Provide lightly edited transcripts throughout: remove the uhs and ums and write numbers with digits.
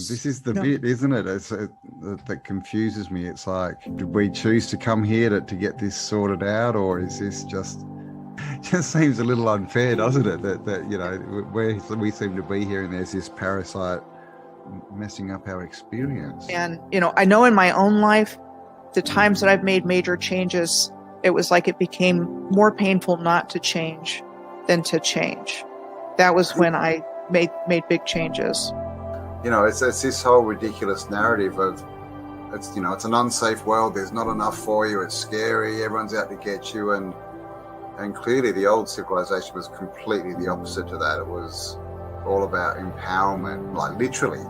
This is the bit, isn't it? That confuses me. It's like, did we choose to come here to get this sorted out, or is this just seems a little unfair, doesn't it? That you know, we seem to be here, and there's this parasite messing up our experience. And I know in my own life, the times that I've made major changes, it was like it became more painful not to change than to change. That was when I made big changes. It's this whole ridiculous narrative of it's an unsafe world. There's not enough for you. It's scary. Everyone's out to get you. And clearly the old civilization was completely the opposite to that. It was all about empowerment, like literally.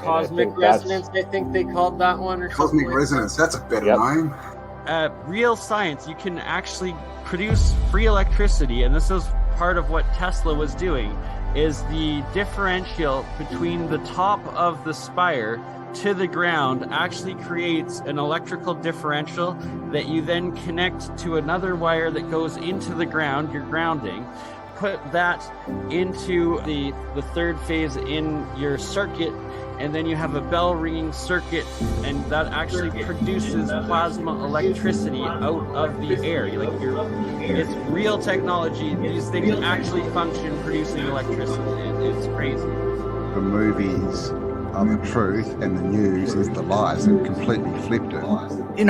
Cosmic resonance, I think they called that one. Or cosmic resonance, that's a better name. Real science, you can actually produce free electricity, and this is part of what Tesla was doing, is the differential between the top of the spire to the ground actually creates an electrical differential that you then connect to another wire that goes into the ground, your grounding. Put that into the third phase in your circuit, and then you have a bell ringing circuit, and that actually produces plasma electricity out of the air. It's real technology. These things actually function producing electricity. It's crazy. The movies are the truth, and the news is the lies. They've completely flipped it.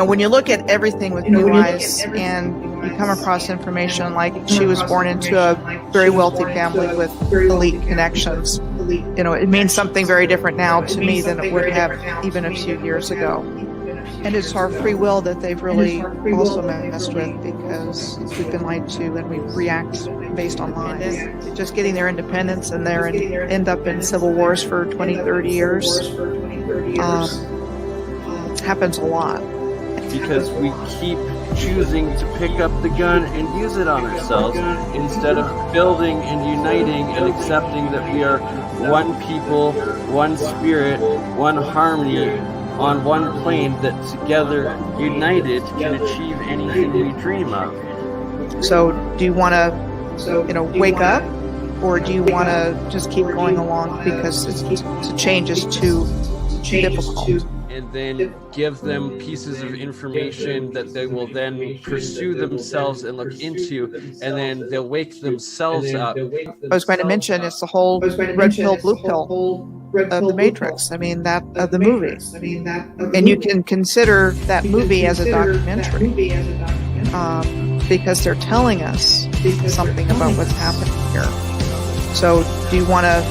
When you look at everything with new eyes, and you come across information like she was born into a very wealthy family with elite connections, it means something very different now to me than it would have even a few years ago. And it's our free will that they've really also messed with, because we've been lied to and we react based on lies. Just getting their independence and end up in civil wars for 20, 30 years happens a lot. Because we keep choosing to pick up the gun and use it on ourselves instead of building and uniting and accepting that we are one people, one spirit, one harmony on one plane that together, united, can achieve anything we dream of. So do you want to, wake up, or do you want to just keep going along because the change is too difficult? And then give them pieces of information that they will then pursue themselves and look into, and then they'll wake themselves up. I was going to mention it's the whole red pill, blue pill of the Matrix. Of the movie. And you can consider that movie as a documentary because they're telling us something about what's happening here. So do you want to,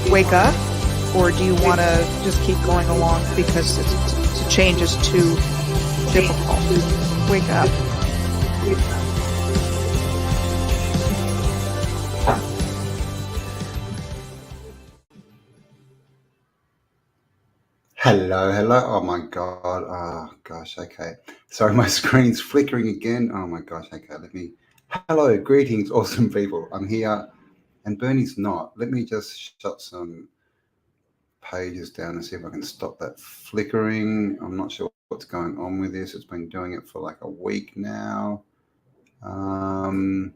wake up? Or do you want to just keep going along because the change is too difficult? Wake up. Hello. Oh my God. Oh gosh. Okay. Sorry, my screen's flickering again. Oh my gosh. Okay. Hello. Greetings, awesome people. I'm here, and Bernie's not. Let me just shut some pages down and see if I can stop that flickering. I'm not sure what's going on with this. It's been doing it for like a week now. All right.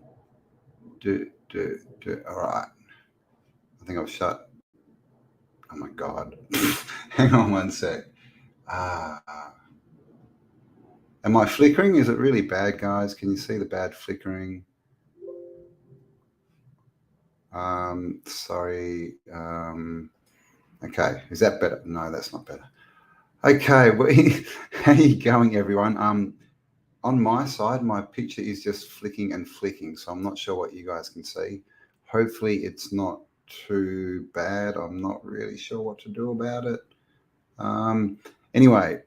I think I've shut. Oh my God. Hang on one sec. Am I flickering? Is it really bad, guys? Can you see the bad flickering? Sorry. Okay, is that better? No, that's not better. Okay, how are you going, everyone? On my side, my picture is just flicking and flicking, so I'm not sure what you guys can see. Hopefully it's not too bad. I'm not really sure what to do about it. Anyway,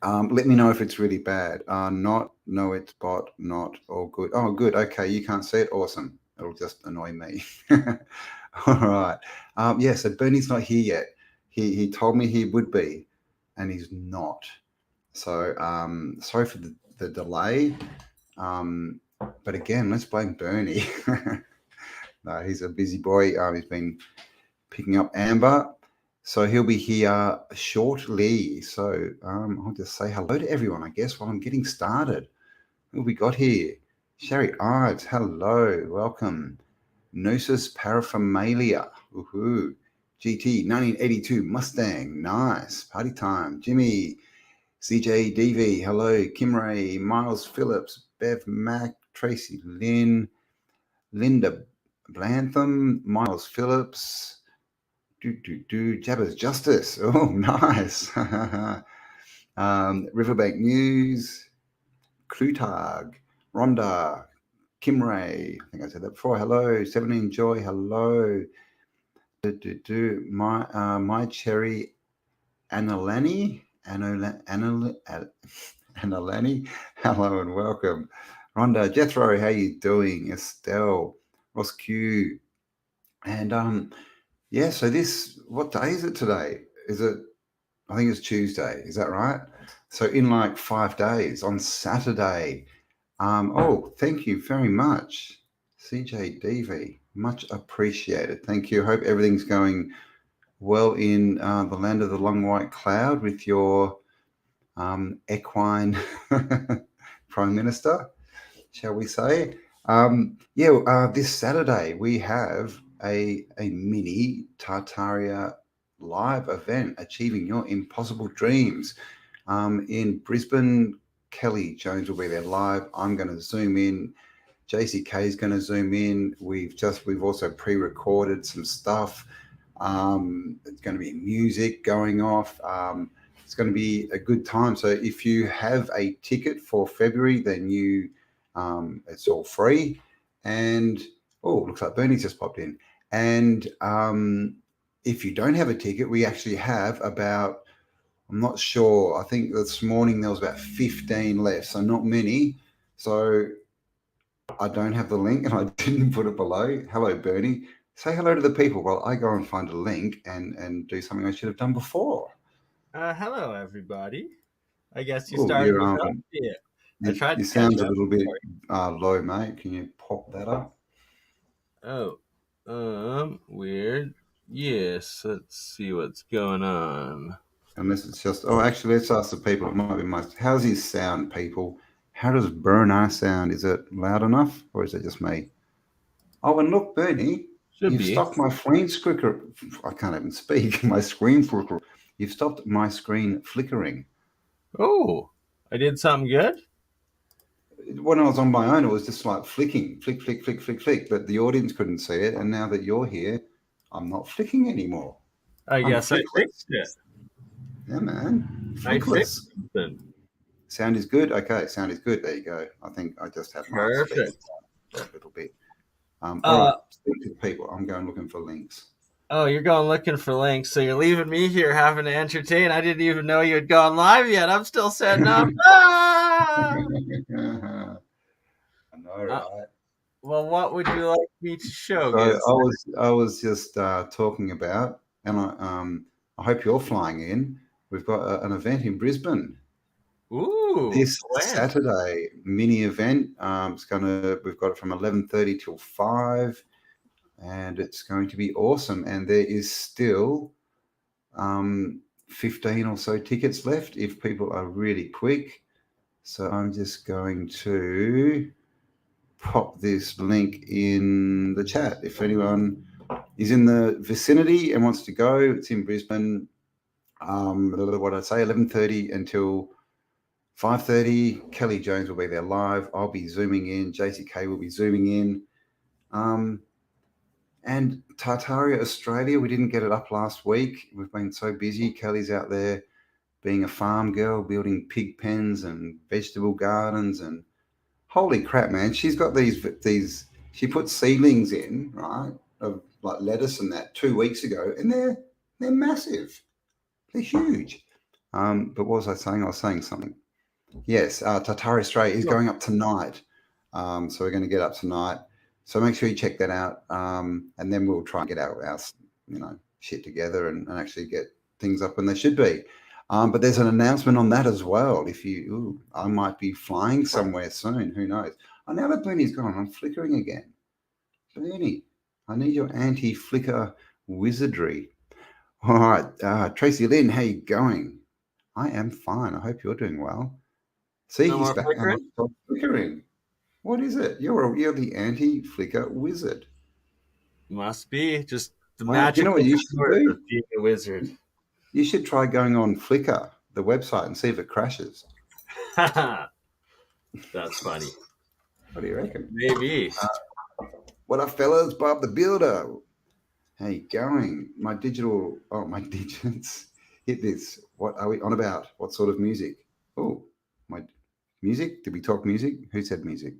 let me know if it's really bad. No, it's bot, not all good. Oh, good. Okay, you can't see it. Awesome. It'll just annoy me. All right. So Bernie's not here yet. He told me he would be, and he's not. So sorry for the delay. But again, let's blame Bernie. No, he's a busy boy. He's been picking up Amber. So he'll be here shortly. So I'll just say hello to everyone, I guess, while I'm getting started. Who have we got here? Sherry Ives, hello, welcome. Gnosis paraphernalia, woohoo. GT 1982 Mustang. Nice. Party time. Jimmy, CJ DV. Hello. Kim Ray, Miles Phillips, Bev Mac, Tracy Lynn, Linda Blantham, Miles Phillips. Jabber's Justice. Oh, nice. Riverbank News, Klutag, Rhonda, Kim Ray. I think I said that before. Hello. 17 Joy. Hello. My Cherry Analani. Analani. Hello and welcome. Rhonda, Jethro, how you doing? Estelle, Ross Q. And yeah, so what day is it today? I think it's Tuesday, is that right? So in like 5 days on Saturday. Oh, thank you very much, CJ DV. Much appreciated. Thank you. Hope everything's going well in the land of the long white cloud with your equine Prime Minister, shall we say. This Saturday we have a mini Tartaria live event, Achieving Your Impossible Dreams, in Brisbane. Kelly Jones will be there live. I'm going to zoom in. JCK is going to zoom in. We've also pre-recorded some stuff. It's going to be music going off. It's going to be a good time. So if you have a ticket for February, then it's all free. And looks like Bernie's just popped in. And if you don't have a ticket, we actually have about, I'm not sure, I think this morning there was about 15 left, so not many. So I don't have the link and I didn't put it below. Hello, Bernie. Say hello to the people while I go and find a link and do something I should have done before. Hello, everybody. I guess you started without it. I tried. You sound a little bit low, mate. Can you pop that up? Oh, weird. Yes, let's see what's going on. Unless it's just, actually, let's ask the people. It might be how's his sound, people? How does Bernard sound? Is it loud enough or is it just me? Oh, and look, Bernie, you've stopped my screen flicker. I can't even speak. My screen flicker. You've stopped my screen flickering. Oh, I did something good? When I was on my own, it was just like flicking, flick, flick, flick, flick, flick, but the audience couldn't see it. And now that you're here, I'm not flicking anymore. I guess I fixed it. Yeah, man. Flickless. Sound is good? Okay, sound is good. There you go. I think I just have my speed a little bit. All right, speak to the people. I'm going looking for links. Oh, you're going looking for links. So you're leaving me here having to entertain. I didn't even know you had gone live yet. I'm still setting up. I know, right? Well, what would you like me to show? So I was just talking about, and I hope you're flying in. We've got an event in Brisbane. Ooh! This Saturday, mini event. We've got it from 11:30 till 5, and it's going to be awesome. And there is still 15 or so tickets left if people are really quick. So I'm just going to pop this link in the chat. If anyone is in the vicinity and wants to go, it's in Brisbane. What I'd say, 11:30 until 5:30. Kelly Jones will be there live. I'll be zooming in. JCK will be zooming in. And Tartaria Australia, we didn't get it up last week. We've been so busy. Kelly's out there being a farm girl, building pig pens and vegetable gardens, and holy crap, man! She's got these. She put seedlings in, right, of like lettuce and that 2 weeks ago, and they're massive. They're huge. But what was I saying? I was saying something. Yes, Tartaria Australia is going up tonight. So we're going to get up tonight. So make sure you check that out. And then we'll try and get our shit together and actually get things up when they should be. But there's an announcement on that as well. I might be flying somewhere soon. Who knows? Oh, now that Bernie's gone, I'm flickering again. Bernie, I need your anti-flicker wizardry. All right, Tracy Lynn, how you going? I am fine. I hope you're doing well. See, he's back. Flickering. What is it? You're the anti-flicker wizard. Must be. Just The Wow, magical you know what you should sport do? of being a wizard. You should try going on Flickr, the website, and see if it crashes. That's funny. What do you reckon? Maybe. What up, fellas? Bob the Builder. How you going? My digits. Hit this. What are we on about? What sort of music? Oh, my music? Did we talk music? Who said music?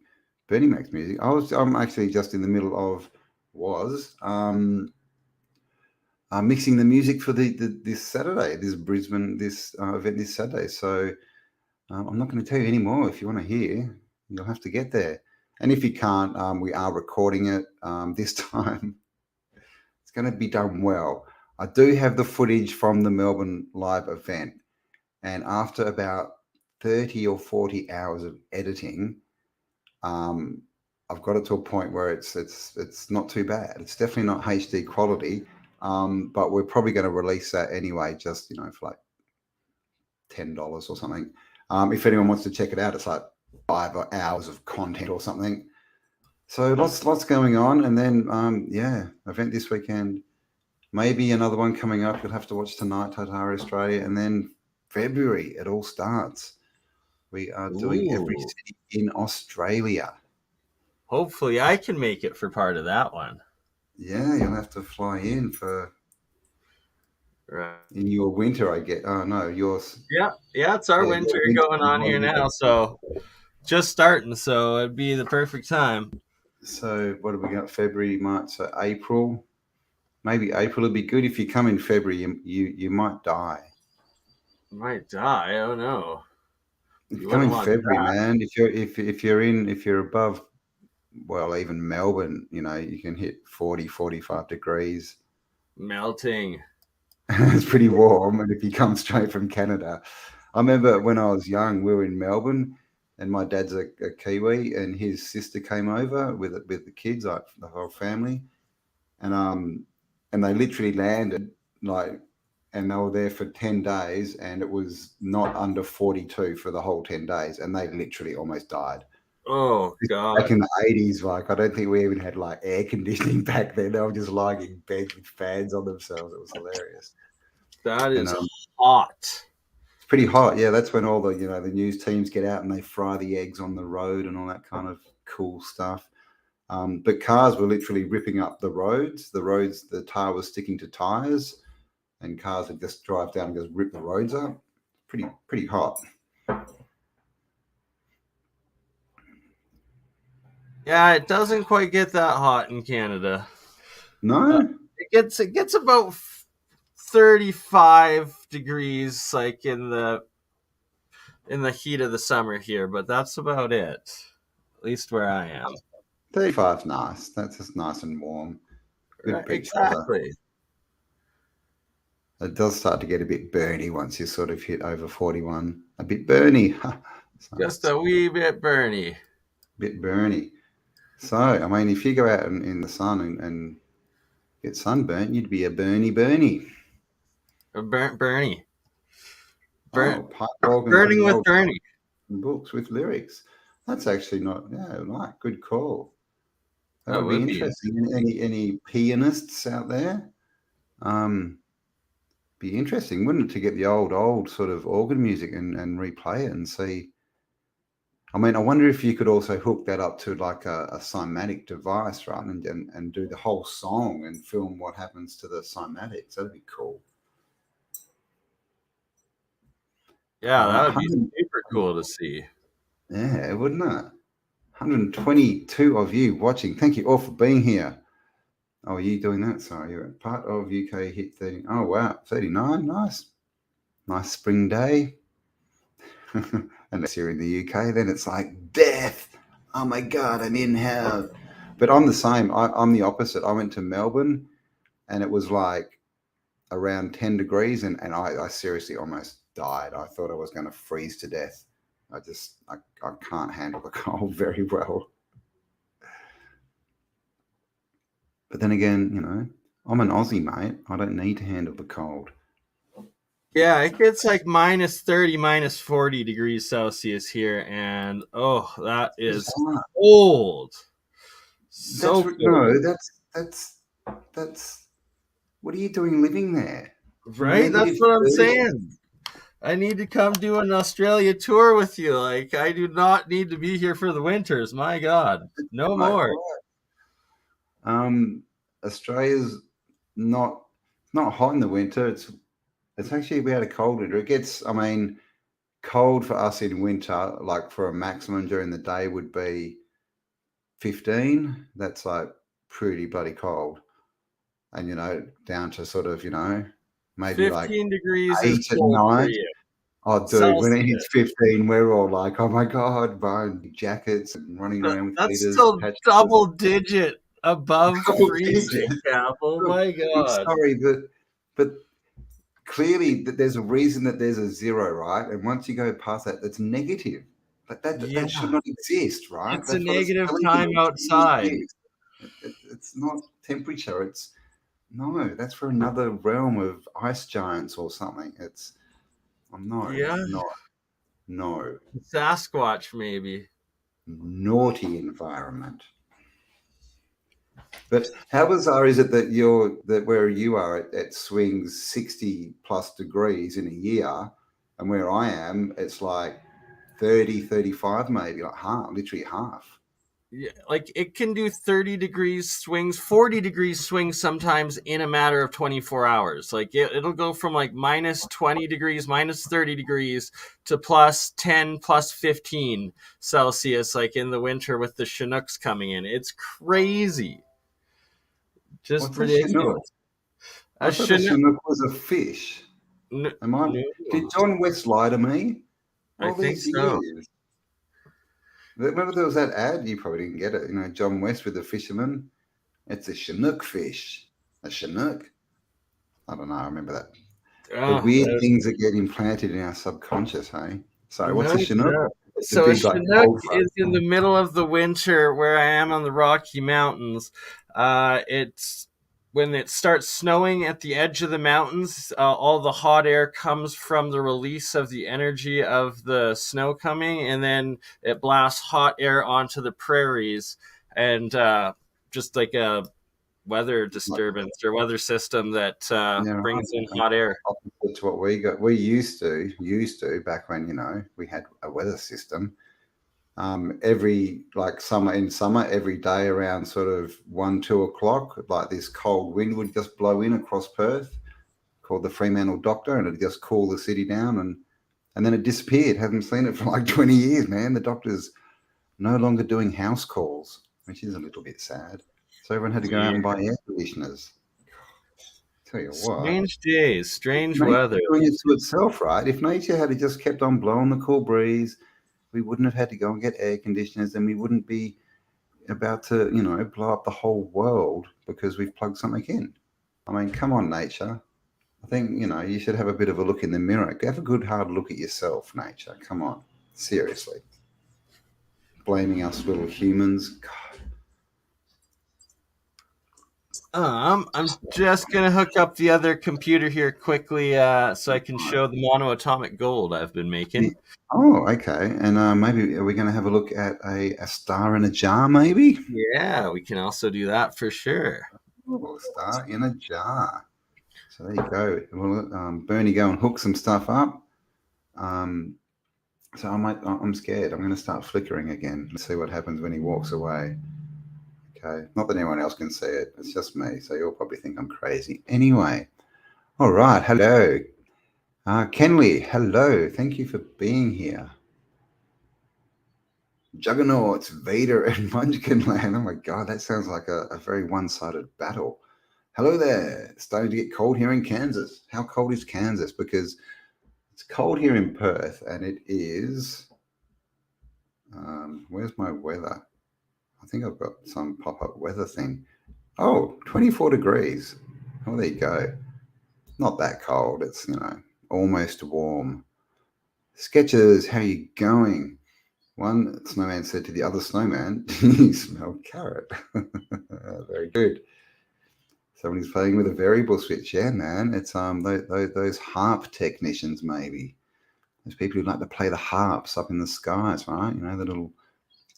Bernie Mac's music. I'm actually just in the middle of mixing the music for this Saturday, this Brisbane, event this Saturday. So I'm not going to tell you any more. If you want to hear, you'll have to get there. And if you can't, we are recording it this time. It's going to be done well. I do have the footage from the Melbourne live event. And after about 30 or 40 hours of editing, I've got it to a point where it's not too bad. It's definitely not HD quality, but we're probably going to release that anyway, just for like $10 or something. If anyone wants to check it out, it's like 5 hours of content or something. So lots going on, and then event this weekend. Maybe another one coming up. You'll have to watch tonight, Tatara Australia, and then February it all starts. We are doing every city in Australia. Hopefully I can make it for part of that one. Yeah, you'll have to fly in in your winter, I get. Oh no, yours. Yeah, it's our winter going on here now, so just starting, so it'd be the perfect time. So what have we got? February, March, so April. Maybe April would be good. If you come in February, you might die. Might die. Oh no. If you come in February, man. If you're above, well, even Melbourne, you can hit 40, 45 degrees. Melting. It's pretty warm. And if you come straight from Canada, I remember when I was young, we were in Melbourne, and my dad's a Kiwi, and his sister came over with the kids, like the whole family, and they literally landed and they were there for 10 days, and it was not under 42 for the whole 10 days, and they literally almost died. Oh God! Back in the 80s, I don't think we even had air conditioning back then. They were just lying in bed with fans on themselves. It was hilarious. That is hot. It's pretty hot. Yeah, that's when all the the news teams get out and they fry the eggs on the road and all that kind of cool stuff. But cars were literally ripping up the roads. The tar was sticking to tires, and cars would just drive down and just rip the roads up. Pretty hot. Yeah, it doesn't quite get that hot in Canada. No, it gets about 35 degrees, like in the heat of the summer here, but that's about it. At least where I am. 35's nice. That's just nice and warm. Good beach weather. It does start to get a bit burny once you sort of hit over 41. A bit burny. Just a wee bit burny. Bit burny. So, I mean, if you go out in the sun and get sunburnt, you'd be a Bernie. A Bernie. Burning with Bernie. Books with lyrics. That's actually not, good call. That would be interesting. Any pianists out there? Be interesting, wouldn't it, to get the old sort of organ music and replay it and see. I mean, I wonder if you could also hook that up to a cymatic device, right? And do the whole song and film what happens to the cymatics. That'd be cool. Yeah, that would be super cool to see. Yeah, wouldn't it? 122 of you watching. Thank you all for being here. Oh, are you doing that? Sorry, you're part of UK hit 30. Oh, wow. 39. Nice. Nice spring day. Unless you're in the UK, then it's like death. Oh my God, I'm in hell. But I'm the same. I'm the opposite. I went to Melbourne and it was like around 10 degrees and I seriously almost died. I thought I was going to freeze to death. I can't handle the cold very well. But then again, I'm an Aussie, mate. I don't need to handle the cold. Yeah, it gets like minus 30, minus 40 degrees Celsius here, and that is cold. So that's what are you doing living there? Right? That's what I'm saying. I need to come do an Australia tour with you. Like, I do not need to be here for the winters. My God, no more. Australia's not hot in the winter. It's actually, we had a cold winter. It gets, I mean, cold for us in winter, like for a maximum during the day would be 15. That's like pretty bloody cold. And, down to sort of, maybe 15 like degrees 8 is at cold for night. you. Oh, dude, Celsius. when it hits 15, we're all like, oh my God, buying jackets and running around with That's heaters. still double digit above freezing, Cap. Oh my God. I'm sorry, but clearly there's a reason that there's a zero, right? And once you go past that, that's negative. But that should not exist, right? It's a negative time you. outside. It's not temperature. No, that's for another realm of ice giants or something. No. Sasquatch, maybe. Naughty environment. But how bizarre is it that where you are, it swings 60 plus degrees in a year, and where I am, it's like 30, 35 maybe, like half, literally half. Yeah, like it can do 30 degrees swings, 40 degrees swings sometimes in a matter of 24 hours. Like it'll go from like minus 20 degrees, minus 30 degrees to plus 10, plus 15 Celsius, like in the winter with the Chinooks coming in. It's crazy. Just ridiculous. I thought a Chinook was a fish. No. Did John West lie to me? I think so. Years? Remember there was that ad? You probably didn't get it. John West with the fisherman. It's a Chinook fish. A Chinook? I don't know. I remember that. The weird things that get implanted in our subconscious, hey? So what's a Chinook? So a Chinook is in the middle of the winter where I am on the Rocky Mountains. It's when it starts snowing at the edge of the mountains, all the hot air comes from the release of the energy of the snow coming, and then it blasts hot air onto the prairies, and just like a weather disturbance or weather system that brings in hot air. Opposite to what we got. We used to back when we had a weather system. Every summer, every day around sort of 1-2 o'clock, like this cold wind would just blow in across Perth, called the Fremantle Doctor, and it'd just cool the city down, and then it disappeared. Haven't seen it for like 20 years, man. The doctor's no longer doing house calls, which is a little bit sad. So everyone had to go out and buy air conditioners. Tell you what. Strange days, strange weather. Doing it to itself, right? If nature had just kept on blowing the cool breeze, we wouldn't have had to go and get air conditioners, and we wouldn't be about to, blow up the whole world because we've plugged something in. I mean, come on, nature. I think, you should have a bit of a look in the mirror. Have a good hard look at yourself, nature. Come on. Seriously. Blaming us little humans. God. I'm just going to hook up the other computer here quickly so I can show the monoatomic gold I've been making. Oh, okay. And maybe are we going to have a look at a star in a jar, maybe? Yeah, we can also do that for sure. Oh, star in a jar. So there you go. Well, Bernie, go and hook some stuff up. So I'm scared. I'm going to start flickering again. Let's see what happens when he walks away. Okay. Not that anyone else can see it. It's just me. So you'll probably think I'm crazy. Anyway. All right. Hello. Kenley, hello. Thank you for being here. Juggernauts, Vader, and Munchkinland. Oh my God, that sounds like a very one-sided battle. Hello there. It's starting to get cold here in Kansas. How cold is Kansas? Because it's cold here in Perth, and it is. Where's my weather? I think I've got some pop-up weather thing. Oh, 24 degrees. Oh, there you go. Not that cold. It's, almost warm. Sketches, how you going? One snowman said to the other snowman, you smell carrot. Very good. Somebody's playing with a variable switch. Yeah, man. It's those harp technicians, maybe. Those people who like to play the harps up in the skies, right? The little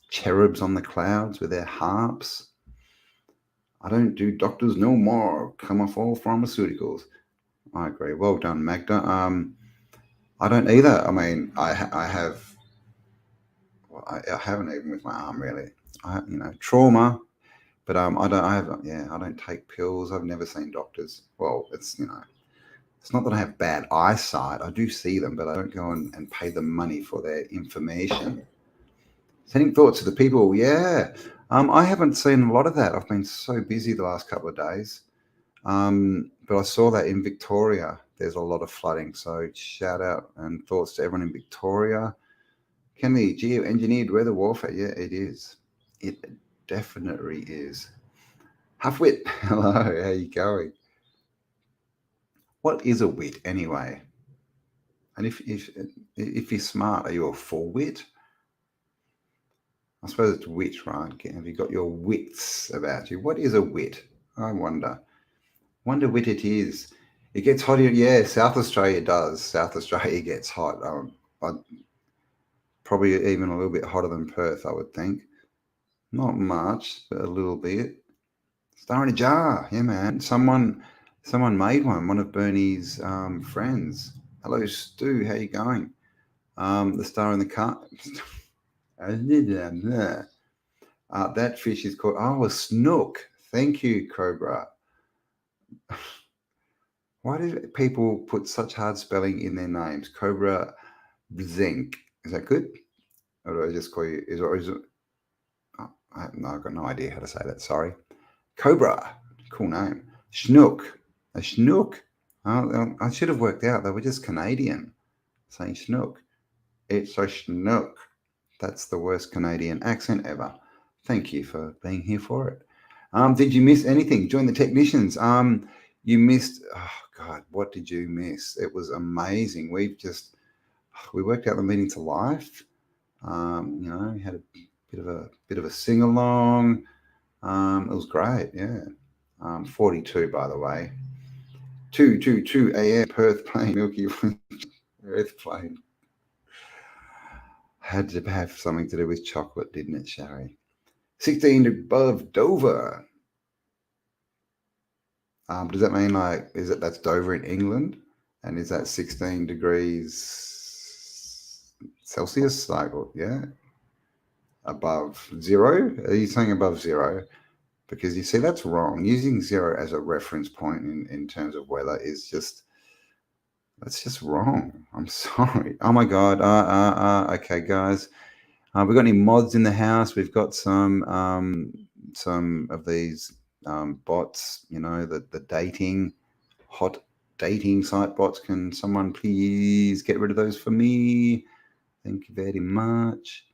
cherubs on the clouds with their harps. I don't do doctors no more. Come off all pharmaceuticals. I agree. Well done, Magda. I don't either. I mean, I have. Well, I haven't even with my arm really. Trauma. But I don't. I don't take pills. I've never seen doctors. Well, it's it's not that I have bad eyesight. I do see them, but I don't go and pay them money for their information. Sending thoughts to the people. Yeah. I haven't seen a lot of that. I've been so busy the last couple of days. But I saw that in Victoria, there's a lot of flooding. So shout out and thoughts to everyone in Victoria. Can the geo-engineered weather warfare? Yeah, it is. It definitely is. Halfwit, hello, how you going? What is a wit anyway? And if you're smart, are you a full wit? I suppose it's wit, right? Have you got your wits about you? What is a wit? I wonder. Wonder what it is. It gets hot here. Yeah, South Australia does. South Australia gets hot. Probably even a little bit hotter than Perth, I would think. Not much, but a little bit. Star in a jar. Yeah, man. Someone made one of Bernie's friends. Hello, Stu. How you going? The star in the car. That fish is called a snook. Thank you, Cobra. Why do people put such hard spelling in their names? Cobra Zinc. Is that good? Or do I just call you? I've got no idea how to say that. Sorry. Cobra. Cool name. Schnook. A schnook. Oh, I should have worked out. They were just Canadian saying schnook. It's a schnook. That's the worst Canadian accent ever. Thank you for being here for it. Did you miss anything? Join the technicians. You missed. Oh God, what did you miss? It was amazing. We worked out the meaning to life. We had a bit of a sing along. It was great. Yeah. 42, by the way. 2:22 a.m. Perth plane, Milky Earth plane. Had to have something to do with chocolate, didn't it, Shari? 16 above Dover. Does that mean that's Dover in England? And is that 16 degrees Celsius? Yeah. Above zero? Are you saying above zero? Because you see, that's wrong. Using zero as a reference point in terms of weather is that's just wrong. I'm sorry. Oh my God. Okay, guys. We've got any mods in the house? We've got some of these bots, the dating, hot dating site bots. Can someone please get rid of those for me? Thank you very much.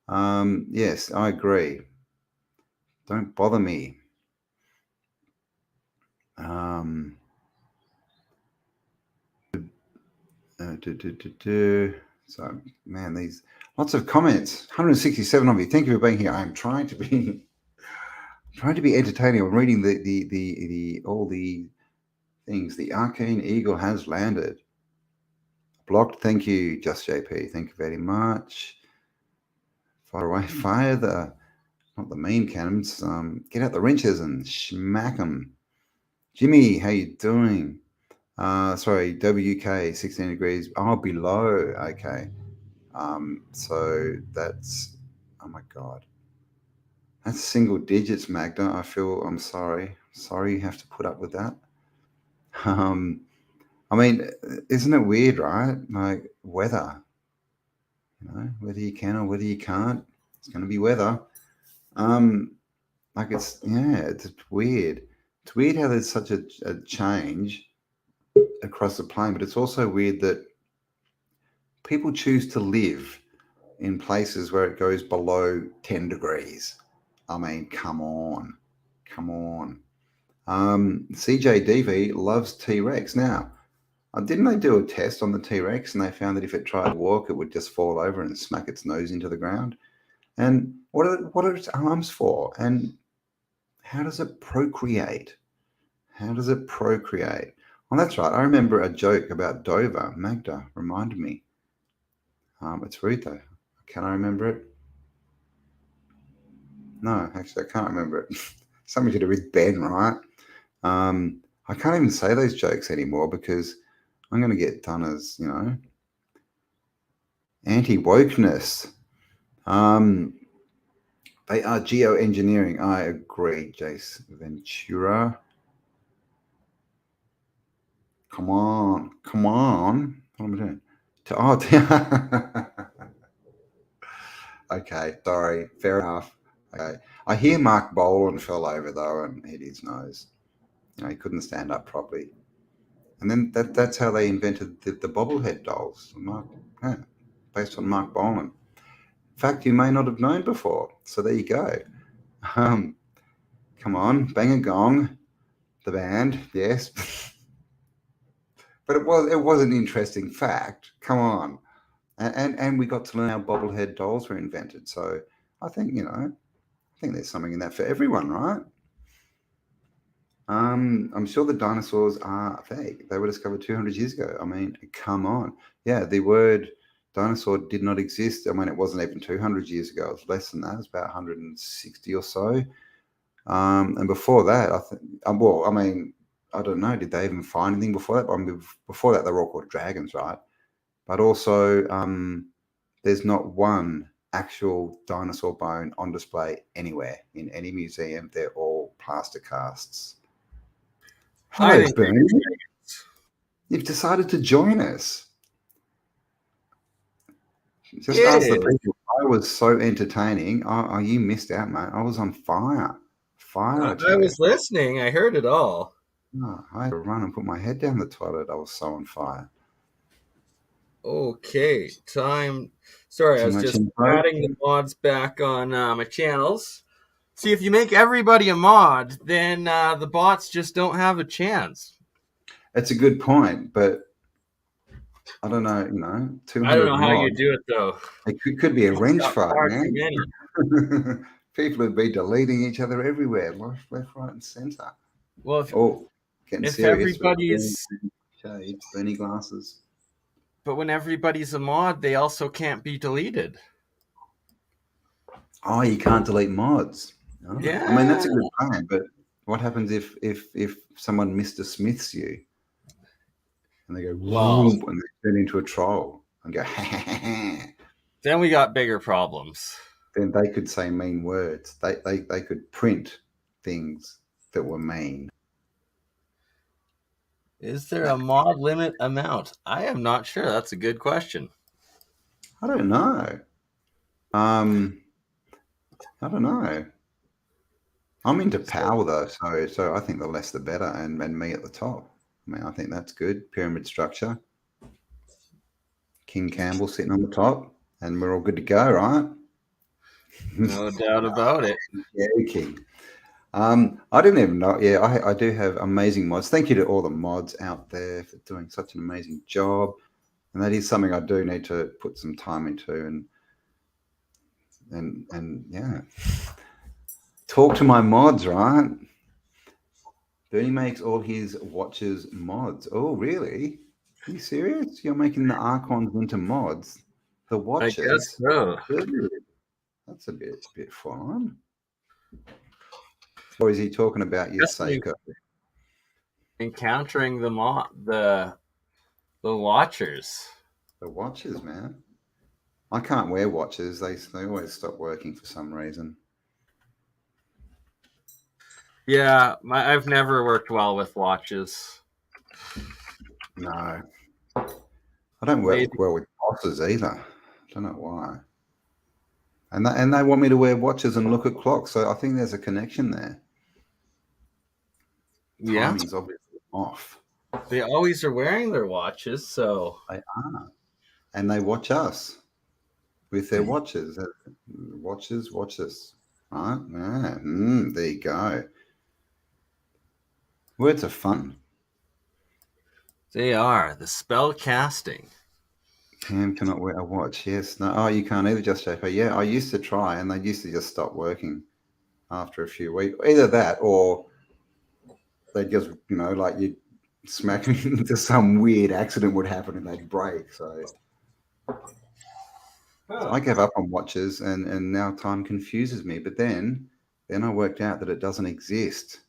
Yes, I agree. Don't bother me. So, man, these lots of comments. 167 of you. Thank you for being here. I'm trying to be entertaining. I'm reading the all the things. The Arcane Eagle has landed. Blocked. Thank you, Just JP. Thank you very much. Fire away. Fire not the main cannons. Get out the wrenches and smack them. Jimmy, how you doing? Sorry, WK 16 degrees. Below. Okay. So that's, oh my God. That's single digits, Magda. I'm sorry. Sorry you have to put up with that. I mean, isn't it weird, right? Like weather, whether you can or whether you can't, it's going to be weather. It's weird. It's weird how there's such a change across the plane, but it's also weird that people choose to live in places where it goes below 10 degrees. I mean, come on. CJDV loves T-Rex. Now, didn't they do a test on the T-Rex and they found that if it tried to walk, it would just fall over and smack its nose into the ground? And what are its arms for? And how does it procreate? Well, that's right. I remember a joke about Dover. Magda reminded me. It's rude though. Can I remember it? No, actually, I can't remember it. something to do with Ben, right? I can't even say those jokes anymore because I'm going to get done as, anti-wokeness. They are geoengineering. I agree, Jace Ventura. Come on. What am I doing? Okay, sorry. Fair enough. Okay. I hear Mark Bolan fell over though and hit his nose. He couldn't stand up properly. And then that's how they invented the bobblehead dolls, based on Mark Bolan. In fact, you may not have known before. So there you go. Come on, Bang a Gong, the band, yes. But it was an interesting fact. Come on. And we got to learn how bobblehead dolls were invented. So I think, there's something in that for everyone, right? I'm sure the dinosaurs are fake. They were discovered 200 years ago. I mean, come on. Yeah, the word dinosaur did not exist. I mean, it wasn't even 200 years ago. It was less than that. It was about 160 or so. And before that, I don't know. Did they even find anything before that? I mean, before that, they were all called dragons, right? But also, there's not one actual dinosaur bone on display anywhere in any museum. They're all plaster casts. Hello, Bernie. You've decided to join us. Just ask the people. I was so entertaining. Oh, you missed out, mate. I was on fire. I was listening. I heard it all. Oh, I had to run and put my head down the toilet. I was so on fire. Okay, time. Sorry, I was just adding the mods back on my channels. See, if you make everybody a mod, then the bots just don't have a chance. It's a good point, but I don't know, 200 I don't know how mods. you do it, though. It could be a wrench fight, man. People would be deleting each other everywhere, left, right, and center. Well, if everybody's shades, Bernie glasses. But when everybody's a mod, they also can't be deleted. Oh, you can't delete mods. Oh. Yeah. I mean, that's a good plan, but what happens if someone Mr. Smiths you and they go whoop and they turn into a troll and go Then we got bigger problems. Then they could say mean words. They could print things that were mean. Is there a mod limit amount? I am not sure. That's a good question. I don't know. I don't know. I'm into power though, so I think the less the better, and me at the top. I mean, I think that's good. Pyramid structure. King Campbell sitting on the top, and we're all good to go, right? No doubt about it. Yeah, King. I didn't even know. Yeah, I do have amazing mods. Thank you to all the mods out there for doing such an amazing job. And that is something I do need to put some time into and yeah. Talk to my mods, right? Bernie makes all his watches mods. Oh, really? Are you serious? You're making the Archons into mods? The watches? I guess so. That's a bit fun. Or is he talking about your Seiko? Encountering the watchers. The watches, man. I can't wear watches. They always stop working for some reason. Yeah, I've never worked well with watches. No. I don't work well with bosses either. I don't know why. And they want me to wear watches and look at clocks. So I think there's a connection there. Yeah. Timing's obviously off. They always are wearing their watches, so they are. And they watch us with their watches. Watches, watch us. Right? Yeah. There you go. Words are fun. They are. The spell casting. Cam cannot wear a watch. Yes. No. Oh, you can't either, Just JP. Yeah, I used to try, and they used to just stop working after a few weeks. Either that, or they just, like you'd smack into some weird accident would happen and they'd break. So I gave up on watches, and now time confuses me. But then then I worked out that it doesn't exist.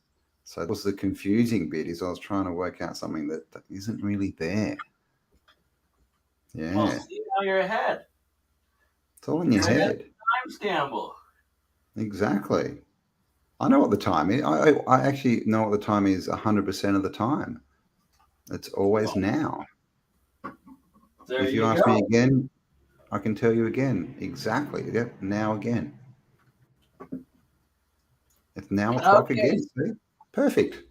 So that was the confusing bit, is I was trying to work out something that isn't really there. Yeah. Well, see, now you're ahead. It's all in your head. Times gamble. Exactly. I know what the time is. I actually know what the time is 100% of the time. It's always now. There If you ask me again, I can tell you again. Exactly. Yep. Now again. It's now o'clock again. See? Perfect.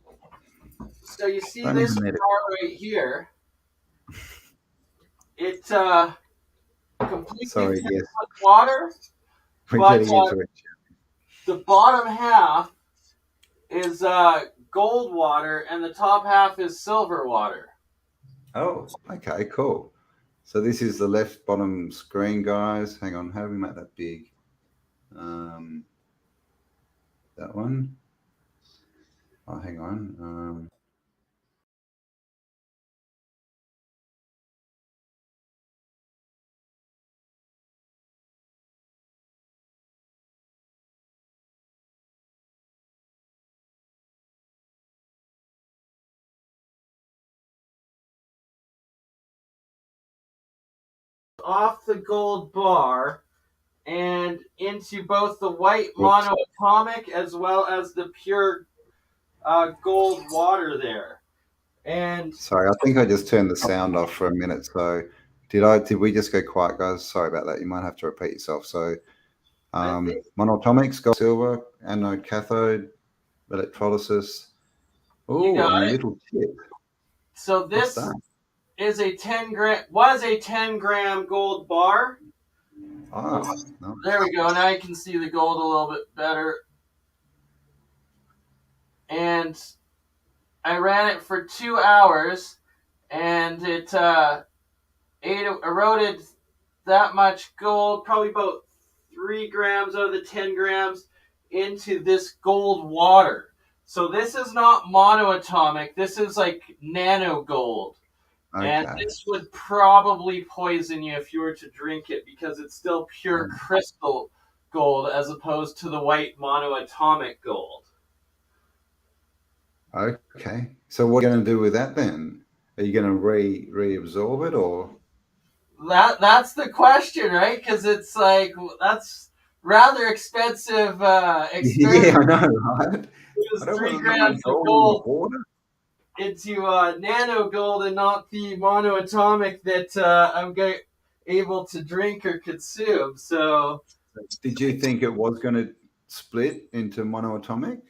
So you see Don't this even bar need it. right here? It completely Sorry, filled yes. with water. We're But, getting into it. The bottom half is gold water, and the top half is silver water. Oh, okay, cool. So this is the left bottom screen, guys. Hang on, how do we make that big? That one. Oh, hang on. Off the gold bar and into both the white monoatomic as well as the pure gold water there. And sorry, I think I just turned the sound off for a minute. So did we just go quiet, guys? Sorry about that. You might have to repeat yourself. So monoatomics, gold, silver, anode, cathode, electrolysis. Oh, and a little tip. So this is a 10 gram gold bar. Ah, no. There we go. Now you can see the gold a little bit better. And I ran it for 2 hours, and it eroded that much gold, probably about 3 grams out of the 10 grams, into this gold water. So this is not monoatomic. This is like nano gold. Okay. And this would probably poison you if you were to drink it, because it's still pure crystal gold as opposed to the white monoatomic gold. Okay. So what are you going to do with that then? Are you going to reabsorb it, or? That's the question, right? Because it's like, that's rather expensive experiment. Yeah, I know, right? It was 3 grams of gold into nano gold and not the monoatomic that I'm able to drink or consume. So, did you think it was going to split into monoatomic?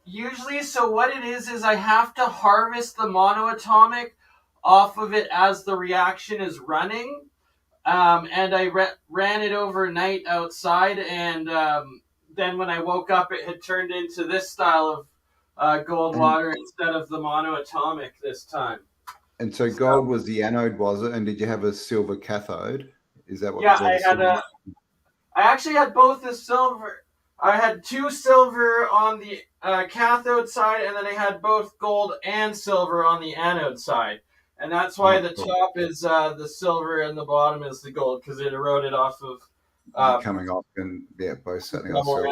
Usually, so what it is I have to harvest the monoatomic off of it as the reaction is running. And I ran it overnight outside, and then when I woke up, it had turned into this style of gold water instead of the monoatomic this time. And so gold was the anode, was it? And did you have a silver cathode? Is that what? Yeah, I actually had both the silver. I had 2 silver on the cathode side, and then I had both gold and silver on the anode side. And that's why the top is the silver and the bottom is the gold, because it eroded off of coming off, and both settling on silver.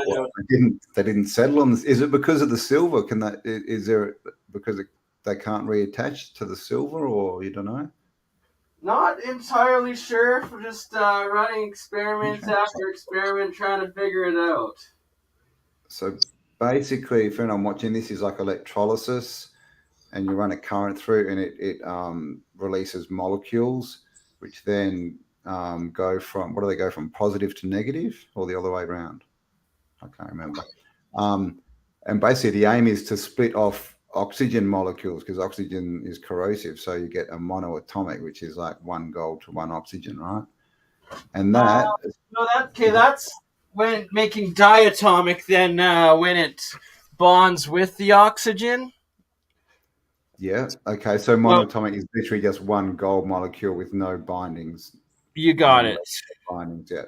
They didn't settle on this. Is it because of the silver? Because they can't reattach to the silver, or you don't know? Not entirely sure. We're just running experiments after experiment, trying to figure it out. So basically, if I'm watching, this is like electrolysis, and you run a current through, and it releases molecules, which then go from, what do they go from, positive to negative, or the other way around? I can't remember. And basically, the aim is to split off oxygen molecules, because oxygen is corrosive. So you get a monoatomic, which is like 1 gold to 1 oxygen, right? And that. That's when making diatomic. Then when it bonds with the oxygen. Yeah. Okay. So monoatomic is literally just 1 gold molecule with no bindings. You got it. Bindings, yeah.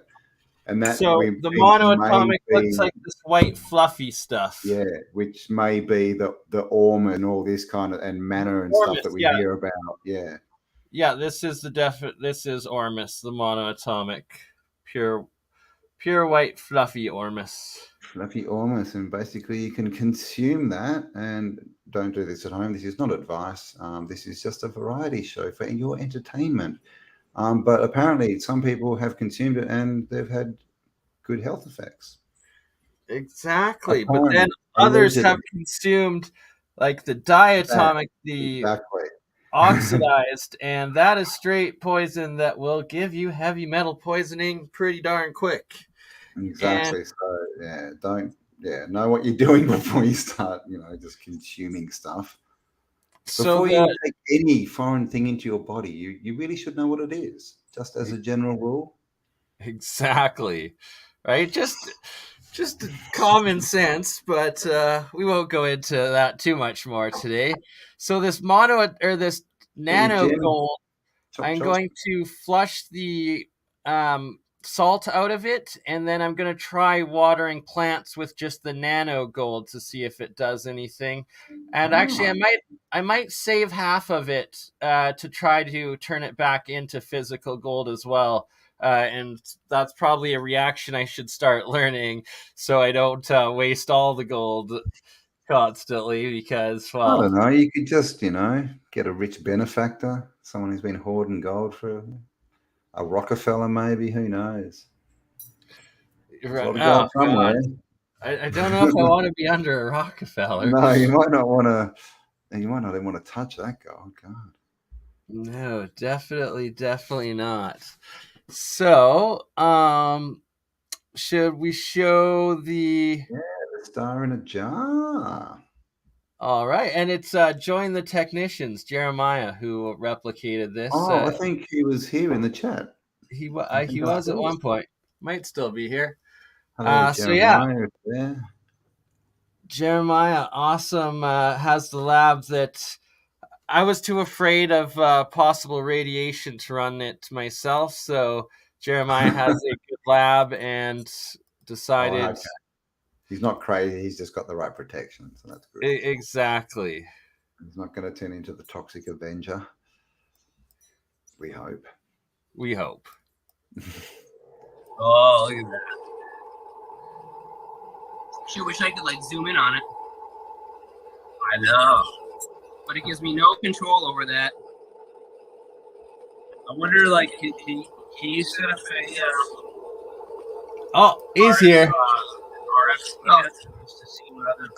And that, so the monoatomic looks like this white fluffy stuff. Yeah, which may be the ormus and all this kind of, and manna and stuff that we hear about. Yeah. Yeah, this is this is ormus, the monoatomic, pure Pure white fluffy ormus. Fluffy ormus, and basically you can consume that. And don't do this at home. This is not advice. This is just a variety show for your entertainment. But apparently some people have consumed it and they've had good health effects. Exactly. Apparently, but then others have consumed like the diatomic, the oxidized, and that is straight poison that will give you heavy metal poisoning pretty darn quick. Exactly. And so know what you're doing before you start, just consuming stuff. Before you take any foreign thing into your body, you really should know what it is, just as a general rule. Exactly. Right? Just common sense, but we won't go into that too much more today. So this this nano gold, I'm going to flush the salt out of it, and then I'm going to try watering plants with just the nano gold to see if it does anything. And actually, I might save half of it to try to turn it back into physical gold as well. And that's probably a reaction I should start learning, so I don't waste all the gold constantly, because, well, I don't know. You could just, get a rich benefactor, someone who's been hoarding gold for a Rockefeller, maybe. Who knows? There's a lot of gold somewhere. I don't know if I want to be under a Rockefeller. No, you might not want to. You might not even want to touch that gold. God. No, definitely not. So, should we show the star in a jar? All right, and it's Join the Technicians, Jeremiah, who replicated this. Oh, I think he was here in the chat. He was at one point. Might still be here. Hello, Jeremiah. Jeremiah, awesome, has the lab that I was too afraid of possible radiation to run it myself. So Jeremiah has a good lab and decided. Oh, okay. He's not crazy. He's just got the right protection. So that's good. Exactly. He's not going to turn into the Toxic Avenger. We hope. We hope. Oh, look at that. Sure wish I could zoom in on it. I know. But it gives me no control over that. I wonder, can you set up a... Oh, he's here.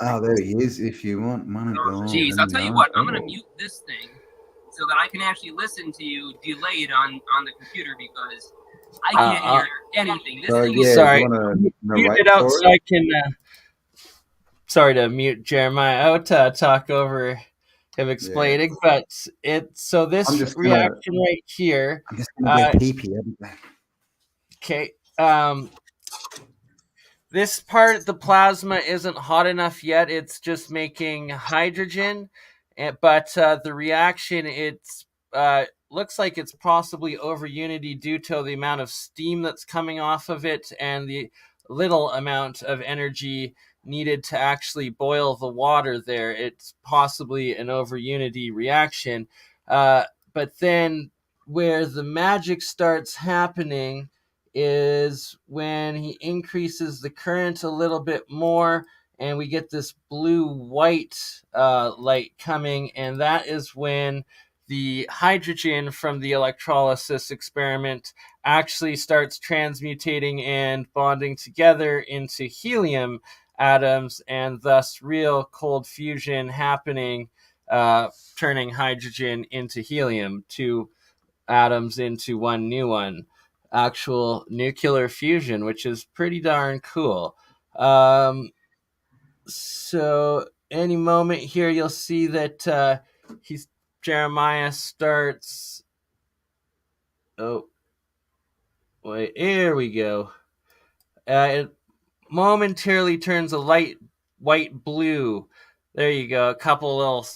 Oh, there he is. If you want money, jeez, I'll tell you what. I'm going to mute this thing so that I can actually listen to you delayed on the computer, because I can't hear anything. This thing is... Sorry. Mute it out so I can... sorry to mute Jeremiah out, talk over him explaining, but so this reaction right here. I'm just going to pee. I'll be back. Okay. This part, the plasma isn't hot enough yet. It's just making hydrogen, but the reaction, it's looks like it's possibly over unity due to the amount of steam that's coming off of it and the little amount of energy needed to actually boil the water there. It's possibly an over unity reaction. But then where the magic starts happening is when he increases the current a little bit more, and we get this blue-white light coming, and that is when the hydrogen from the electrolysis experiment actually starts transmutating and bonding together into helium atoms, and thus real cold fusion happening, turning hydrogen into helium, two atoms into one new one. Actual nuclear fusion, which is pretty darn cool. So any moment here, you'll see that Jeremiah starts. Oh, wait, here we go. It momentarily turns a light white blue. There you go. A couple little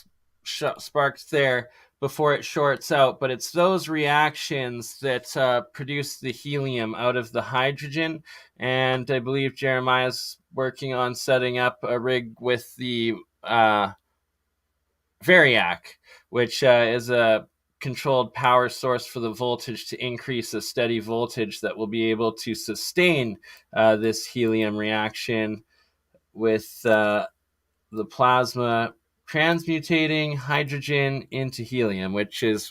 sparks there before it shorts out, but it's those reactions that produce the helium out of the hydrogen. And I believe Jeremiah's working on setting up a rig with the Variac, which is a controlled power source for the voltage to increase a steady voltage that will be able to sustain this helium reaction with the plasma transmutating hydrogen into helium, which is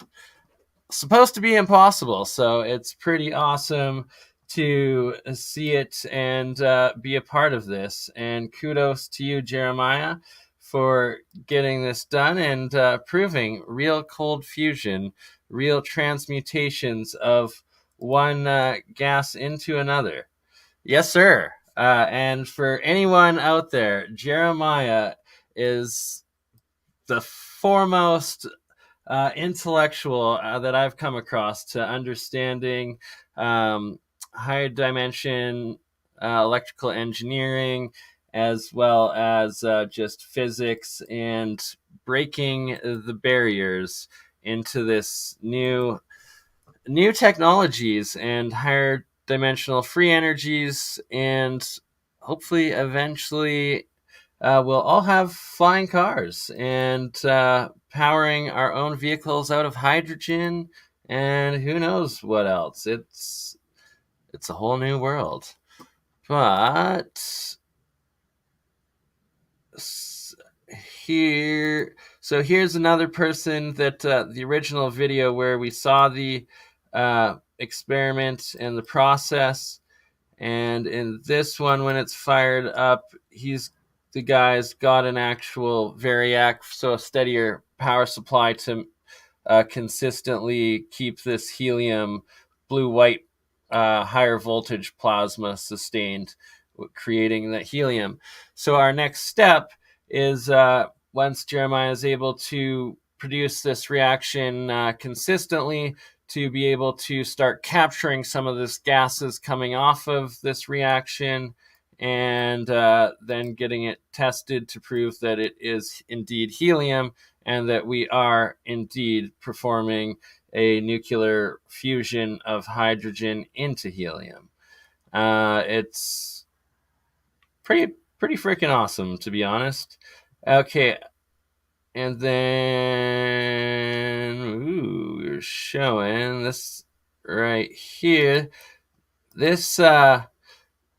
supposed to be impossible. So it's pretty awesome to see it and be a part of this. And kudos to you, Jeremiah, for getting this done and proving real cold fusion, real transmutations of one gas into another. Yes, sir. And for anyone out there, Jeremiah is the foremost intellectual that I've come across to understanding higher dimension electrical engineering, as well as just physics and breaking the barriers into this new technologies and higher dimensional free energies, and hopefully eventually we'll all have flying cars and powering our own vehicles out of hydrogen, and who knows what else. It's a whole new world. But here's another person that the original video where we saw the experiment and the process, and in this one, when it's fired up, the guy's got an actual variac, so a steadier power supply to consistently keep this helium blue-white higher voltage plasma sustained, creating the helium. So our next step is once Jeremiah is able to produce this reaction consistently, to be able to start capturing some of this gases coming off of this reaction, and then getting it tested to prove that it is indeed helium and that we are indeed performing a nuclear fusion of hydrogen into helium. It's pretty freaking awesome, to be honest. Okay, and then we're showing this right here. This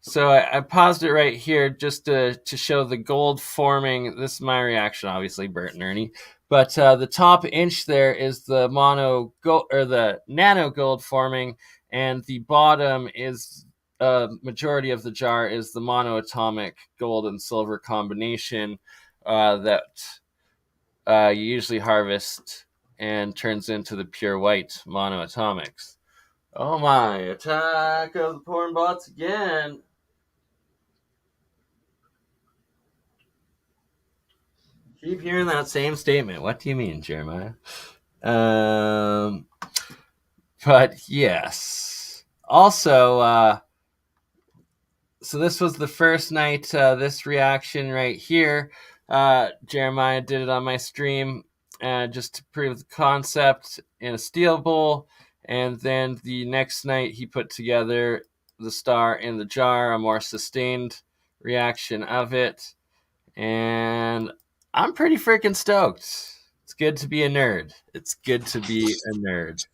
so I paused it right here just to show the gold forming. This is my reaction, obviously, Bert and Ernie. But the top inch there is the the nano gold forming, and the bottom is majority of the jar is the monoatomic gold and silver combination that you usually harvest and turns into the pure white monoatomics. Oh my, attack of the porn bots again. Keep hearing that same statement. What do you mean, Jeremiah? But yes. Also, so this was the first night, this reaction right here. Jeremiah did it on my stream just to prove the concept in a steel bowl. And then the next night he put together the star in the jar, a more sustained reaction of it. And I'm pretty freaking stoked. It's good to be a nerd. It's good to be a nerd.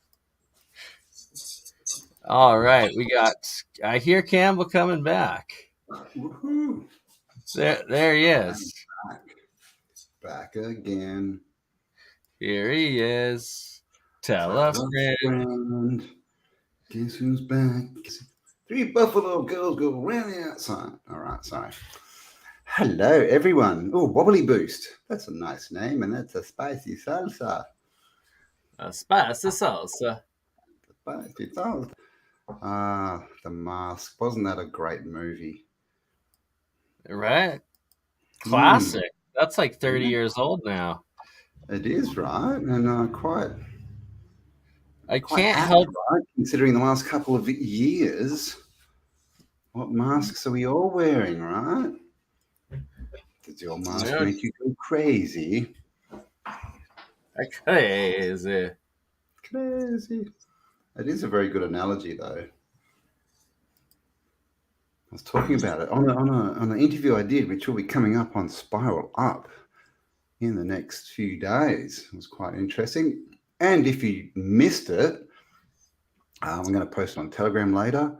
All right, I hear Campbell coming back. Woohoo! There he is. Back again. Here he is. Tell a friend. Guess who's back? 3 buffalo girls go around the outside. All right, sorry. Hello, everyone. Oh, Wobbly Boost. That's a nice name, and that's a spicy salsa. A spicy salsa. Spicy salsa. The Mask. Wasn't that a great movie? Right? Classic. That's like 30 years old now. It is, right? And quite can't help, right, considering the last couple of years. What masks are we all wearing, right? Does your mask make you go crazy? Crazy. Crazy. It is a very good analogy, though. I was talking about it on an interview I did, which will be coming up on Spiral Up in the next few days. It was quite interesting. And if you missed it, I'm going to post it on Telegram later.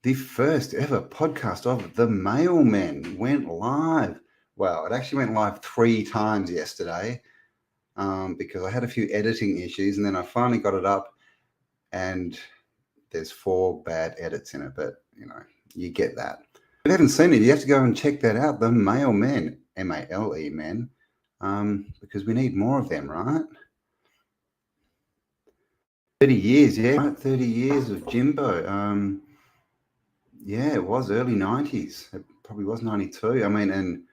The first ever podcast of The Mailmen went live. Well, it actually went live 3 times yesterday because I had a few editing issues, and then I finally got it up, and there's 4 bad edits in it, but you get that. If you haven't seen it, you have to go and check that out. The Mailmen, M-A-L-E men, because we need more of them, right? 30 years, yeah, right? 30 years of Jimbo. Yeah, it was early 90s. It probably was 92. I mean, and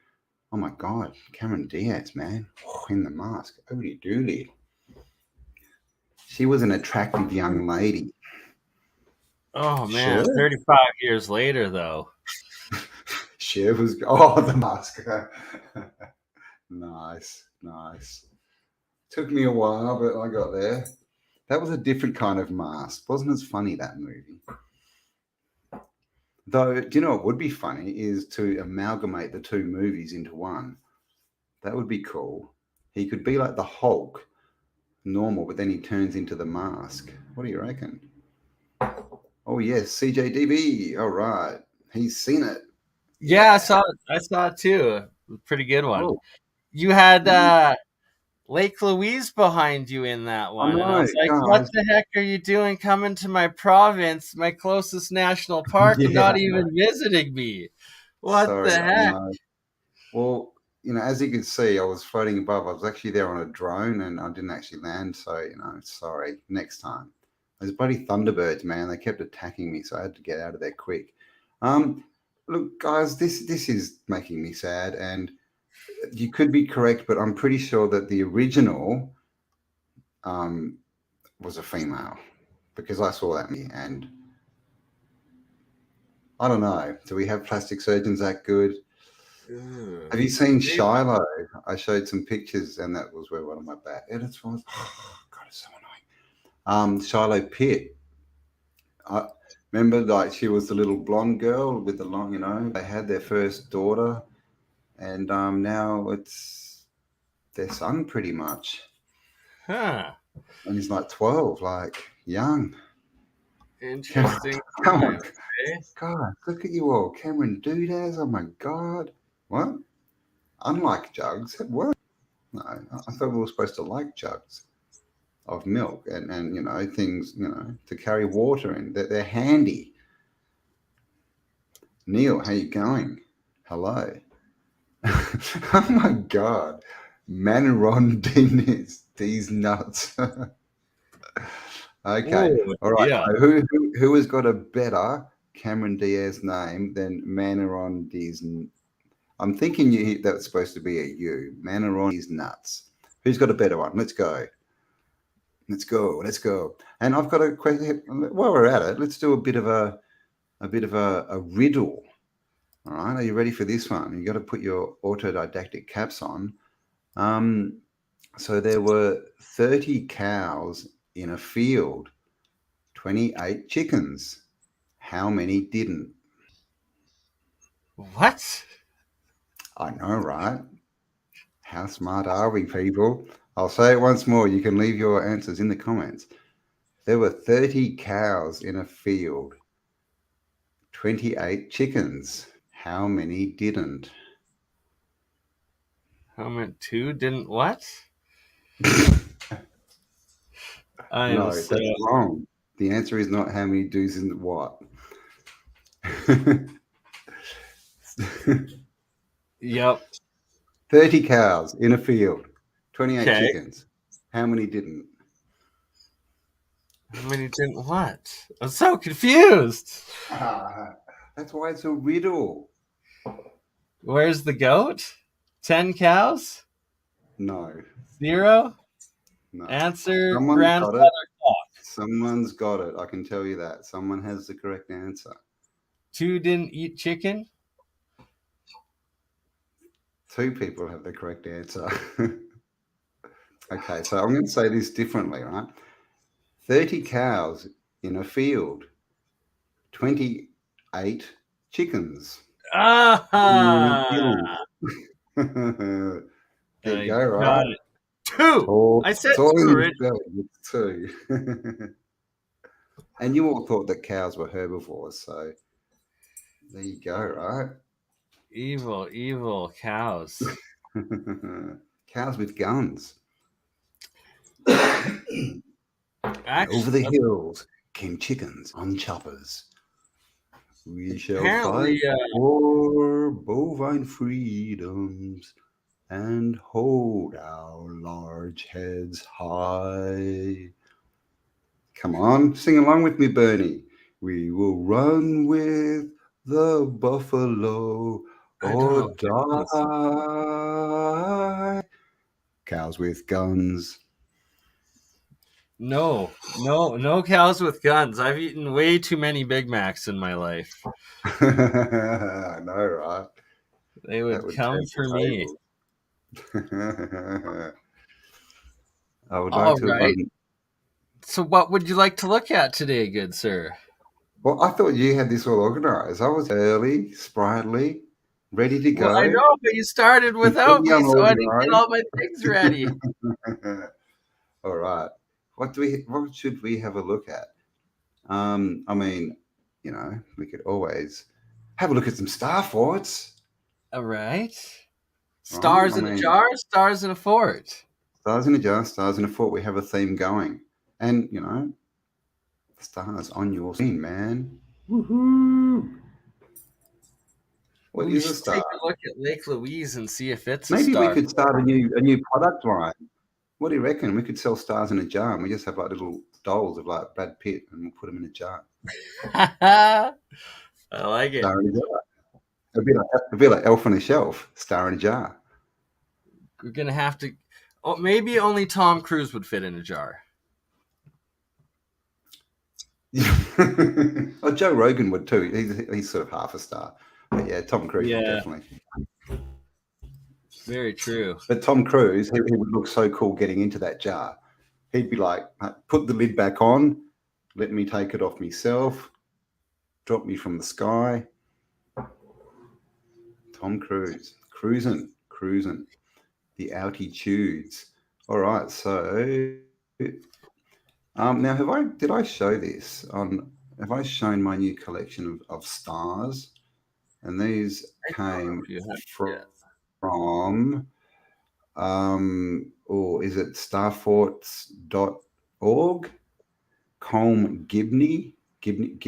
oh my God, Cameron Diaz, man, in the mask. Holy dooly. She was an attractive young lady. Oh, man. Sure. 35 years later, though. She was, the mask. Nice. Took me a while, but I got there. That was a different kind of mask. Wasn't as funny, that movie. Though, do you know what would be funny is to amalgamate the 2 movies into one. That would be cool. He could be like the Hulk, normal, but then he turns into the mask. What do you reckon? Oh, yes, CJDB. All right. He's seen it. Yeah, I saw it too. Pretty good one. Oh. You had Lake Louise behind you in that one. And I was like, what the heck are you doing coming to my province, my closest national park, and not even visiting me? What the heck? No. Well, as you can see, I was floating above. I was actually there on a drone, and I didn't actually land. So, sorry. Next time. Those bloody Thunderbirds, man, they kept attacking me, so I had to get out of there quick. Look, guys, this is making me sad, and you could be correct, but I'm pretty sure that the original was a female because I saw that, and I don't know. Do we have plastic surgeons that good? Have you seen Shiloh? I showed some pictures, and that was where one of my bad edits was. Oh, God, it's so annoying. Shiloh Pitt. Remember, like, she was the little blonde girl with the long, they had their first daughter, and now it's their son pretty much. Huh. And he's like 12, like young. Interesting. Come on. God, look at you all. Cameron Diaz. Oh my God. What? Unlike jugs. What? No, I thought we were supposed to like jugs of milk and things, to carry water in. They're handy. Neil, how you going? Hello. Oh my God. Maneron these nuts. Okay. Ooh, all right. Yeah. Who has got a better Cameron Diaz name than Maneron D's? I'm thinking that's supposed to be a you. Maneron D's nuts. Who's got a better one? Let's go. And I've got a question. While we're at it, let's do a bit of a riddle. All right. Are you ready for this one? You got to put your autodidactic caps on. So there were 30 cows in a field, 28 chickens. How many didn't? What? I know, right? How smart are we, people? I'll say it once more. You can leave your answers in the comments. There were 30 cows in a field, 28 chickens. How many didn't? How many? 2 didn't what? No, that's wrong. The answer is not how many do's and what. Yep. 30 cows in a field, 28 chickens. How many didn't? How many didn't what? I'm so confused. That's why it's a riddle. Where's the goat? 10 cows? No. 0? No. Answer, grandfather clock. Someone's got it. I can tell you that. Someone has the correct answer. 2 didn't eat chicken? 2 people have the correct answer. Okay, so I'm going to say this differently, right? 30 cows in a field, 28 chickens. Ah! There you go, right? 2. I said 2 originally. It's 2. And you all thought that cows were herbivores, so there you go, right? Evil cows. Cows with guns. Actually, over the hills came chickens on choppers. We shall fight for bovine freedoms and hold our large heads high. Come on, sing along with me, Bernie. We will run with the buffalo or die. Cows with guns. No cows with guns. I've eaten way too many Big Macs in my life. I know, right? They would come for me. I would like to. Right. So what would you like to look at today, good sir? Well, I thought you had this all organized. I was early, sprightly, ready to go. Well, I know, but you started without me, so I didn't get all my things ready. All right. What should we have a look at? I mean, we could always have a look at some star forts. All right. Stars in a jar, stars in a fort. Stars in a jar, stars in a fort. We have a theme going. And, stars on your screen, man. Woohoo! What is a star? Take a look at Lake Louise and see if it's Maybe a star. we could start a new product line. What do you reckon? We could sell stars in a jar, and we just have like little dolls of like Brad Pitt, and we'll put them in a jar. I like it. Star in a jar. It'd be like Elf on a Shelf, star in a jar. We're gonna have to. Oh, maybe only Tom Cruise would fit in a jar. Oh, Joe Rogan would too. He's sort of half a star. But yeah, Tom Cruise would definitely. Very true. But Tom Cruise, he would look so cool getting into that jar. He'd be like, put the lid back on, let me take it off myself, drop me from the sky. Tom Cruise, cruising, the altitudes. All right, so now did I show this on? Have I shown my new collection of stars? And these came from or is it starforts.org? Colm Gibney. Gimli,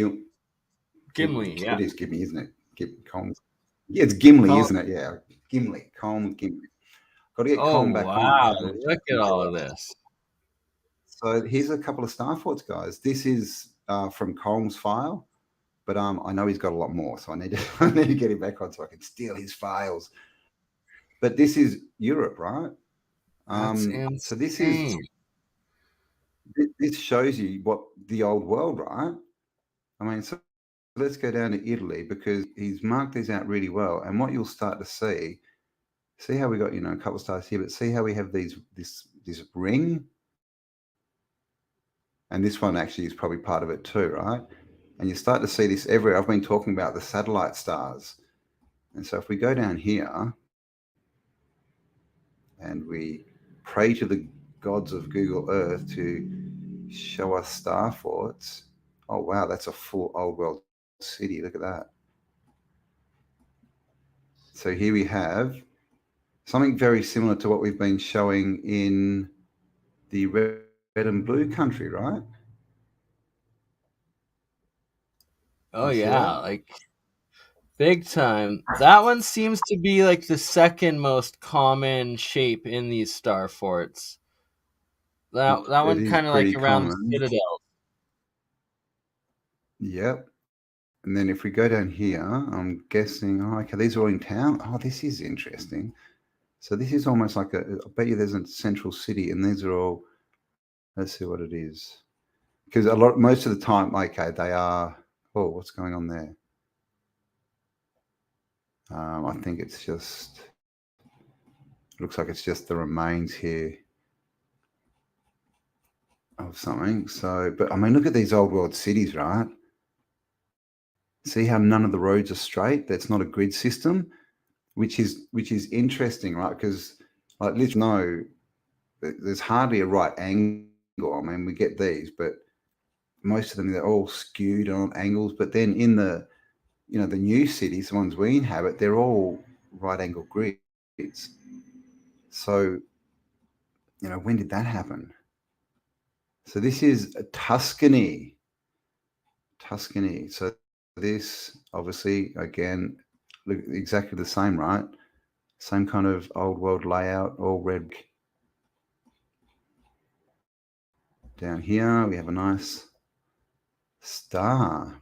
yeah. It is Gibney, isn't it? Yeah, it's Gimli, isn't it? Yeah, Gimli. Colm Gimli. Got to get Colm back on. Wow, look at all of this. So here's a couple of star forts, guys. This is from Colm's file. But I know he's got a lot more, so I need to get him back on so I can steal his files. But this is Europe, right? So this shows you what the old world, right? I mean, so let's go down to Italy because he's marked these out really well. And what you'll start to see how we got a couple of stars here, but see how we have this ring, and this one actually is probably part of it too, right? And you start to see this everywhere. I've been talking about the satellite stars. And so if we go down here and we pray to the gods of Google Earth to show us star forts. Oh, wow, that's a full old world city. Look at that. So here we have something very similar to what we've been showing in the red and blue country, right? Oh yeah, like big time. That one seems to be like the second most common shape in these star forts. That one kind of like around the citadel. Yep. And then if we go down here, I'm guessing, okay, these are all in town. Oh, this is interesting. So this is almost like I bet you there's a central city, and these are all. Let's see what it is, because most of the time, okay, they are. Oh, what's going on there? I think it's just. Looks like it's just the remains here of something. So, but I mean, look at these old world cities, right? See how none of the roads are straight? That's not a grid system, which is interesting, right? Because like, let's know there's hardly a right angle. I mean, we get these, but most of them, they're all skewed on angles. But then in the, the new cities, the ones we inhabit, they're all right angle grids. So, when did that happen? So this is Tuscany. So this, obviously, again, look exactly the same, right? Same kind of old world layout, all red. Down here, we have a nice star.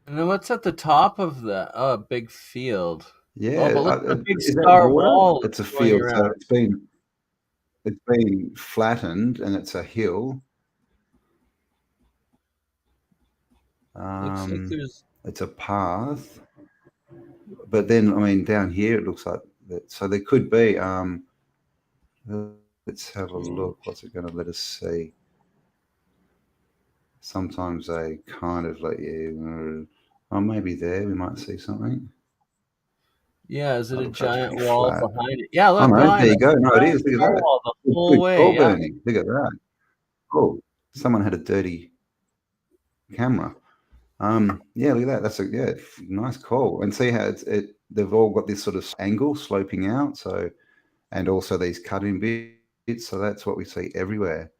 And then what's at the top of the big field? Yeah, Oh, but look at the big is that star water? wall. It's a going field, so around. it's been flattened, and it's a hill. Looks like there's. It's a path, but then I mean down here it looks like that. So there could be. Let's have a look. What's it going to let us see? Sometimes they kind of let you. Oh, maybe there we might see something. Yeah, is it a Look, giant wall flat. behind it? Yeah, look, Oh, no, behind there you it. go. No, it is. Look at that. Wall the whole Good way. call, Yeah. Bernie. Look at that. Cool. Someone had a dirty camera. Yeah, look at that. That's a nice call. And see how they've all got this sort of angle sloping out. So, and also these cut-in bits. So that's what we see everywhere.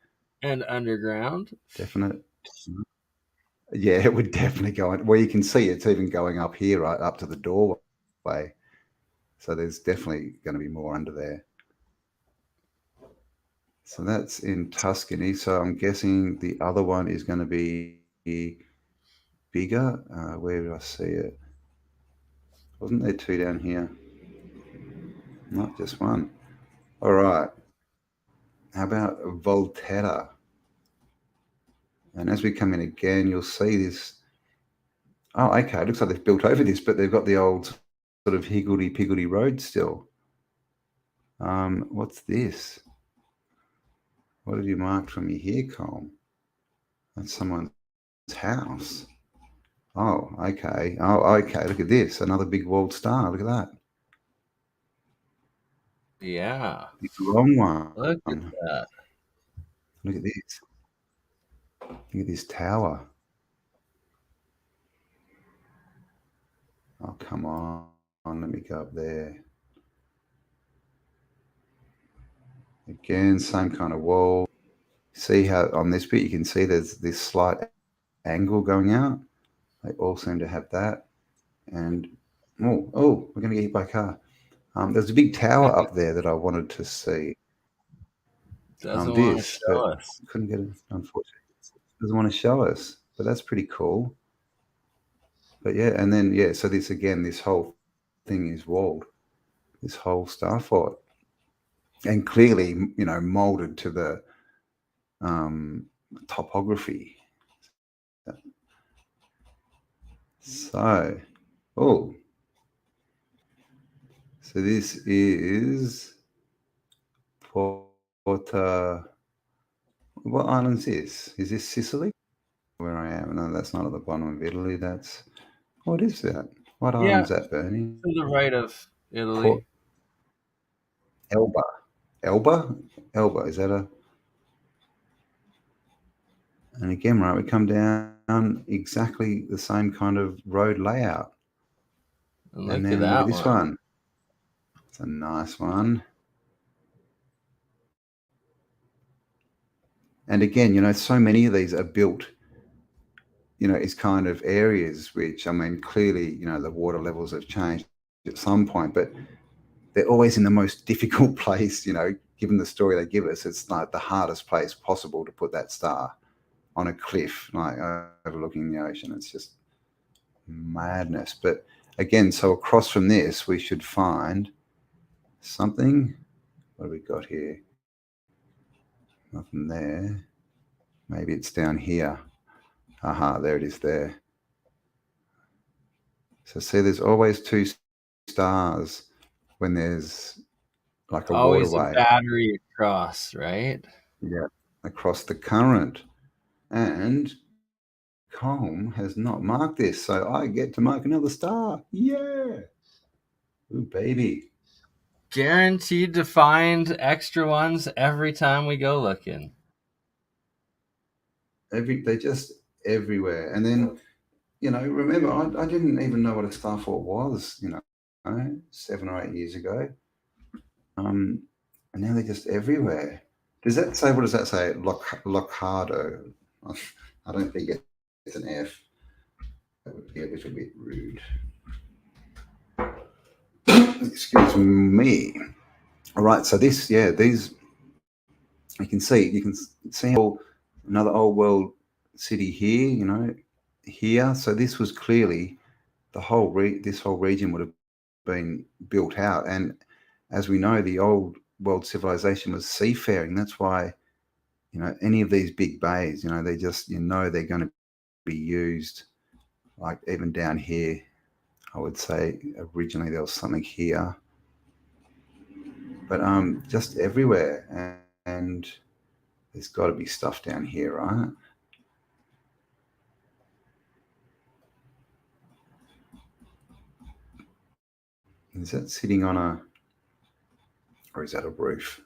And underground. Definite. Yeah, it would definitely go in. Well, you can see it's even going up here, right up to the doorway. So there's definitely going to be more under there. So that's in Tuscany. So I'm guessing the other one is going to be bigger. Where did I see it? Wasn't there two down here? Not just one. All right. How about Volterra? And as we come in again, you'll see this. Oh, okay. It looks like they've built over this, but they've got the old sort of higgledy-piggledy road still. What's this? What have you marked for me here, Colm? That's someone's house. Oh, okay. Oh, okay. Look at this. Another big walled star. Look at that. Yeah. The wrong one. Look at that. Look at this. Look at this tower. Oh, come on. Let me go up there. Again, same kind of wall. See how on this bit you can see there's this slight angle going out. They all seem to have that. And we're going to get hit by a car. There's a big tower up there that I wanted to see. Doesn't want to show us. Couldn't get it, unfortunately. Doesn't want to show us, but that's pretty cool. But yeah, and then so this again, this whole thing is walled. This whole star fort, and clearly, molded to the topography. So, so this is Porta. What island is this? Is this Sicily? Where I am? No, that's not at the bottom of Italy. That's what is that? What island is that, Bernie? To the right of Italy. Elba. Is that a? And again, right, we come down exactly the same kind of road layout. And then look at this one. It's a nice one. And again, so many of these are built, is kind of areas which, I mean, clearly, the water levels have changed at some point, but they're always in the most difficult place, given the story they give us. It's like the hardest place possible to put that star on a cliff, like overlooking the ocean. It's just madness. But again, so across from this, we should find something. What have we got here? Nothing there. Maybe it's down here. Aha, there it is there. So see, there's always two stars when there's like a always waterway. A battery across, right? Yeah, across the current. And Colm has not marked this, so I get to mark another star. Yeah. Ooh, baby. Guaranteed to find extra ones every time we go looking. They're just everywhere. And then, remember, I didn't even know what a starfort was, 7 or 8 years ago. And now they're just everywhere. Does that say, what does that say? Locado. I don't think it's an F. That would be a little bit rude. Excuse me. All right, so these, you can see another old world city here, here. So this was clearly this whole region would have been built out. And as we know, the old world civilization was seafaring. That's why, any of these big bays, they just, they're going to be used. Like even down here, I would say originally there was something here, but just everywhere. And there's got to be stuff down here, right? Is that sitting on or is that a roof?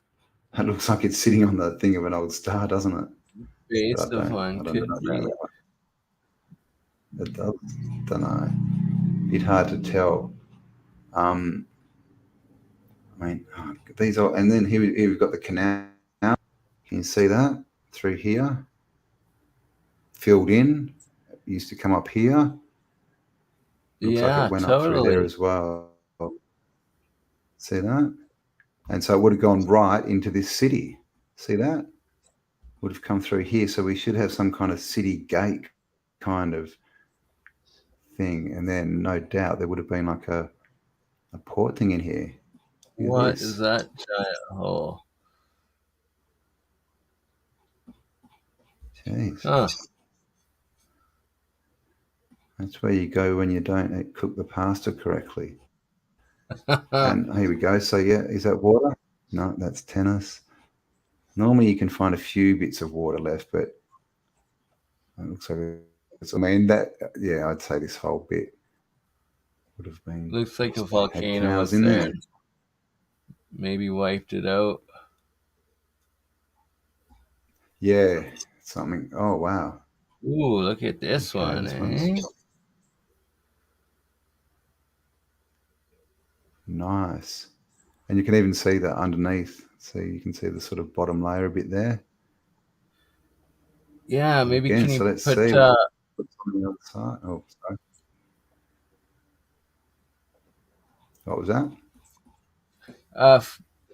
That looks like it's sitting on the thing of an old star, doesn't it? Base of one could be. It does, don't know. Bit hard to tell. These are, and then here we've got the canal. Can you see that through here? Filled in. It used to come up here. Looks like it went up through there as well. See that? And so it would have gone right into this city. See that? Would have come through here. So we should have some kind of city gate kind of thing. And then no doubt there would have been like a port thing in here. What is that giant hole? Jeez. Huh. That's where you go when you don't cook the pasta correctly. And here we go. So yeah, is that water? No, that's tennis. Normally you can find a few bits of water left, but it looks like I'd say this whole bit would have been. Looks like a volcano was there. Maybe wiped it out. Yeah, something. Oh wow. Ooh, look at this one, eh? Nice. And you can even see that underneath. So you can see the sort of bottom layer a bit there. Yeah, maybe again, can you let's put see what's on the other side. Oh, sorry. What was that?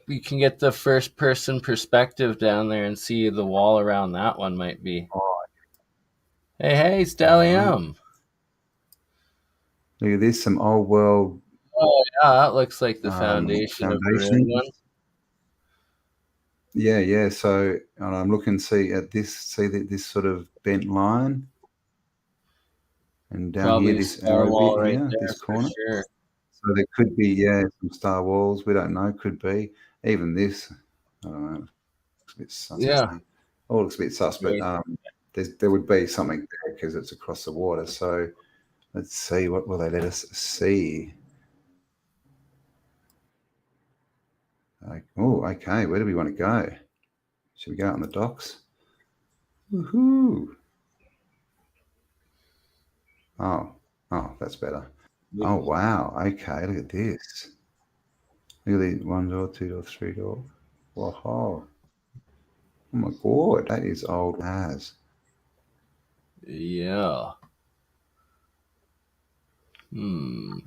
We can get the first person perspective down there and see the wall around that one might be. Oh. Hey, Stellium. Look at this, some old world. Oh yeah, that looks like the foundation of the red one. Yeah. So I'm looking, see this sort of bent line, and down Probably here this arrow bit here, there, this corner. Sure. So there could be some star walls. We don't know. Could be even this. I don't know. Looks a bit sus. Yeah. Oh, it looks a bit sus, but there would be something there because it's across the water. So let's see, what will they let us see? Oh, okay. Where do we want to go? Should we go out on the docks? Woohoo! Oh, that's better. Oh, wow. Okay, look at this. Look at these 1 door, 2 door, 3 door. Whoa. Oh my God, that is old as. Yeah.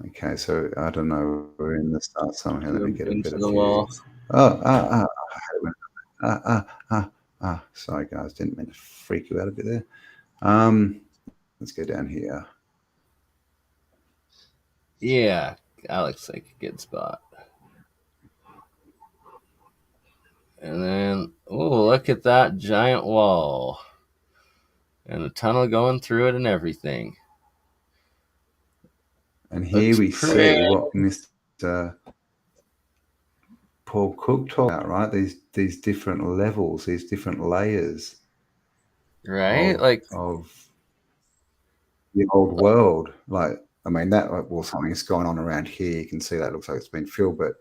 Okay, so I don't know. We're in the start somehow. Let me get a bit of wall. Sorry, guys. Didn't mean to freak you out a bit there. Let's go down here. Yeah, that looks like a good spot. And then, look at that giant wall. And a tunnel going through it and everything. And here we see what Mr. Paul Cook talked about, right? These different levels, these different layers. Right? Of the old world. Something's going on around here. You can see that looks like it's been filled, but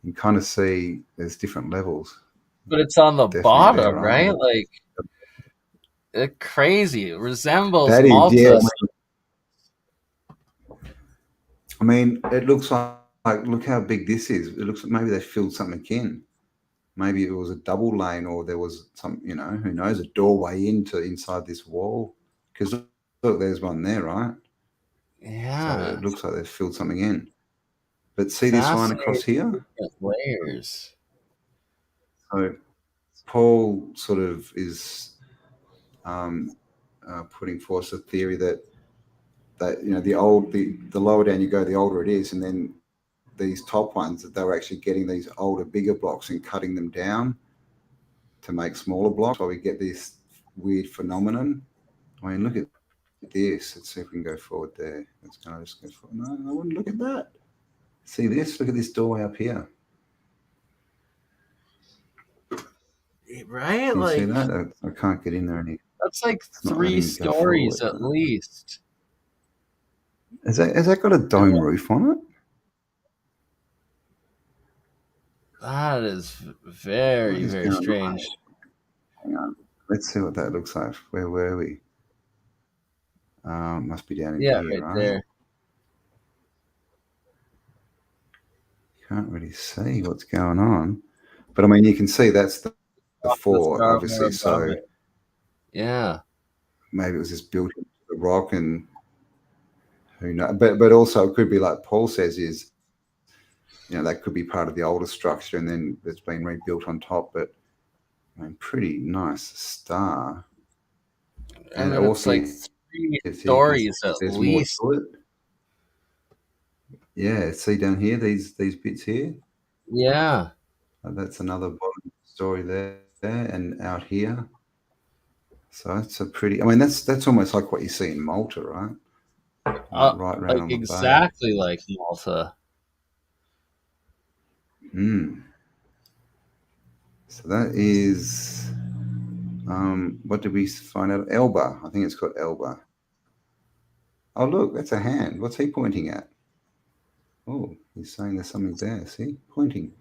You kind of see there's different levels. But it's on the Definitely bottom, there, right? Like, it's crazy. It resembles That is, Malta. I mean, it looks like look how big this is. It looks like maybe they filled something in. Maybe it was a double lane, or there was some, you know, who knows, a doorway into inside this wall. Because look, there's one there, right? Yeah. So it looks like they've filled something in. But see this line across here? Layers. So Paul sort of is putting forth a theory that you know, the lower down you go, the older it is, and then these top ones, that they were actually getting these older, bigger blocks and cutting them down to make smaller blocks. So we get this weird phenomenon. I mean, look at this. Let's see if we can go forward there. Let's kind of just go forward. No, I wouldn't look at that. See this? Look at this doorway up here. Right? Can you like, see that? I can't get in there any. That's like It's not 3 letting me go stories forward. at least. Has that got a dome roof on it? That is very, very strange. Hang on. Let's see what that looks like. Where were we? Must be down in here, right? There. Can't really see what's going on. But I mean, you can see that's the 4, obviously. So yeah, maybe it was just built into the rock, and who knows? But also it could be like Paul says, is, you know, that could be part of the older structure and then it's been rebuilt on top. But I mean, pretty nice star. and also it's like 3 stories at least. Yeah, see down here, these bits here. Yeah, that's another bottom story there, and out here. So that's a pretty. I mean, that's almost like what you see in Malta, right? Right around like on the exactly bay. like Malta. So that is. What did we find out? Elba. I think it's called Elba. Oh, look, that's a hand. What's he pointing at? Oh, he's saying there's something there. See, pointing.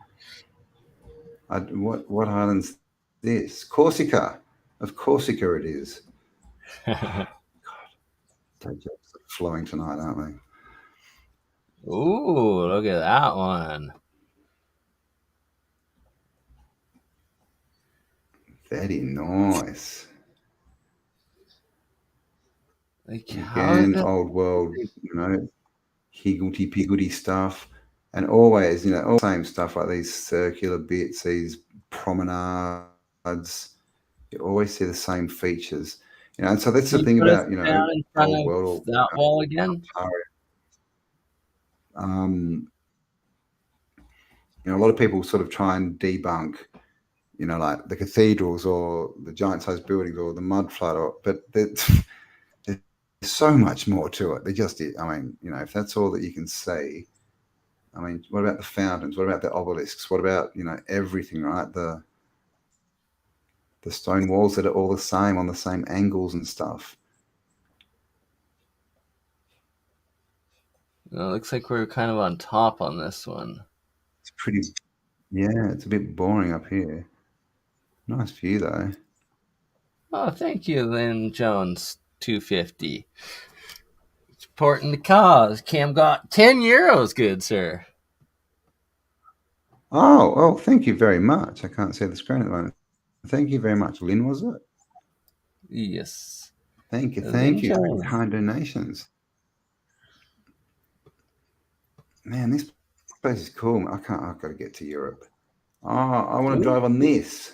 What island's this? Corsica. Of Corsica it is. God, they're just flowing tonight, aren't they? Ooh, look at that one. Very nice. Like, again, old world, you know, higgledy-piggledy stuff. And always, you know, all the same stuff, like these circular bits, these promenades. You always see the same features. You know, and so that's the thing about, you know, old world. That wall again? You know, a lot of people sort of try and debunk, you know, like the cathedrals or the giant-sized buildings or the mud flood, but there's so much more to it. They just, I mean, you know, if that's all that you can see, I mean, what about the fountains? What about the obelisks? What about, you know, everything, right? The stone walls that are all the same on the same angles and stuff. Well, it looks like we're kind of on top on this one. It's pretty, yeah, it's a bit boring up here. Nice view though. Oh, thank you, Lynn Jones 250. Supporting the cause. Cam got 10 euros, good sir. Oh, thank you very much. I can't see the screen at the moment. Thank you very much. Lynn, was it? Yes. Thank you. Thank you. Kind donations. Man, this place is cool. I've got to get to Europe. Oh, I want to drive on this.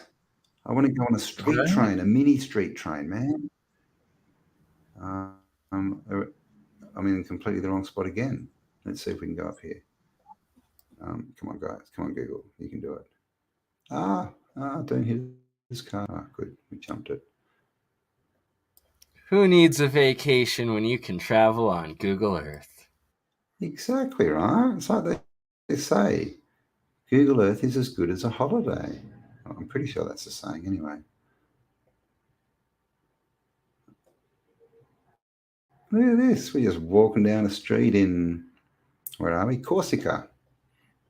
I want to go on a street train, a mini street train, man. I'm in completely the wrong spot again. Let's see if we can go up here. Come on, guys. Come on, Google. You can do it. Don't hit this car. Good. We jumped it. Who needs a vacation when you can travel on Google Earth? Exactly, right? It's like they say, Google Earth is as good as a holiday. I'm pretty sure that's the saying anyway. Look at this. We're just walking down a street in, where are we? Corsica.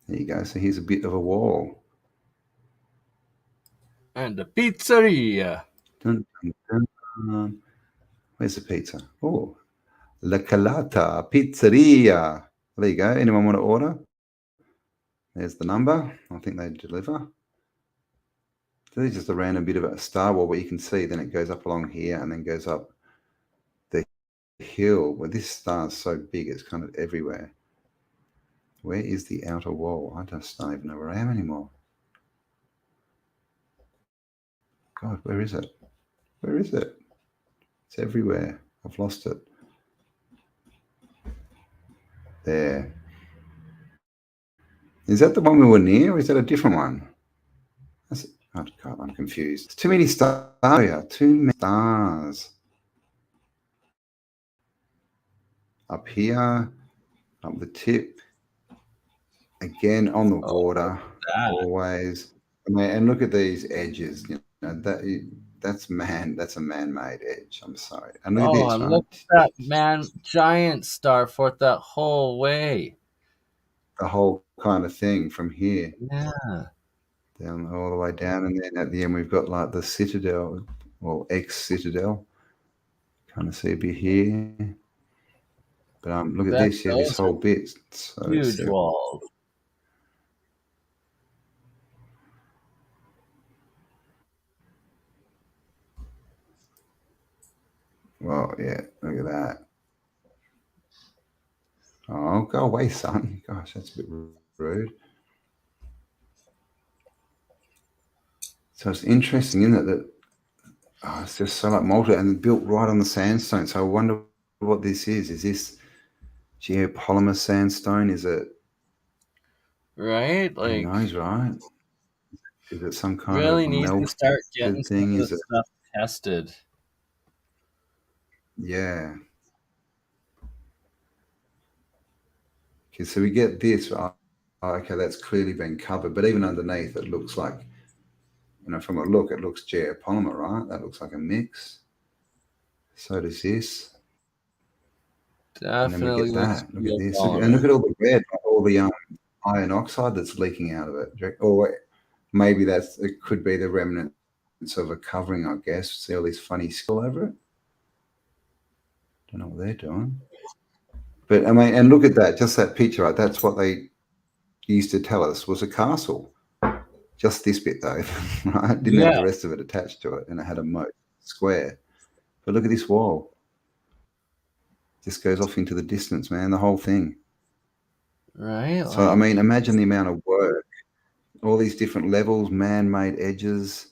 There you go. So here's a bit of a wall. And the pizzeria. Dun, dun, dun. Where's the pizza? Oh, La Calata Pizzeria. There you go. Anyone want to order? There's the number. I think they deliver. So there's just a random bit of a star wall, but you can see then it goes up along here and then goes up the hill. Well, this star's so big, it's kind of everywhere. Where is the outer wall? I just don't even know where I am anymore. God, where is it? Where is it? It's everywhere. I've lost it. There. Is that the one we were near, or is that a different one? That's, oh God, I'm confused. It's too many stars here. Too many stars. Up here, up the tip. Again on the water, always. I mean, and look at these edges. You know, that's a man-made edge. I'm sorry. And look at this, right? Look at that giant star for that whole way. The whole kind of thing from here. Yeah. Down all the way down, and then at the end we've got like the citadel, or ex-citadel. Kind of see a bit here. But look at this, yeah, this whole bit. So huge walls. Well, yeah, look at that. Oh, go away, son. Gosh, that's a bit rude. So it's interesting, isn't it, that it's just so like molten and built right on the sandstone. So I wonder what this is. Is this geopolymer sandstone? Is it? Right? Like, who knows, right? Is it some kind really of needs to start getting thing? some of the stuff tested. Yeah. Okay, so we get this. Okay, that's clearly been covered, but even underneath, it looks like, you know, from a look, it looks geopolymer, right? That looks like a mix. So does this. Definitely. And then we get that. Look at this. And look at all the red, all the iron oxide that's leaking out of it. Or maybe it could be the remnants of a covering, I guess. See all these funny skill over it? Don't know what they're doing. But I mean, and look at that, just that picture, right? That's what they used to tell us was a castle. Just this bit though, right? Didn't have the rest of it attached to it, and it had a moat square. But look at this wall. Just goes off into the distance, man, the whole thing. Right. So I mean, imagine the amount of work, all these different levels, man-made edges.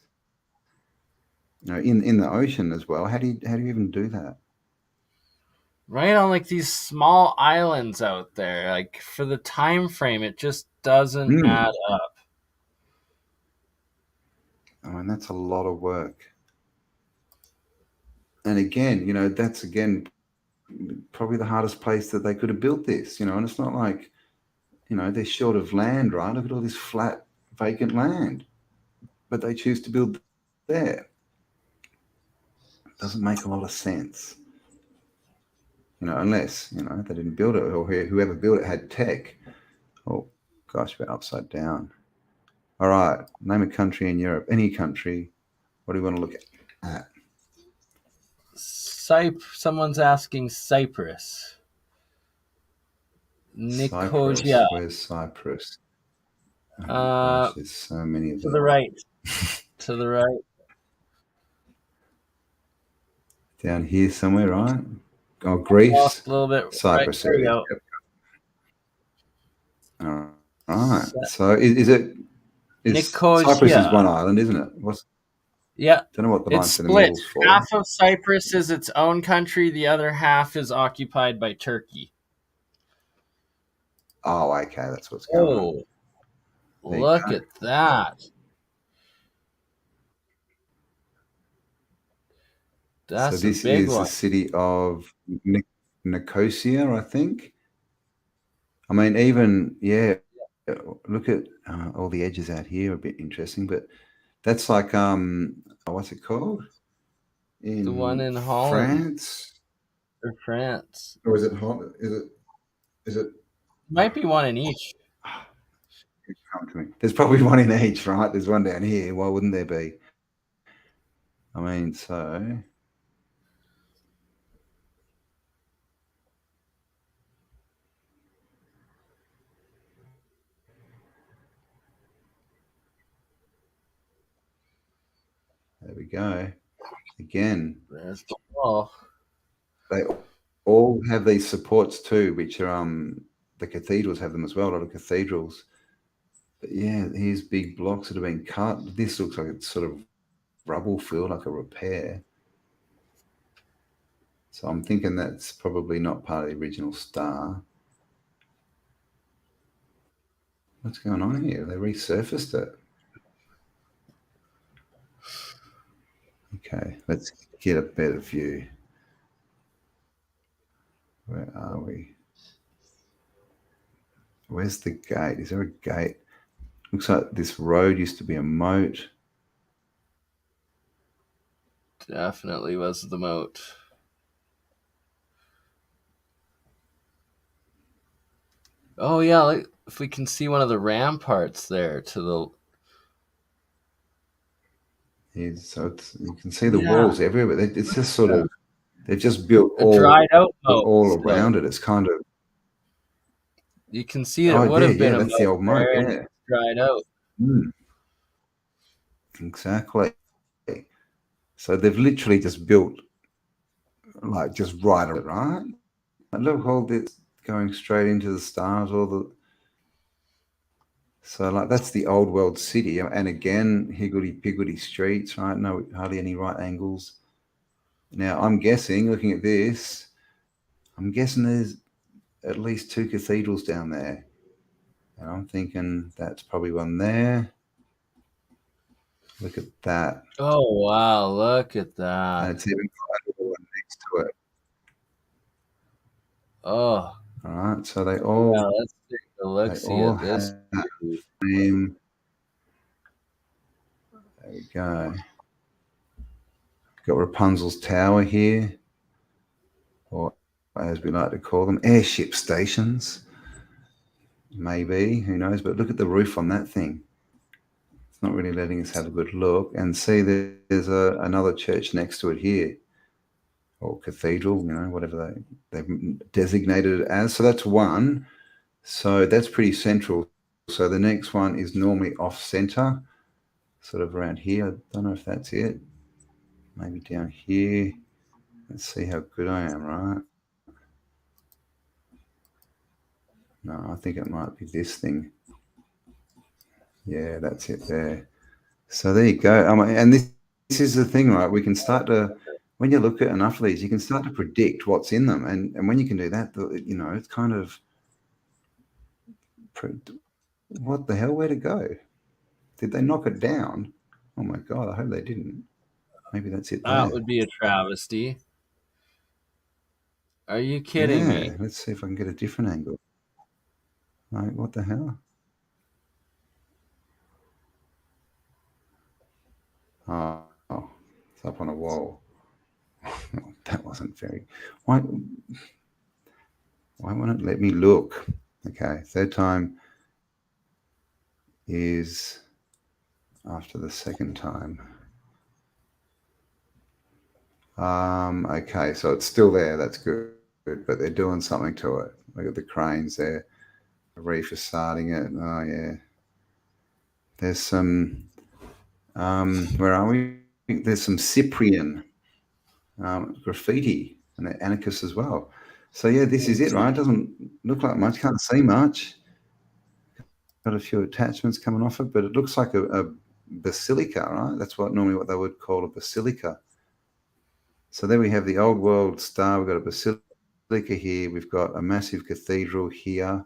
You know, in the ocean as well. How do you even do that? Right, on like these small islands out there, like for the time frame, it just doesn't add up. I mean, that's a lot of work. And again, you know, that's again probably the hardest place that they could have built this, you know, and it's not like, you know, they're short of land, right? Look at all this flat, vacant land, but they choose to build there. It doesn't make a lot of sense, you know, unless, you know, they didn't build it, or whoever built it had tech. Oh, gosh, we're upside down. All right, name a country in Europe, any country. What do you want to look at? Someone's asking Cyprus. Nicosia. Where's Cyprus? Oh gosh, there's so many of them. To the right. To the right. Down here somewhere, right? Oh, Greece. A little bit. Cyprus. Right, there you go. All right. So is it? Nicosia. Cyprus is one island, isn't it? Yeah. Don't know what the it's line for the split. middle's for. Half of Cyprus is its own country. The other half is occupied by Turkey. Oh, okay. That's what's going on. Look at that. That's so this a big is one. the city of Nicosia, I think. I mean, even, yeah, look at all the edges out here, a bit interesting, but that's like, what's it called? The one in Holland. France? Or France. Or is it Holland? Is it? Might be one in each. There's probably one in each, right? There's one down here. Why wouldn't there be? I mean, so there we go. Again, there's the wall. They all have these supports too, which are the cathedrals have them as well. A lot of cathedrals. But yeah, here's big blocks that have been cut. This looks like it's sort of rubble filled, like a repair. So I'm thinking that's probably not part of the original star. What's going on here? They resurfaced it. Okay, let's get a better view. Where are we? Where's the gate? Is there a gate? Looks like this road used to be a moat. Definitely was the moat. Oh yeah, like if we can see one of the ramparts there to the. Yeah, so you can see the walls everywhere. It's just sort of they've just built a dried out moat all around it. It's kind of you can see it would have been that's the old moat. Yeah, dried out. Exactly. So they've literally just built like just right on it, right? And look, all this going straight into the stars, all the. So like that's the old world city, and again, higgledy-piggledy streets, right? No, hardly any right angles. Now I'm guessing, looking at this, I'm guessing there's at least 2 cathedrals down there, and I'm thinking that's probably one there. Look at that! Oh wow! Look at that! And it's even got one next to it. Oh, all right. So they all. Yeah, let's take a look. See at this. There we go. Got Rapunzel's Tower here, or as we like to call them, airship stations. Maybe, who knows? But look at the roof on that thing. It's not really letting us have a good look. And see, there's another church next to it here, or cathedral, whatever they've designated it as. So that's one. So that's pretty central. So the next one is normally off center, sort of around here. I don't know if that's it. Maybe down here. Let's see how good I am, right? No, I think it might be this thing. Yeah, that's it there. So there you go. And this is the thing, right? We can start to, when you look at enough of these, you can start to predict what's in them. And when you can do that, it's kind of, what the hell, where to go? Did they knock it down? Oh my God, I hope they didn't. Maybe that's it there. That would be a travesty. Are you kidding me? Let's see if I can get a different angle. Like, what the hell? Oh, it's up on a wall. That wasn't very. Why won't it let me look? Okay, third time is after the second time. Okay, so it's still there. That's good, but they're doing something to it. Look at the cranes there, refacading it. Oh yeah. There's some. Where are we? There's some Cyprian graffiti and they're anarchists as well. So yeah, this is it, right? It doesn't look like much. Can't see much. Got a few attachments coming off it, but it looks like a basilica, right? That's what they would call a basilica. So there we have the old world star. We've got a basilica here. We've got a massive cathedral here.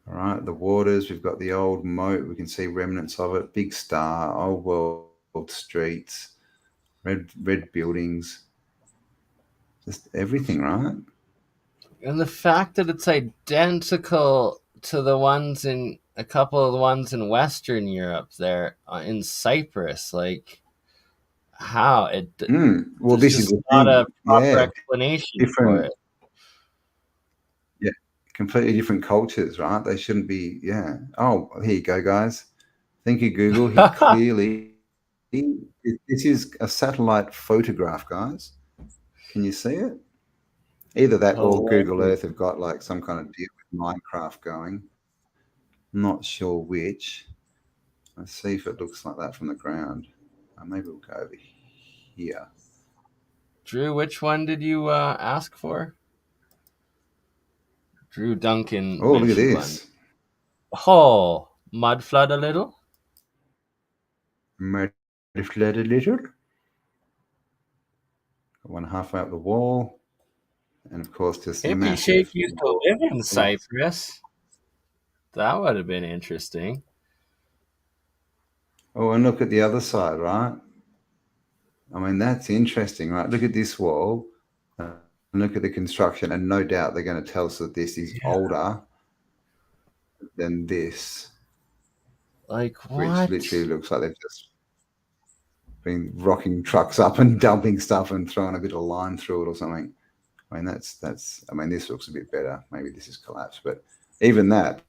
All right, the waters. We've got the old moat. We can see remnants of it. Big star, old world streets, red buildings, just everything, right? And the fact that it's identical to the ones in a couple of the ones in Western Europe there in Cyprus, like how it well, this is not a proper explanation different, for it. Yeah, completely different cultures, right? They shouldn't be. Yeah. Oh, here you go, guys. Thank you, Google. He clearly. This is a satellite photograph, guys. Can you see it? Either that or Google Earth have got like some kind of deal with Minecraft going. Not sure which. Let's see if it looks like that from the ground. Maybe we'll go over here. Drew, which one did you ask for? Drew Duncan. Oh, look at this. Oh, mud flood a little? Mud flood a little. Got one halfway up the wall. And of course, just Hippie Shake used to live in Cyprus. That would have been interesting. Oh, and look at the other side, right? I mean, that's interesting, right? Look at this wall. And look at the construction. And no doubt they're going to tell us that this is older than this. Like what? Which literally looks like they've just been rocking trucks up and dumping stuff and throwing a bit of lime through it or something. I mean, that's. I mean, this looks a bit better. Maybe this is collapsed, but even that's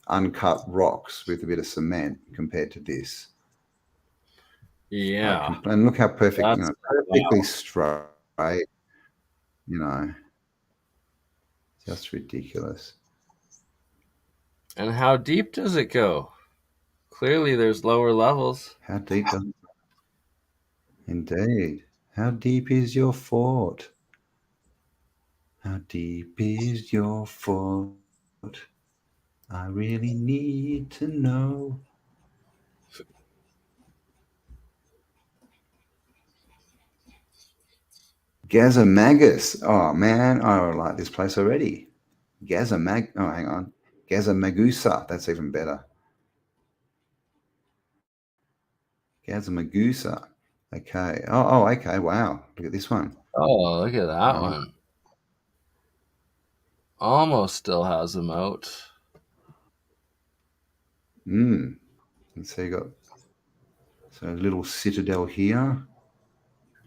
uncut rocks with a bit of cement compared to this. Yeah, and look how perfect, perfectly straight. Just ridiculous. And how deep does it go? Clearly, there's lower levels. How deep does it go? Indeed. How deep is your fort? How deep is your fort? I really need to know. Gazamagus. Oh, man. I like this place already. Oh, hang on. Gazamagusa. That's even better. Gazamagusa. Okay. Oh, okay. Wow. Look at this one. Oh, look at that one. Almost still has a moat. And so you got a little citadel here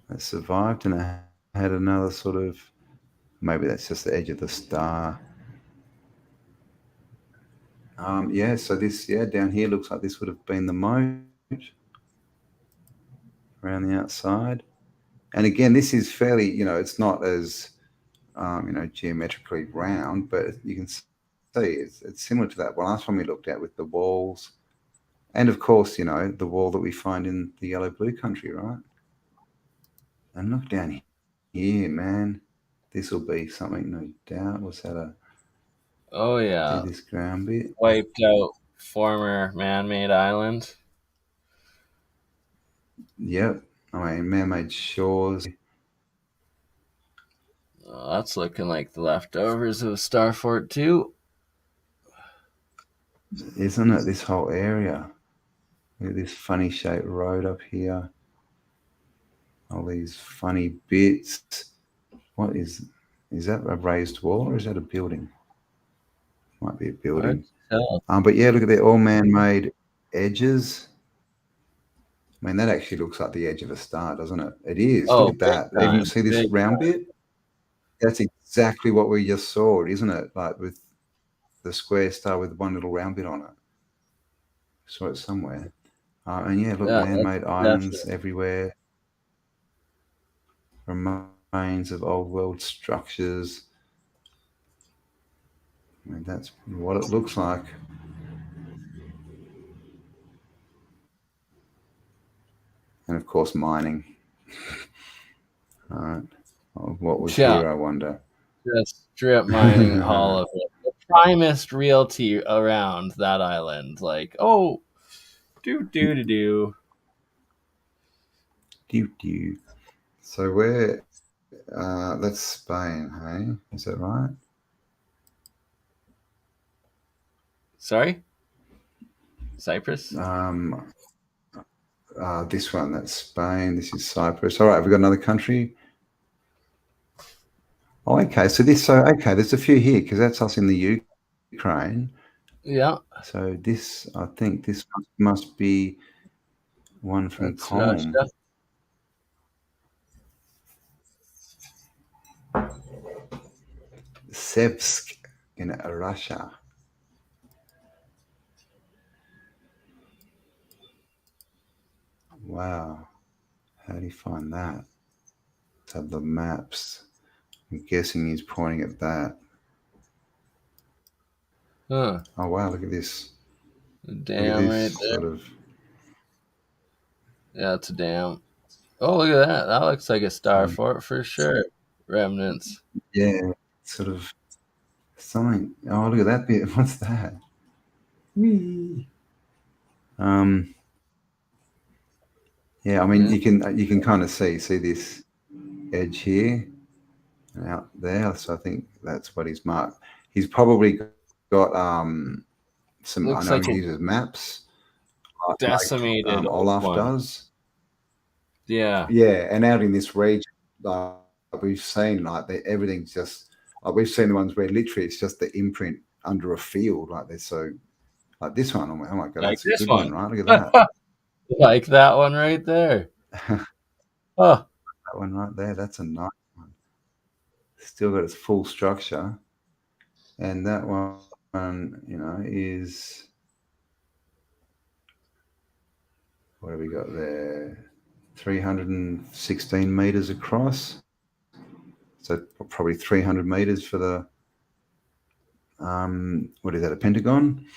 that survived, and I had another sort of, maybe that's just the edge of the star. So this, down here looks like this would have been the moat around the outside. And again, this is fairly, it's not as, geometrically round, but you can see it's similar to that last one we looked at with the walls. And of course, the wall that we find in the yellow-blue country, right? And look down here, man. This will be something, no doubt. Was that Oh, yeah. This ground bit? Wiped out former man-made island. Yep. I mean, man-made shores. Oh, that's looking like the leftovers of Starfort 2. Isn't it, this whole area? Look at this funny shaped road up here. All these funny bits. What is that a raised wall or is that a building? Might be a building. But yeah, look at the all man-made edges. I mean, that actually looks like the edge of a star, doesn't it? It is. Oh, look at that. Even see this round bit? That's exactly what we just saw, isn't it? Like with the square star with one little round bit on it. Saw it somewhere. And yeah, look, man-made islands everywhere. Remains of old world structures. I mean, that's what it looks like. And of course, mining. All right. What was here, I wonder? Just strip mining all of it. The primest realty around that island. Like, oh, do. So where? That's Spain, hey? Is that right? Sorry? Cyprus? This one, that's Spain. This is Cyprus. All right, have we got another country? Oh, okay. There's a few here because that's us in the Ukraine. Yeah. So this, I think this must be one from Com. Sevsk in Russia. Wow. How do you find that? So the maps. I'm guessing he's pointing at that. Huh. Oh wow, look at this. Dam right there. Sort of. Yeah, it's a dam. Oh, look at that. That looks like a star fort for sure. Remnants. Yeah, sort of something. Oh, look at that bit. What's that? Whee. Yeah, I mean, you can kind of see this edge here and out there. So I think that's what he's marked. He's probably got some. Looks I know like he uses maps. Decimated. Like, Olaf does. Yeah. Yeah, and out in this region, we've seen everything's just we've seen the ones where literally it's just the imprint under a field, like they're so like this one. Oh my god, Like that's a good one, right? Look at that. Like that one right there. Oh, that one right there. That's a nice one. Still got its full structure, and that one, is what have we got there? 316 meters across. So probably 300 meters for the what is that, a pentagon?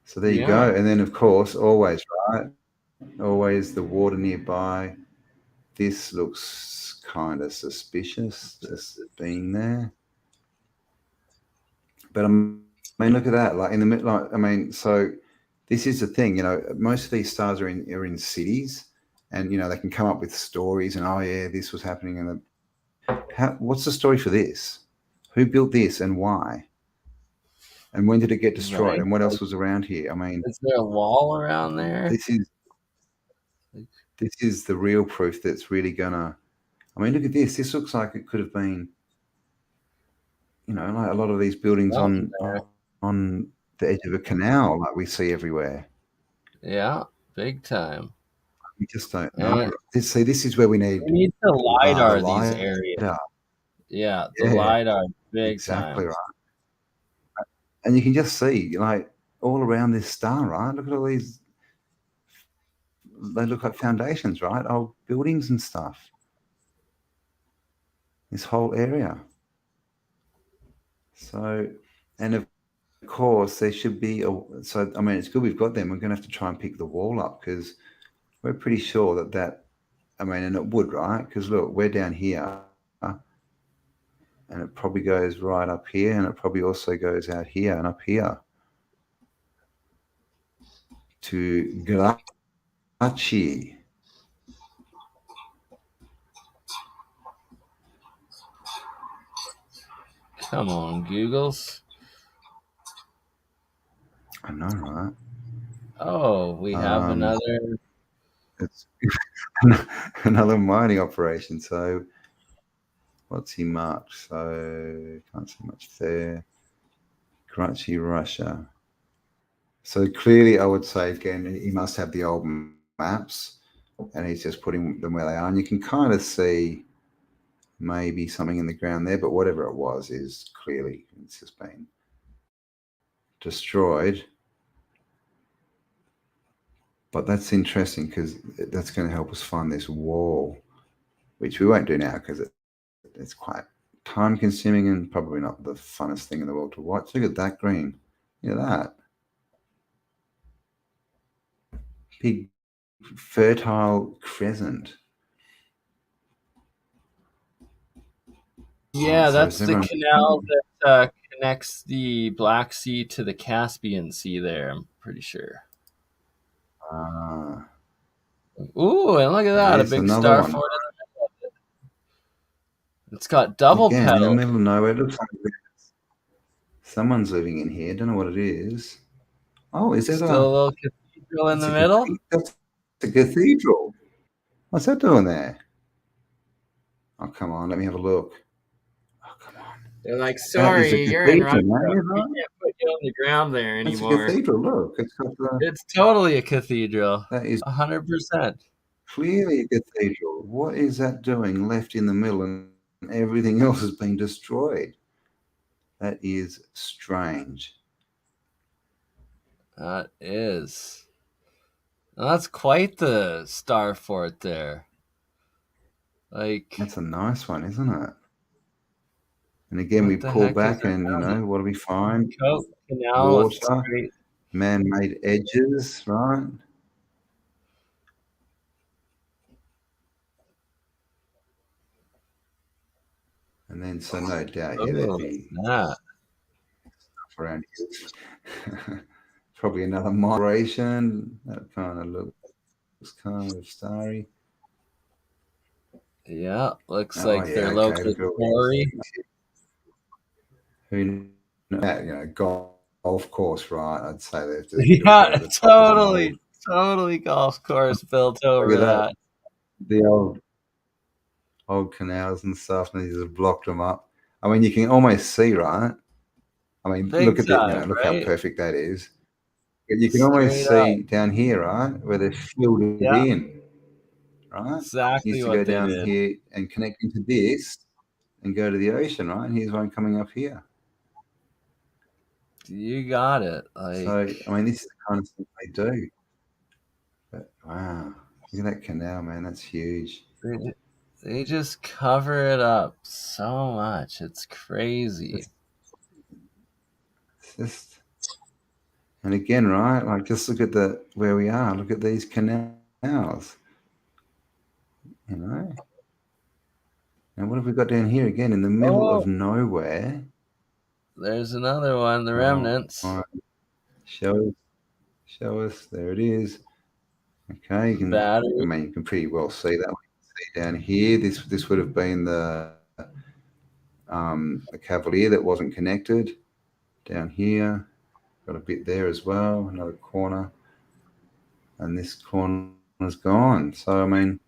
So there you go. And then of course, always the water nearby. This looks kind of suspicious, just being there. But I mean, look at that. Like in the middle, so this is the thing. Most of these stars are in cities, and they can come up with stories. And this was happening. And what's the story for this? Who built this and why? And when did it get destroyed? Right. And what else was around here? I mean, is there a wall around there? This is the real proof that's really gonna. I mean, look at this. This looks like it could have been, like a lot of these buildings on the edge of a canal, like we see everywhere. Yeah, big time. We just don't know. This is where we need to LiDAR these areas. Yeah, the LiDAR, big exactly time. Right. And you can just see, like, all around this star, right? Look at all these. They look like foundations, right? Old buildings and stuff. This whole area. So, and of course, there should be it's good we've got them. We're going to have to try and pick the wall up because we're pretty sure and it would, right? Because look, we're down here. And it probably goes right up here, and it probably also goes out here and up here to Grachi. Come on, Googles. I know, right? Oh, we have another. It's another mining operation. So, what's he marked? So, can't see much there. Grachi, Russia. So clearly, I would say again, he must have the old maps, and he's just putting them where they are. And you can kind of see maybe something in the ground there, but whatever it was is clearly it's just been destroyed. But that's interesting because that's going to help us find this wall, which we won't do now because it's quite time-consuming and probably not the funnest thing in the world to watch. Look at that green. Look at that. Big fertile crescent. Yeah, that's the canal that connects the Black Sea to the Caspian Sea there, I'm pretty sure. Ooh, and look at that, a big star fort in the middle of it. It's got double pedal. In the middle of nowhere. It looks like someone's living in here. Don't know what it is. Oh, is that still a little cathedral in the middle? That's a cathedral. What's that doing there? Oh, come on. Let me have a look. Oh, come on. They're like, sorry, you're in Russia. We can't put you on the ground there anymore. It's a cathedral. Look. It's totally a cathedral. That is 100%. Clearly a cathedral. What is that doing left in the middle and everything else has been destroyed? That is strange. That is. That's quite the star fort there. Like, that's a nice one, isn't it? And again, we pull back and, what do we find? Canal, water, man-made edges, right? And then, so no doubt, there'd be stuff around here. Probably another migration. That kind of looks kind of starry. Yeah, looks like they're local quarry. Who knows? Golf course, right? I'd say they've just totally golf course built over that. The old canals and stuff, and they just blocked them up. I mean, you can almost see, right? I mean, look at that. Look how perfect that is. But you can almost see down here, right, where they've filled it in, right? Exactly. Used to go down here and connect into this, and go to the ocean, right? And here's one coming up here. You got it. So, I mean, this is the kind of stuff they do. But wow, look at that canal, man. That's huge. They just cover it up so much. It's crazy. It's just, and again, right? Like, just look at where we are. Look at these canals. And what have we got down here again in the middle of nowhere? There's another one, the remnants. Right. Show us. There it is. Okay, you can pretty well see that. See down here, this would have been the Cavalier that wasn't connected. Down here, got a bit there as well. Another corner, and this corner's gone. So I mean,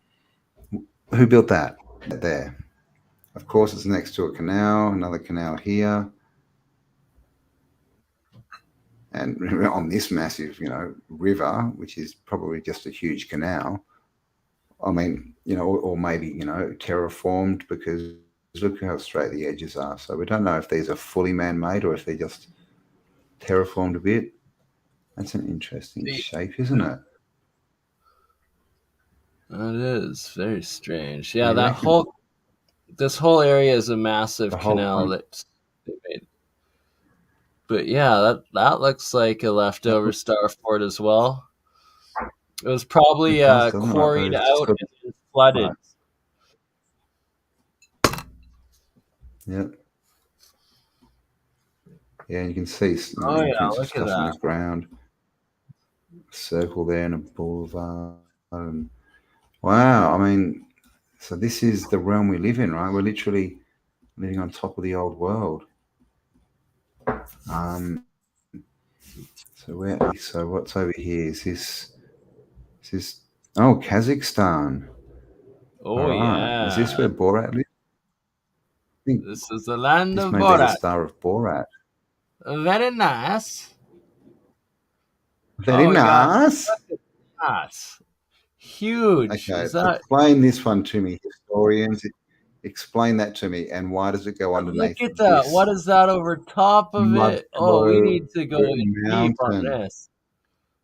who built that there? Of course, it's next to a canal. Another canal here. And on this massive, river, which is probably just a huge canal. I mean, or maybe, terraformed, because look how straight the edges are. So we don't know if these are fully man-made or if they're just terraformed a bit. That's an interesting shape, isn't it? It is very strange. Yeah, this whole area is a massive canal that they made. But yeah, that looks like a leftover star fort as well. It was probably quarried out and flooded. Yep. Yeah, you can see look at stuff that on the ground. A circle there and a boulevard. Wow, I mean, so this is the realm we live in, right? We're literally living on top of the old world. So what's over here? Is this Kazakhstan? Yeah. Is this where Borat lives? This is the land of Borat. This may be the star of Borat. Very nice. Very nice. Nice. Huge. Okay, explain this one to me, historians. Explain that to me, and why does it go underneath? Look at that. What is that over top of it? We need to go deep on this.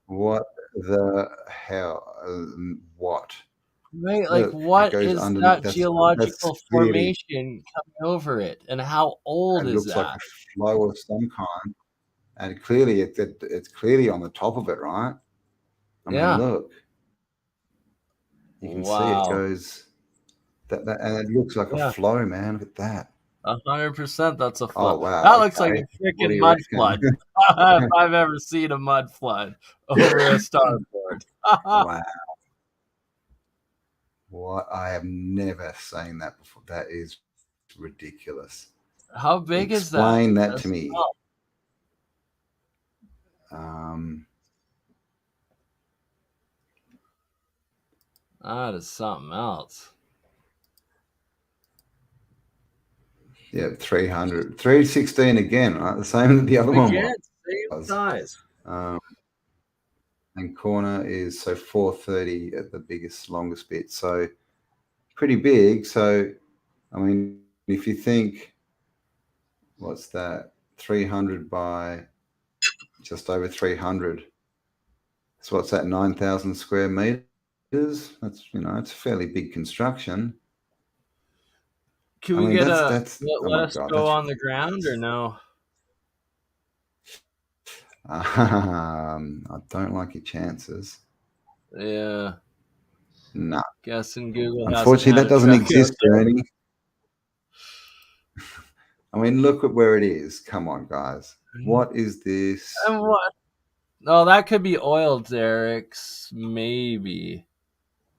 What the hell? What? Right, like what is that geological formation coming over it, and how old is that? It looks like a flow of some kind, and clearly it's clearly on the top of it, right? I mean, look, you can see it goes that, and it looks like a flow, man. Look at that. 100%, that's a flood. Oh, wow. That looks like a freaking mud flood. If I've ever seen a mud flood over a starboard. Wow. What? I have never seen that before. That is ridiculous. How big is that? Explain that to me. That is something else. Yeah, 300. 316 again, right? The same as the other one. Same size. And corner is 430 at the biggest, longest bit. So pretty big. So, I mean, if you think, what's that? 300 by just over 300. So what's that, 9,000 square meters? That's, it's a fairly big construction. Can we get that's let my us God, go on the ground or no? I don't like your chances. Yeah. No. Guessing Google Unfortunately, that doesn't exist, Bernie. I mean, look at where it is. Come on, guys. What is this? And what? Oh, that could be oil derricks, maybe.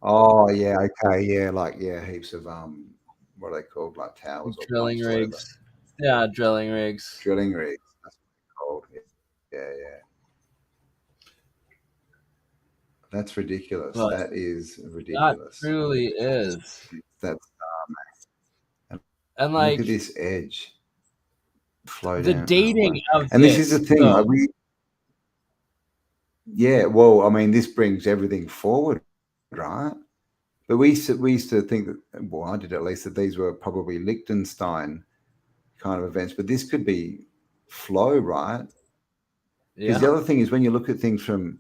Oh, yeah, okay, yeah, heaps of what are they called, like towers or Drilling pumps, rigs. Yeah, drilling rigs. Drilling rigs. That's what they're called. Yeah. That's ridiculous. But that is ridiculous. That truly is. That's and look at this edge. Flow the down. dating of and this is the thing. So, well, I mean, this brings everything forward, right? But we used to think that, well, I did at least, that these were probably Liechtenstein kind of events, but this could be flow, right? Because the other thing is, when you look at things from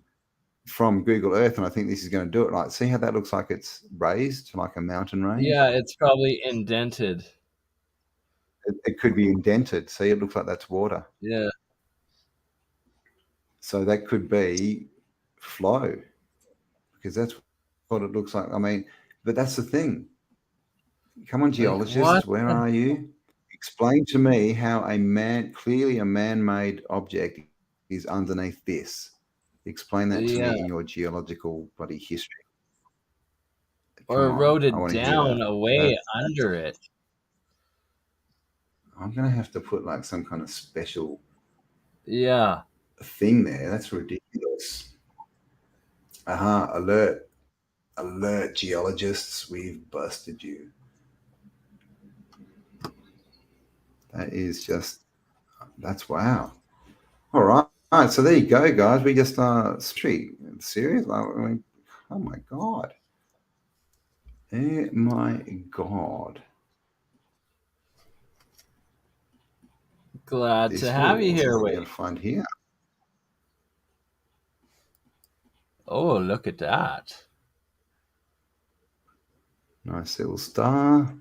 Google Earth, and I think this is going to do it, like, see how that looks like it's raised, like a mountain range? Yeah, it's probably indented. It could be indented. See, it looks like that's water. Yeah. So that could be flow, because that's what it looks like. I mean, but that's the thing. Come on, geologists, where are you? Explain to me how clearly a man-made object is underneath this. Explain that to me in your geological bloody history. Or eroded down away under it. I'm going to have to put like some kind of special thing there. That's ridiculous. Alert. Alert, geologists. We've busted you. That's wow. All right. So there you go, guys. We just serious. I mean, oh my God. Oh my God. Glad to have you here, Wade. What find here? Oh, look at that. Nice little star.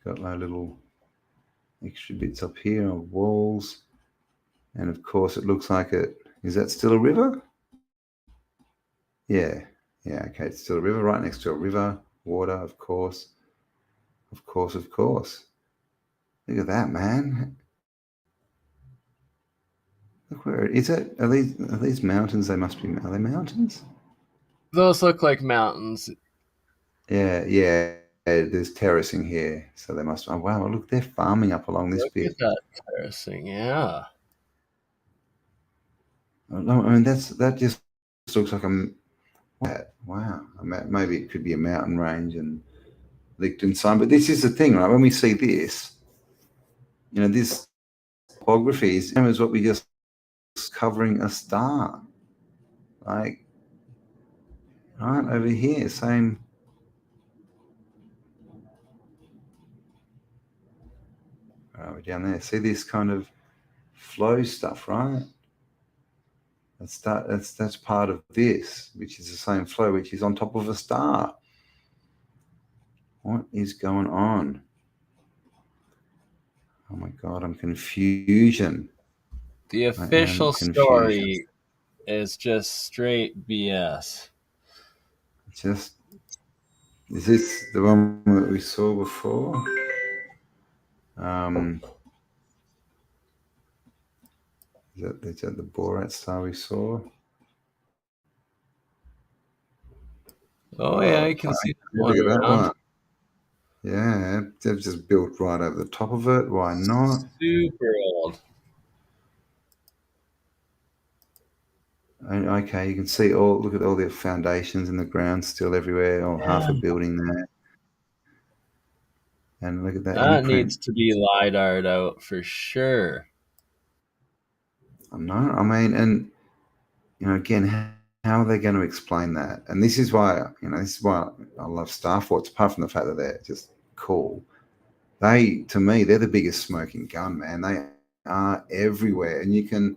Got my little extra bits up here of walls. And of course, it looks like is that still a river? Yeah, okay, it's still a river, right next to a river, water, of course. Of course. Look at that, man. Look where is it? Are these mountains? Are they mountains? Those look like mountains. Yeah. There's terracing here, so they must. Oh wow! Look, they're farming up along this bit. Look at that terracing, yeah. I mean, that just looks like wow. Maybe it could be a mountain range and Liechtenstein, but this is the thing, right? When we see this, this topography is what we just covering a star, like right over here, same. We're down there. See this kind of flow stuff, right? That's part of this, which is the same flow, which is on top of a star. What is going on? Oh my God, I'm confusion. The official story is just straight BS. Is this the one that we saw before? Is that the Borat star we saw? Oh yeah, you can see look at that one. Yeah, they've just built right over the top of it. Why not? Super old. Okay, you can see look at all the foundations in the ground still everywhere, half a building there. And look at that. That needs to be LiDAR'd out for sure. I know. I mean, and again, how are they going to explain that? And this is why, this is why I love Star Forts, apart from the fact that they're just cool. To me, they're the biggest smoking gun, man. They are everywhere. And you can,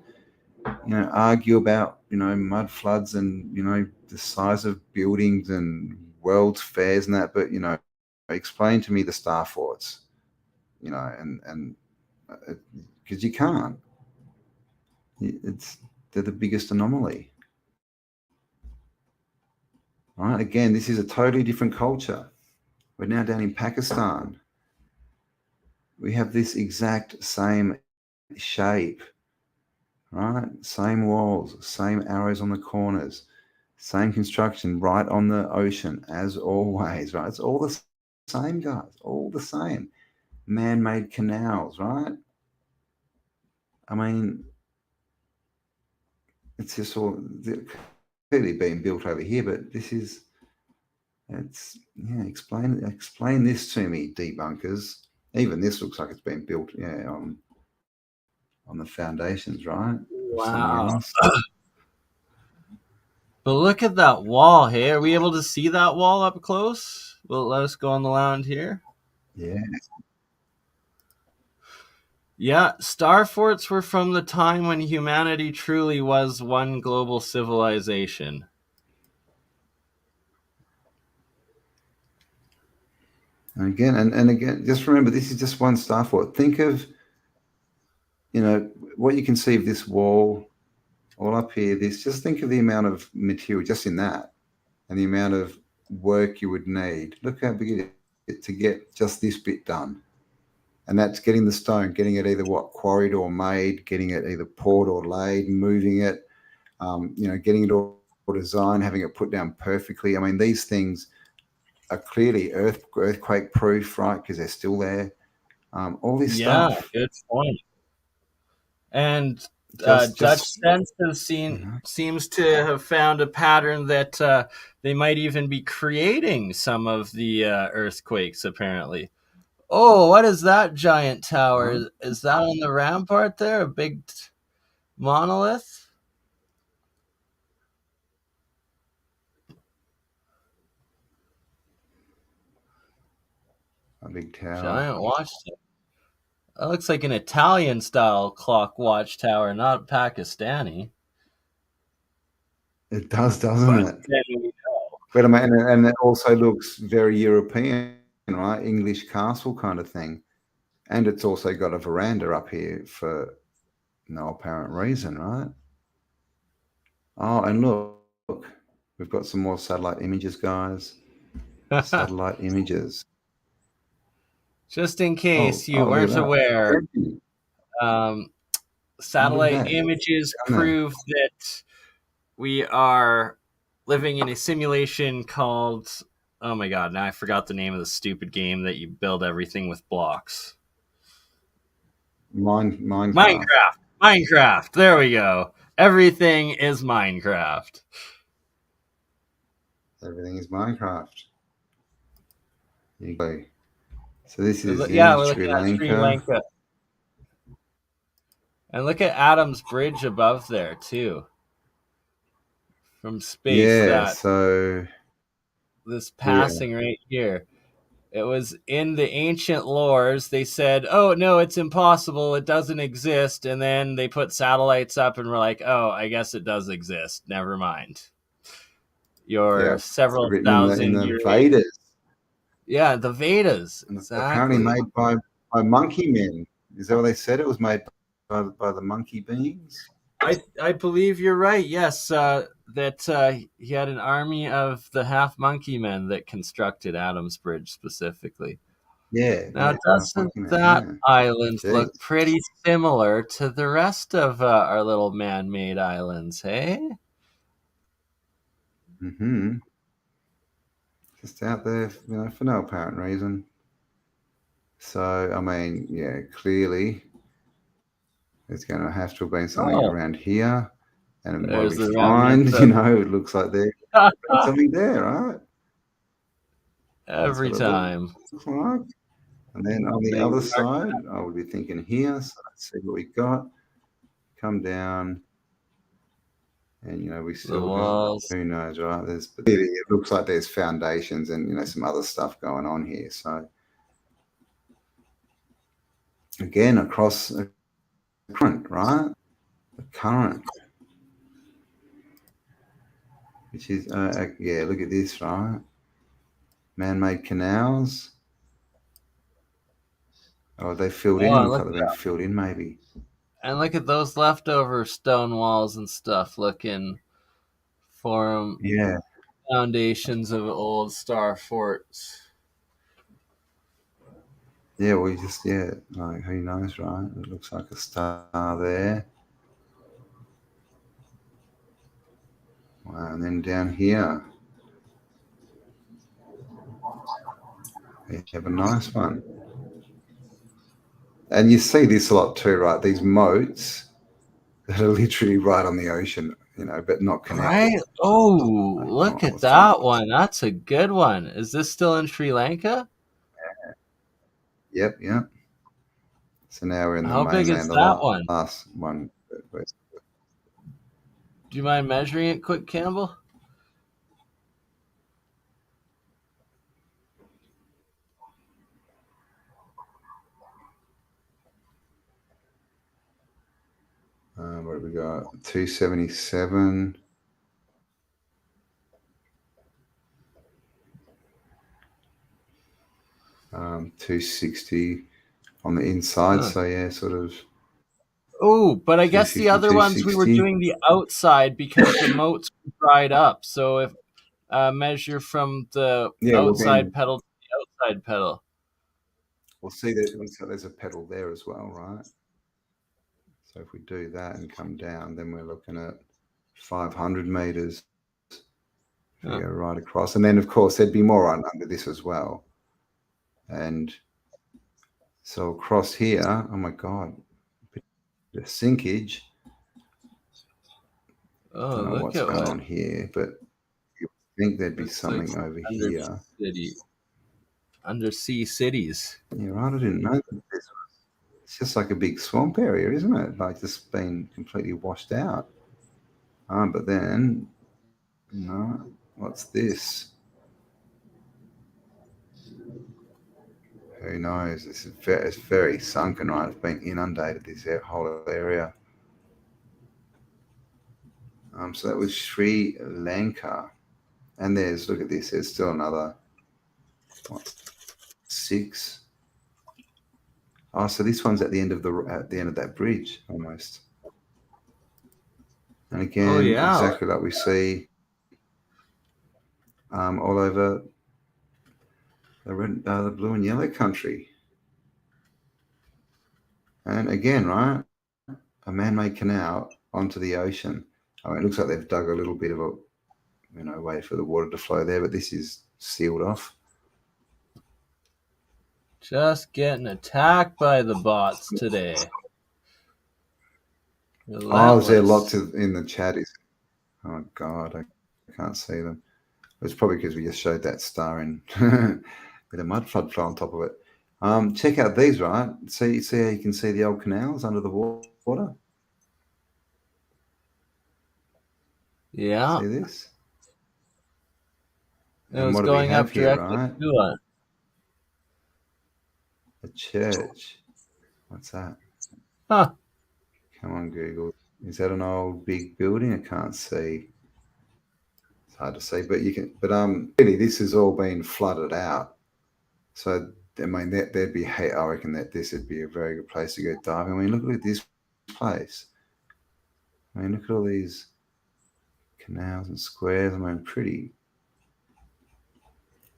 argue about, mud floods and, the size of buildings and world's fairs and that, but, explain to me the Star Forts, and because you can't. They're the biggest anomaly. Right? Again, this is a totally different culture. We're now down in Pakistan. We have this exact same shape, right? Same walls, same arrows on the corners, same construction right on the ocean as always, right? It's all the same, guys, all the same. Man-made canals, right? I mean, it's just all clearly being built over here, but explain this to me, debunkers. Even this looks like it's been built, on the foundations, right? Wow. But look at that wall. Hey, are we able to see that wall up close? Will it let us go on the lounge here? Yeah. Yeah, star forts were from the time when humanity truly was one global civilization. And again, just remember, this is just one star fort. Think of, what you can see of this wall all up here. Just think of the amount of material just in that and the amount of work you would need. Look how big it is to get just this bit done. And that's getting the stone, getting it either quarried or made, getting it either poured or laid, moving it, getting it all designed, having it put down perfectly. I mean, these things are clearly earthquake proof, right? Because they're still there. All this stuff. Yeah, good point. And Judge Sense seems to have found a pattern that they might even be creating some of the earthquakes, apparently. Oh, what is that giant tower? Is that on the rampart there? A big monolith? A big tower. Giant watchtower. That looks like an Italian-style clock watchtower, not Pakistani. It does, doesn't it? But I mean, and it also looks very European, right? English castle kind of thing. And it's also got a veranda up here for no apparent reason, right? Oh, and look, we've got some more satellite images, guys. Satellite images. Just in case you weren't aware, satellite images prove that we are living in a simulation called, oh my god, now I forgot the name of the stupid game that you build everything with blocks. Minecraft. Minecraft. There we go. Everything is Minecraft. Everything is Minecraft. You go. So this is Sri Lanka. And look at Adam's bridge above there too. From space. Yeah, so this passing right here. It was in the ancient lores. They said, oh, no, it's impossible. It doesn't exist. And then they put satellites up and were like, oh, I guess it does exist. Never mind. Several thousand in the Vedas. Yeah, the Vedas. Exactly. Apparently made by monkey men. Is that what they said? It was made by the monkey beings? I believe you're right. Yes, that he had an army of the half monkey men that constructed Adam's Bridge specifically. Yeah. Now, doesn't that island look pretty similar to the rest of our little man-made islands, hey? Mm-hmm. Just out there, for no apparent reason. So, I mean, yeah, clearly there's going to have to have been something around here. And what we find, it looks like there's something there, right? Every time. Looks like. And then on the other side, I would be thinking here. So let's see what we got. Come down. And we still who knows, right? It looks like there's foundations and some other stuff going on here. So again, across the current, right? The current, which is yeah. Look at this, right? Man-made canals. Oh, they filled in. Looks like they've been filled in, maybe. And look at those leftover stone walls and stuff looking for foundations of old star forts. Yeah, we just, like, who knows, right? It looks like a star there. Wow, and then down here, we have a nice one. And you see this a lot too, right? These moats that are literally right on the ocean, but not connected. Right? Oh, look at that one. That's a good one. Is this still in Sri Lanka? Yep. So now we're in the mainland. How big is that one? Last one. Do you mind measuring it quick, Campbell? What have we got? 277. Um, 260 on the inside. So yeah, sort of. Oh, but I guess the other ones we were doing the outside because the moats dried up. So if measure from the outside pedal to the outside pedal. We'll see that there's a pedal there as well, right? So if we do that and come down, then we're looking at 500 meters. We go right across, and then of course there'd be more under this as well. And so across here, oh my God, the sinkage. Oh, I don't know what's going on here, but you think there'd be something over here. Undersea cities. Yeah, right. I didn't know that this was. It's just like a big swamp area, isn't it? Like just been completely washed out. But then, no, what's this? Who knows? It's very sunken, right? It's been inundated, this whole area. So that was Sri Lanka. And look at this, there's still another, 6. Oh, so this one's at the end of that bridge almost. And again, exactly like we see all over the blue and yellow country. And again, right, a man-made canal onto the ocean. It looks like they've dug a little bit of a, way for the water to flow there, but this is sealed off. Just getting attacked by the bots today. Oh, there lots in the chat? Oh God, I can't see them. It's probably because we just showed that star in with a mud flood flow on top of it. Check out these, right? See how you can see the old canals under the water? Yeah. See this? It was going up directly to us. A church. What's that? Huh. Come on, Google. Is that an old big building? I can't see. It's hard to see, but you can. But really, this has all been flooded out. So I mean, there'd be. I reckon that this would be a very good place to go diving. I mean, look at this place. I mean, look at all these canals and squares. I mean, pretty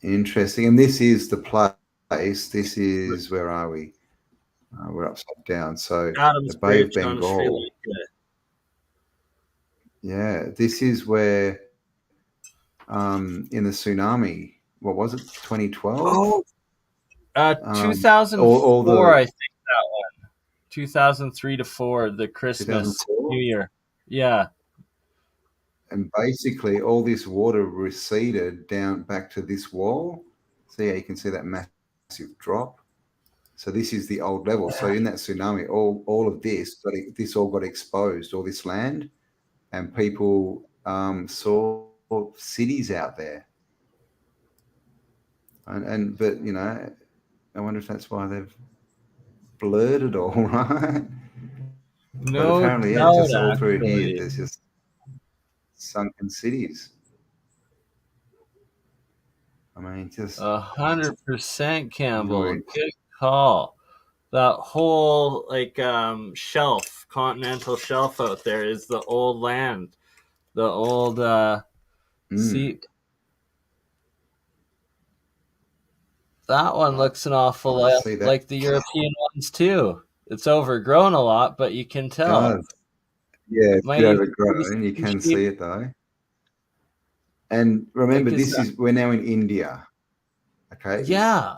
interesting. And this is the place. This is, where are we? We're upside down. So the Bay of Bengal. Yeah, this is where in the tsunami, what was it, 2012? 2004, I think that one. 2003 to 4, the Christmas, New Year. Yeah. And basically all this water receded down back to this wall. So yeah, you can see that massive drop. So this is the old level. So in that tsunami, all of this all got exposed, all this land, and people saw cities out there. But I wonder if that's why they've blurred it all, right? But No apparently, yeah, doubt, just all through here, actually. there's just sunken cities. I mean, just 100%, Campbell. enjoyed. Good call. That whole shelf, continental shelf out there is the old land. The old see, that one looks an awful lot see that like the European ones too. It's overgrown a lot, but you can tell. does. Yeah, it's a Might bit even be overgrown. You some can shape, see it though. And remember, like is we're now in India. Okay, yeah.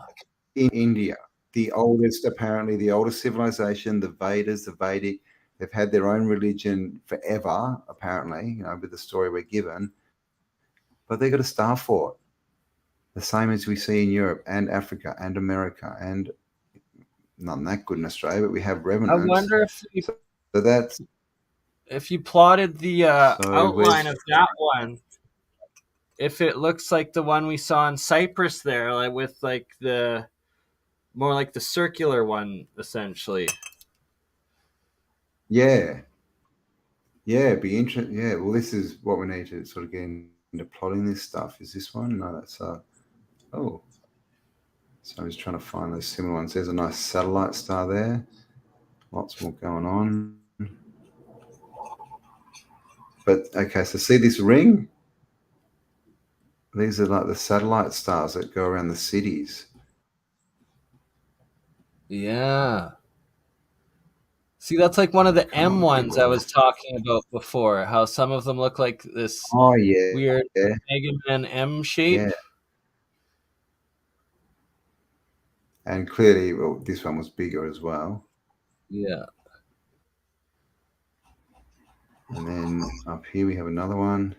in India, the oldest civilization, the Vedas, the Vedic, they've had their own religion forever, apparently, with the story we're given. But they got a star fort, the same as we see in Europe and Africa and America, and not that good in Australia, but we have I remnants. wonder So that's if you plotted the outline where's of that one, if it looks like the one we saw in Cyprus there, like with like the more like the circular one, essentially. yeah, it'd be interesting. Yeah, well, this is what we need to sort of get into plotting this stuff. Is this one? No, that's oh. So I'm just trying to find those similar ones. There's a nice satellite star there. Lots more going on. But okay, so see this ring? These are like the satellite stars that go around the cities. Yeah. See, that's like one of the M ones I was talking about before. How some of them look like this weird Mega Man M shape. Yeah. And clearly, well, this one was bigger as well. Yeah. And then up here we have another one.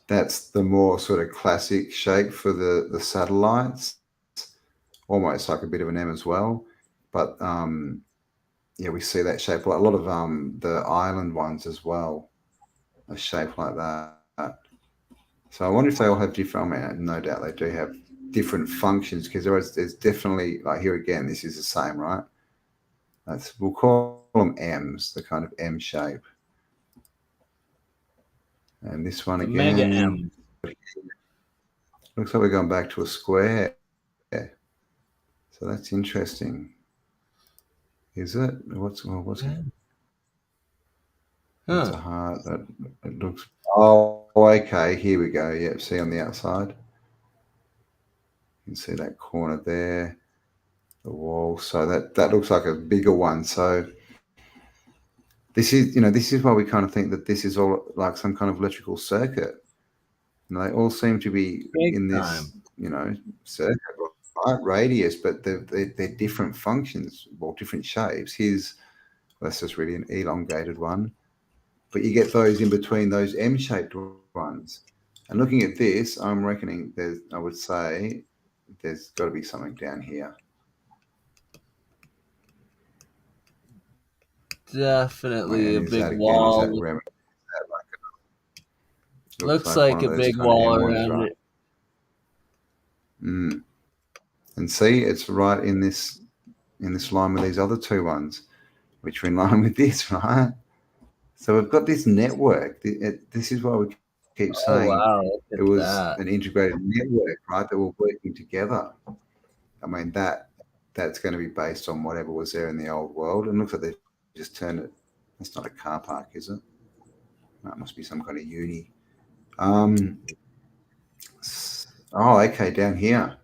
That's the more sort of classic shape for the satellites. Almost like a bit of an M as well. But yeah, we see that shape. A lot of the island ones as well are shaped like that. So I wonder if they all have different, I mean, no doubt they do have different functions, because there's definitely, like here again, this is the same, right? We'll call them M's, the kind of M shape. And this one the again. Mega M. Looks like we're going back to a square. So that's interesting. Is it? What's it? It's a heart. It looks. Oh, okay. Here we go. Yep. See on the outside. You can see that corner there, the wall. So that looks like a bigger one. So this is why we kind of think that this is all like some kind of electrical circuit. And they all seem to be in this, circuit, right? Radius, but they're different functions, or different shapes. That's just really an elongated one. But you get those in between those M-shaped ones. And looking at this, I'm reckoning I would say there's got to be something down here. Definitely a big wall. Looks like a big wall around it. And see, it's right in this line with these other two ones, which are in line with this, right? So we've got this network. This is why we keep saying it was an integrated network, right? That were working together. I mean, that's going to be based on whatever was there in the old world. And looks like they just turned it. That's not a car park, is it? That must be some kind of uni. Oh, okay, down here.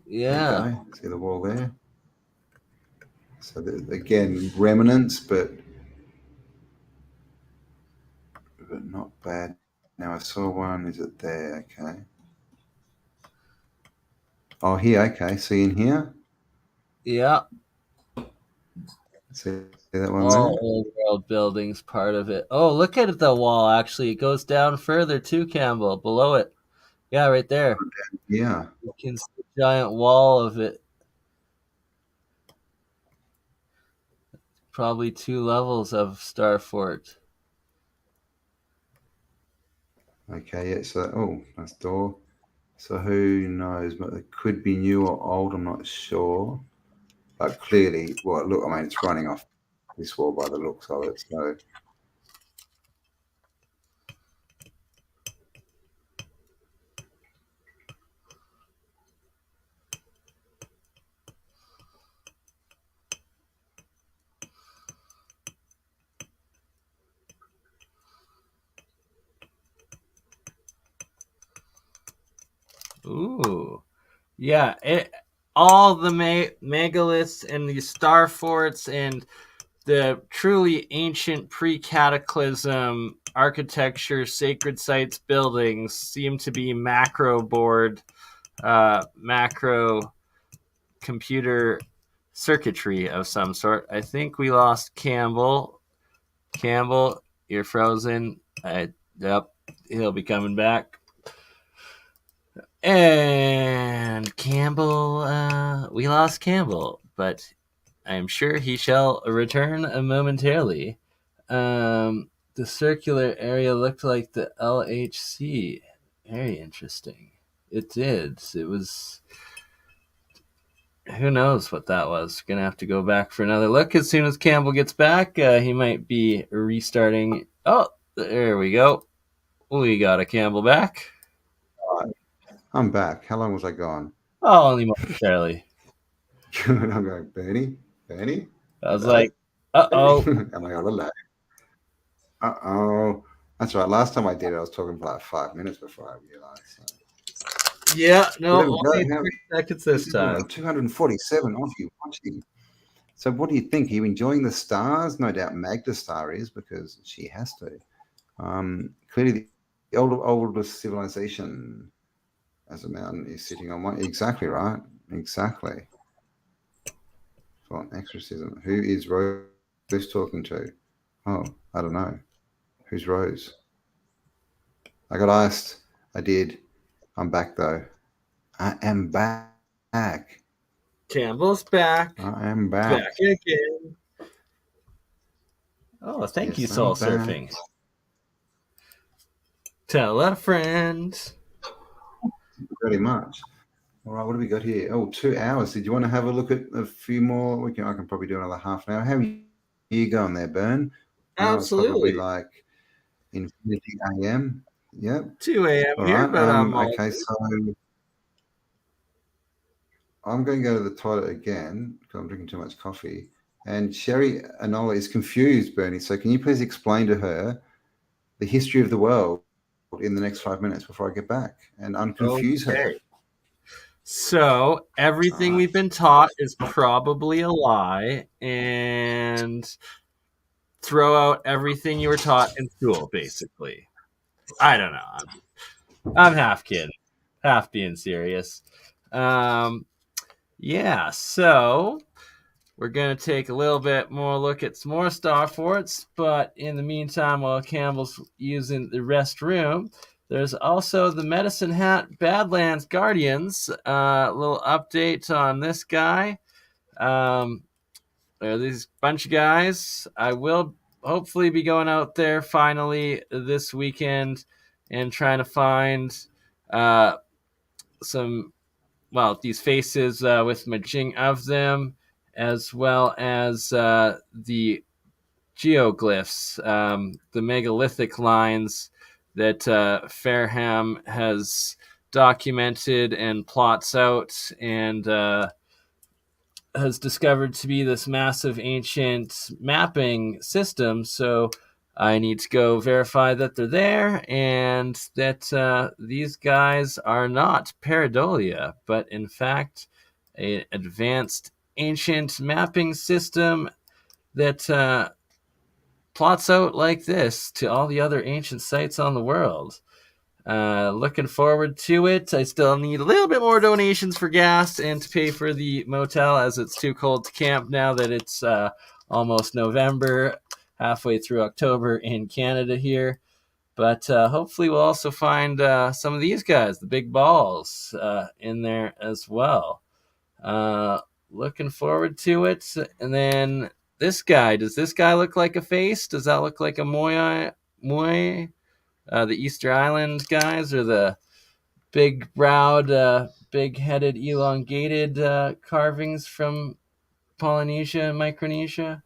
Yeah. See the wall there? So again, remnants, but not bad. Now I saw one. Is it there? Okay. Oh, here. Okay. See in here? Yeah. See that one all there? Old world buildings part of it. Oh, look at the wall. Actually, it goes down further too, Campbell. Below it. Yeah, right there. Yeah. You can see a giant wall of it. Probably 2 levels of Star Fort. Okay, yeah, so, oh, nice door. So who knows, but it could be new or old, I'm not sure. But clearly, well, look, I mean, it's running off this wall by the looks of it, so. Ooh. Yeah, all the megaliths and the star forts and the truly ancient pre-cataclysm architecture, sacred sites buildings seem to be macro board, macro computer circuitry of some sort. I think we lost Cambell. Cambell, you're frozen. Yep, he'll be coming back. And Cambell, we lost Cambell, but I'm sure he shall return momentarily. The circular area looked like the LHC. Very interesting. It did. It was. Who knows what that was? Gonna have to go back for another look as soon as Cambell gets back. He might be restarting. Oh, there we go. We got a Cambell back. I'm back. How long was I gone? Oh, only momentarily. I'm going, Bernie? I was like, uh-oh. Am I on alone? Uh-oh. That's right. Last time I did it, I was talking for like 5 minutes before I realized. So. Yeah, no, only 3 seconds this time. 247 of you watching. So what do you think? Are you enjoying the stars? No doubt Magda Star is, because she has to. Clearly the oldest civilization as a mountain is sitting on one. Exactly right. Exactly. For exorcism. Who is Rose talking to? Oh, I don't know. Who's Rose? I got iced. I did. I'm back though. I am back. Cambell's back. I am back. Back again. Oh, thank you, Soul Surfing. Tell a friend. Pretty much. All right, what do we got here? Oh, 2 hours. Did you want to have a look at a few more? I can probably do another half an hour. How are you going there, Bern? Absolutely. Probably like Infinity AM. Yep. 2 a.m. here, Right. but I'm okay. So I'm going to go to the toilet again because I'm drinking too much coffee. And Sherry Anola is confused, Bernie. So can you please explain to her the history of the world in the next 5 minutes before I get back and unconfuse her? So everything we've been taught is probably a lie, and throw out everything you were taught in school, basically. I don't know. I'm half kidding, half being serious. Yeah, so we're going to take a little bit more look at some more star forts, but in the meantime, while Campbell's using the restroom, there's also the Medicine Hat Badlands Guardians. A little update on this guy. There are these bunch of guys. I will hopefully be going out there finally this weekend and trying to find these faces with imaging of them, as well as the geoglyphs, the megalithic lines that Fareham has documented and plots out and has discovered to be this massive ancient mapping system. So I need to go verify that they're there and that these guys are not pareidolia, but in fact an advanced ancient mapping system that plots out like this to all the other ancient sites on the world. Looking forward to it. I still need a little bit more donations for gas and to pay for the motel, as it's too cold to camp now that it's almost November, halfway through October in Canada here. But hopefully we'll also find some of these guys, the big balls, in there as well. Looking forward to it. And then this guy, does this guy look like a face? Does that look like a Moai? The Easter Island guys are the big-browed, big-headed, elongated carvings from Polynesia and Micronesia,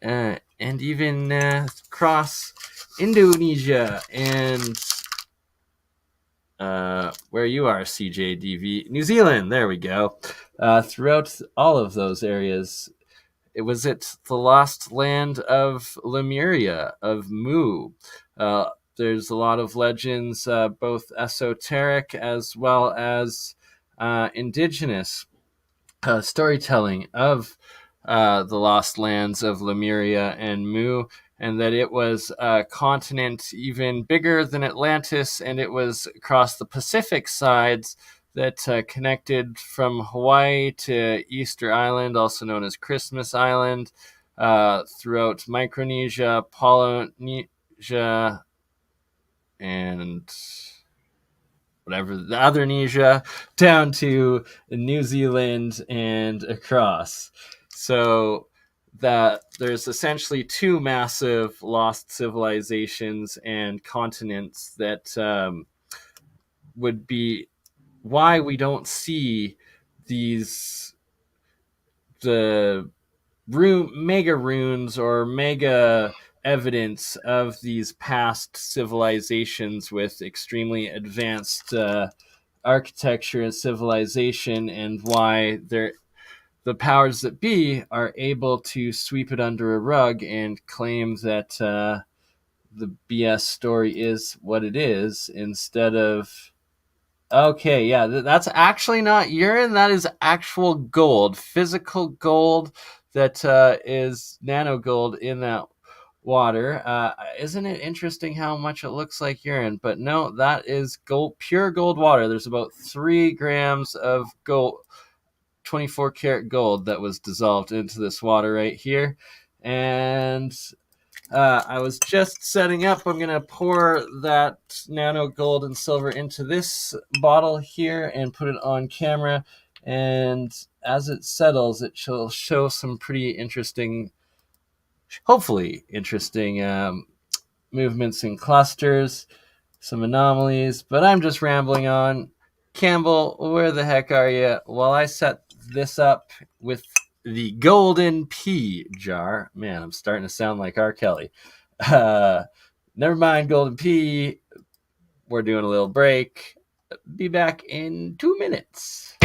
and even across Indonesia and where you are, CJDV, New Zealand. There we go. Throughout all of those areas, it was the lost land of Lemuria, of Mu. There's a lot of legends, both esoteric as well as indigenous storytelling of the lost lands of Lemuria and Mu, and that it was a continent even bigger than Atlantis, and it was across the Pacific sides that connected from Hawaii to Easter Island, also known as Christmas Island, throughout Micronesia, Polynesia, and whatever the other Nesia, down to New Zealand and across. So that there's essentially two massive lost civilizations and continents that would be why we don't see the mega runes or mega evidence of these past civilizations with extremely advanced architecture and civilization, and why the powers that be are able to sweep it under a rug and claim that the BS story is what it is, instead of, okay, yeah, that's actually not urine, that is actual gold, physical gold that is nano gold in that water. Isn't it interesting how much it looks like urine? But no, that is gold, pure gold water. There's about 3 grams of gold, 24 karat gold that was dissolved into this water right here. And I was just setting up. I'm going to pour that nano gold and silver into this bottle here and put it on camera. And as it settles, it shall show some pretty interesting, hopefully interesting movements and clusters, some anomalies. But I'm just rambling on. Campbell, where the heck are you? While I set this up with the golden pea jar. Man, I'm starting to sound like R. Kelly. Never mind golden pea. We're doing a little break. Be back in 2 minutes.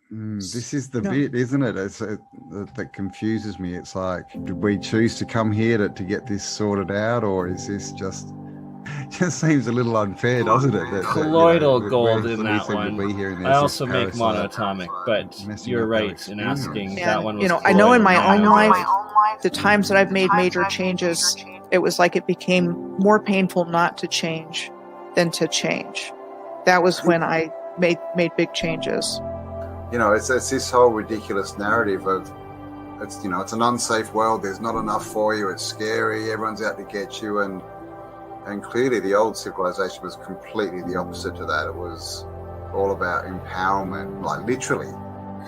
This is the bit, isn't it? That confuses me. It's like, did we choose to come here to get this sorted out, or is this just seems a little unfair, doesn't it? Colloidal gold in that one. I also make monoatomic, but you're right in asking. That one was I know in my own life, the times that I've made major changes, it was like it became more painful not to change than to change. That was when I made big changes. It's this whole ridiculous narrative of it's an unsafe world. There's not enough for you. It's scary. Everyone's out to get you, and clearly the old civilization was completely the opposite to that. It was all about empowerment, like literally.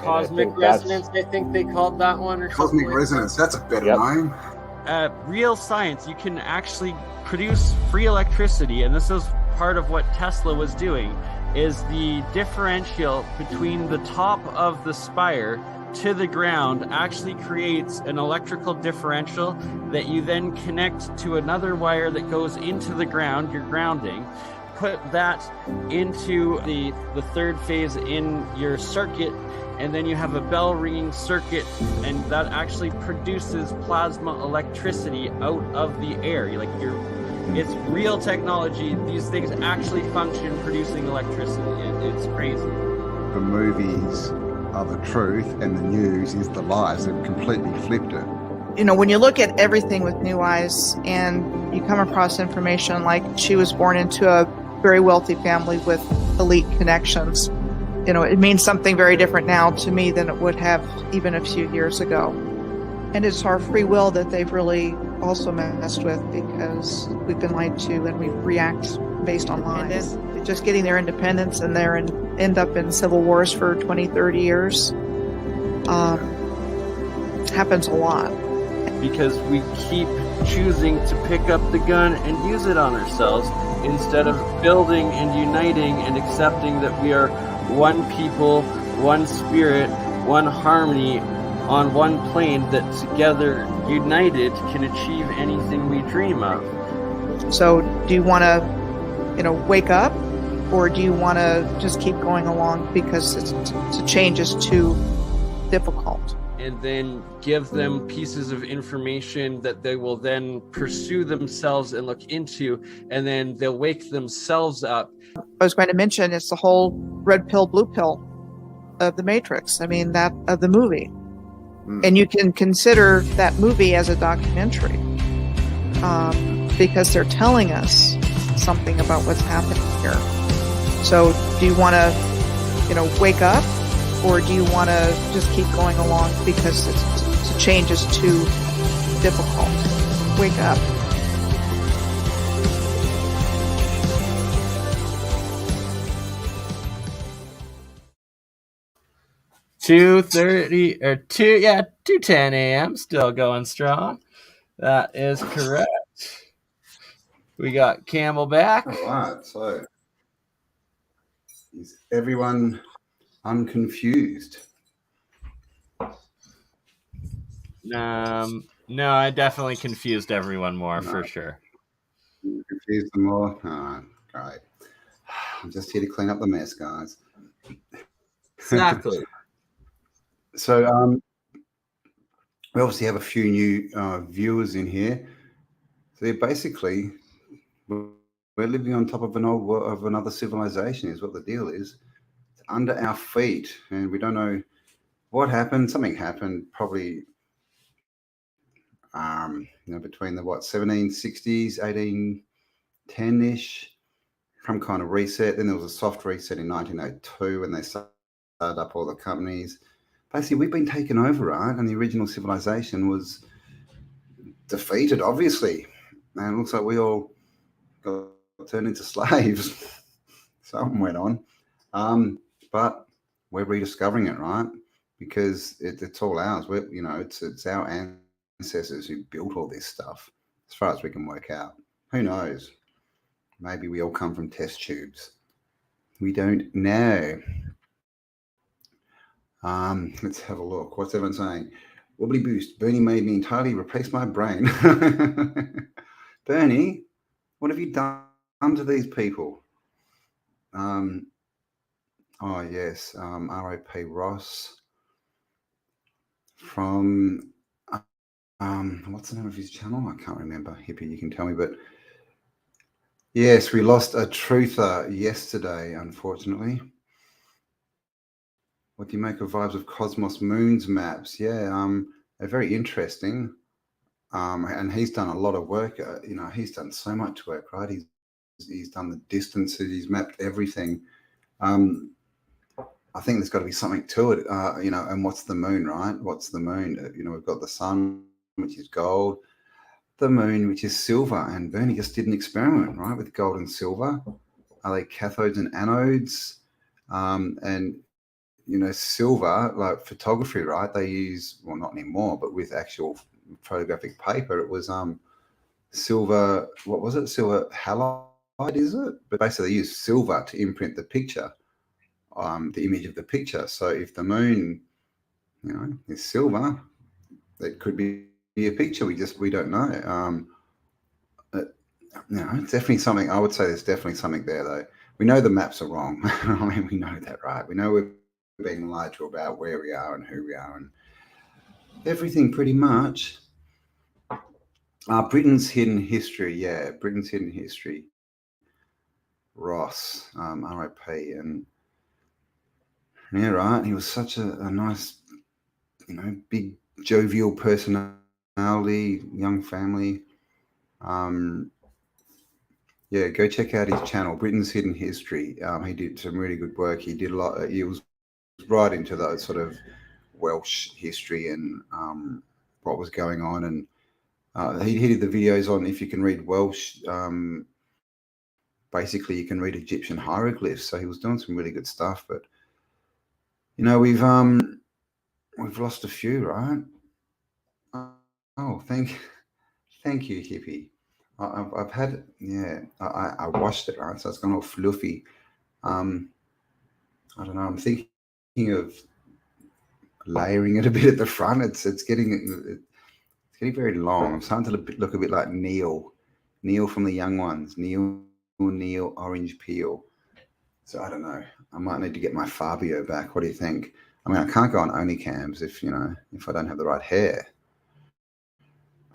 Cosmic resonance, I think they called that one. Or Cosmic resonance, that's a better name. Real science, you can actually produce free electricity, and this is part of what Tesla was doing, is the differential between the top of the spire to the ground actually creates an electrical differential that you then connect to another wire that goes into the ground, your grounding. Put that into the third phase in your circuit, and then you have a bell ringing circuit, and that actually produces plasma electricity out of the air. It's real technology. These things actually function producing electricity. It's crazy. The movies are the truth and the news is the lies. They've completely flipped it. When you look at everything with new eyes and you come across information like she was born into a very wealthy family with elite connections, it means something very different now to me than it would have even a few years ago. And it's our free will that they've really also messed with, because we've been lied to and we react based on lies. Just getting their independence and end up in civil wars for 20, 30 years happens a lot. because we keep choosing to pick up the gun and use it on ourselves instead of building and uniting and accepting that we are one people, one spirit, one harmony on one plane that together, united, can achieve anything we dream of. So do you want to, wake up, or do you want to just keep going along because the change is too difficult? And then give them pieces of information that they will then pursue themselves and look into, and then they'll wake themselves up. I was going to mention it's the whole red pill, blue pill of the Matrix. I mean, that of the movie. And you can consider that movie as a documentary because they're telling us something about what's happening here. So do you want to, wake up, or do you want to just keep going along because the change is too difficult? Wake up. $2:30 or 2:10 a.m. Still going strong. That is correct. We got Cambell back. All right. So is everyone unconfused? No, I definitely confused everyone more for sure. Confused them more? Oh, great. I'm just here to clean up the mess, guys. Exactly. So we obviously have a few new viewers in here. So basically, we're living on top of another civilization is what the deal is. It's under our feet, and we don't know what happened. Something happened probably between the 1760s, 1810-ish, some kind of reset. Then there was a soft reset in 1902 when they started up all the companies. Basically, we've been taken over, right? And the original civilization was defeated, obviously. And it looks like we all got turned into slaves. Something went on. But we're rediscovering it, right? Because it's all ours. It's our ancestors who built all this stuff, as far as we can work out. Who knows? Maybe we all come from test tubes. We don't know. Let's have a look. What's everyone saying? Wobbly boost. Bernie made me entirely replace my brain. Bernie, what have you done to these people? Oh yes, R.I.P. Ross from what's the name of his channel? I can't remember. Hippie, you can tell me. But yes, we lost a truther yesterday, unfortunately. What do you make of Vibes of Cosmos Moons maps? Yeah, they're very interesting. And he's done a lot of work. He's done so much work, right? He's done the distances. He's mapped everything. I think there's got to be something to it, and what's the moon, right? What's the moon? We've got the sun, which is gold, the moon, which is silver. And Bernie just did an experiment, right, with gold and silver. Are they cathodes and anodes? And silver, like photography, right? They use, well, not anymore, but with actual photographic paper, it was silver. What was it? Silver halide, is it? But basically, they use silver to imprint the picture, the image of the picture. So if the moon, is silver, it could be a picture. We don't know. It's definitely something. I would say there's definitely something there, though. We know the maps are wrong. I mean, we know that, right? We know we're being lied to about where we are and who we are and everything, pretty much. Britain's hidden history. Yeah, Britain's hidden history. Ross, R.I.P. And yeah, right. He was such a nice, big jovial personality, young family. Yeah, go check out his channel, Britain's Hidden History. He did some really good work. He did a lot. He was right into that sort of Welsh history and what was going on. And he did the videos on, if you can read Welsh, basically you can read Egyptian hieroglyphs. So he was doing some really good stuff. But we've lost a few, right? Oh, thank you, hippie. I've had, yeah, I washed it, right? So it's gone all fluffy. I don't know. I'm thinking of layering it a bit at the front. It's getting very long. I'm starting to look a bit like Neil from the young ones. Neil, orange peel. So I don't know. I might need to get my Fabio back. What do you think? I mean, I can't go on Onlycams if if I don't have the right hair.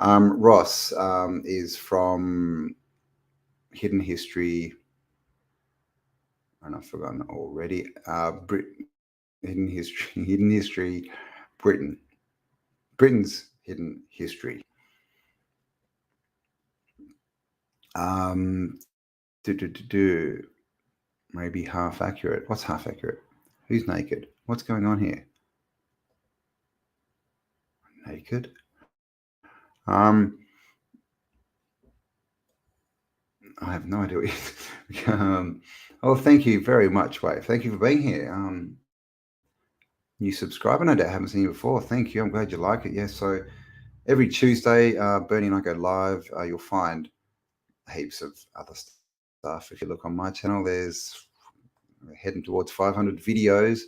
Ross is from Hidden History, and I've forgotten already. Hidden History, Hidden History, Britain, Britain's Hidden History. Um, maybe half accurate. What's half accurate? Who's naked? What's going on here? Naked. I have no idea. Oh, thank you very much, Wave. Thank you for being here. New subscriber, no doubt. I haven't seen you before. Thank you. I'm glad you like it. Yes. So every Tuesday, Bernie and I go live. You'll find heaps of other stuff. If you look on my channel, we're heading towards 500 videos.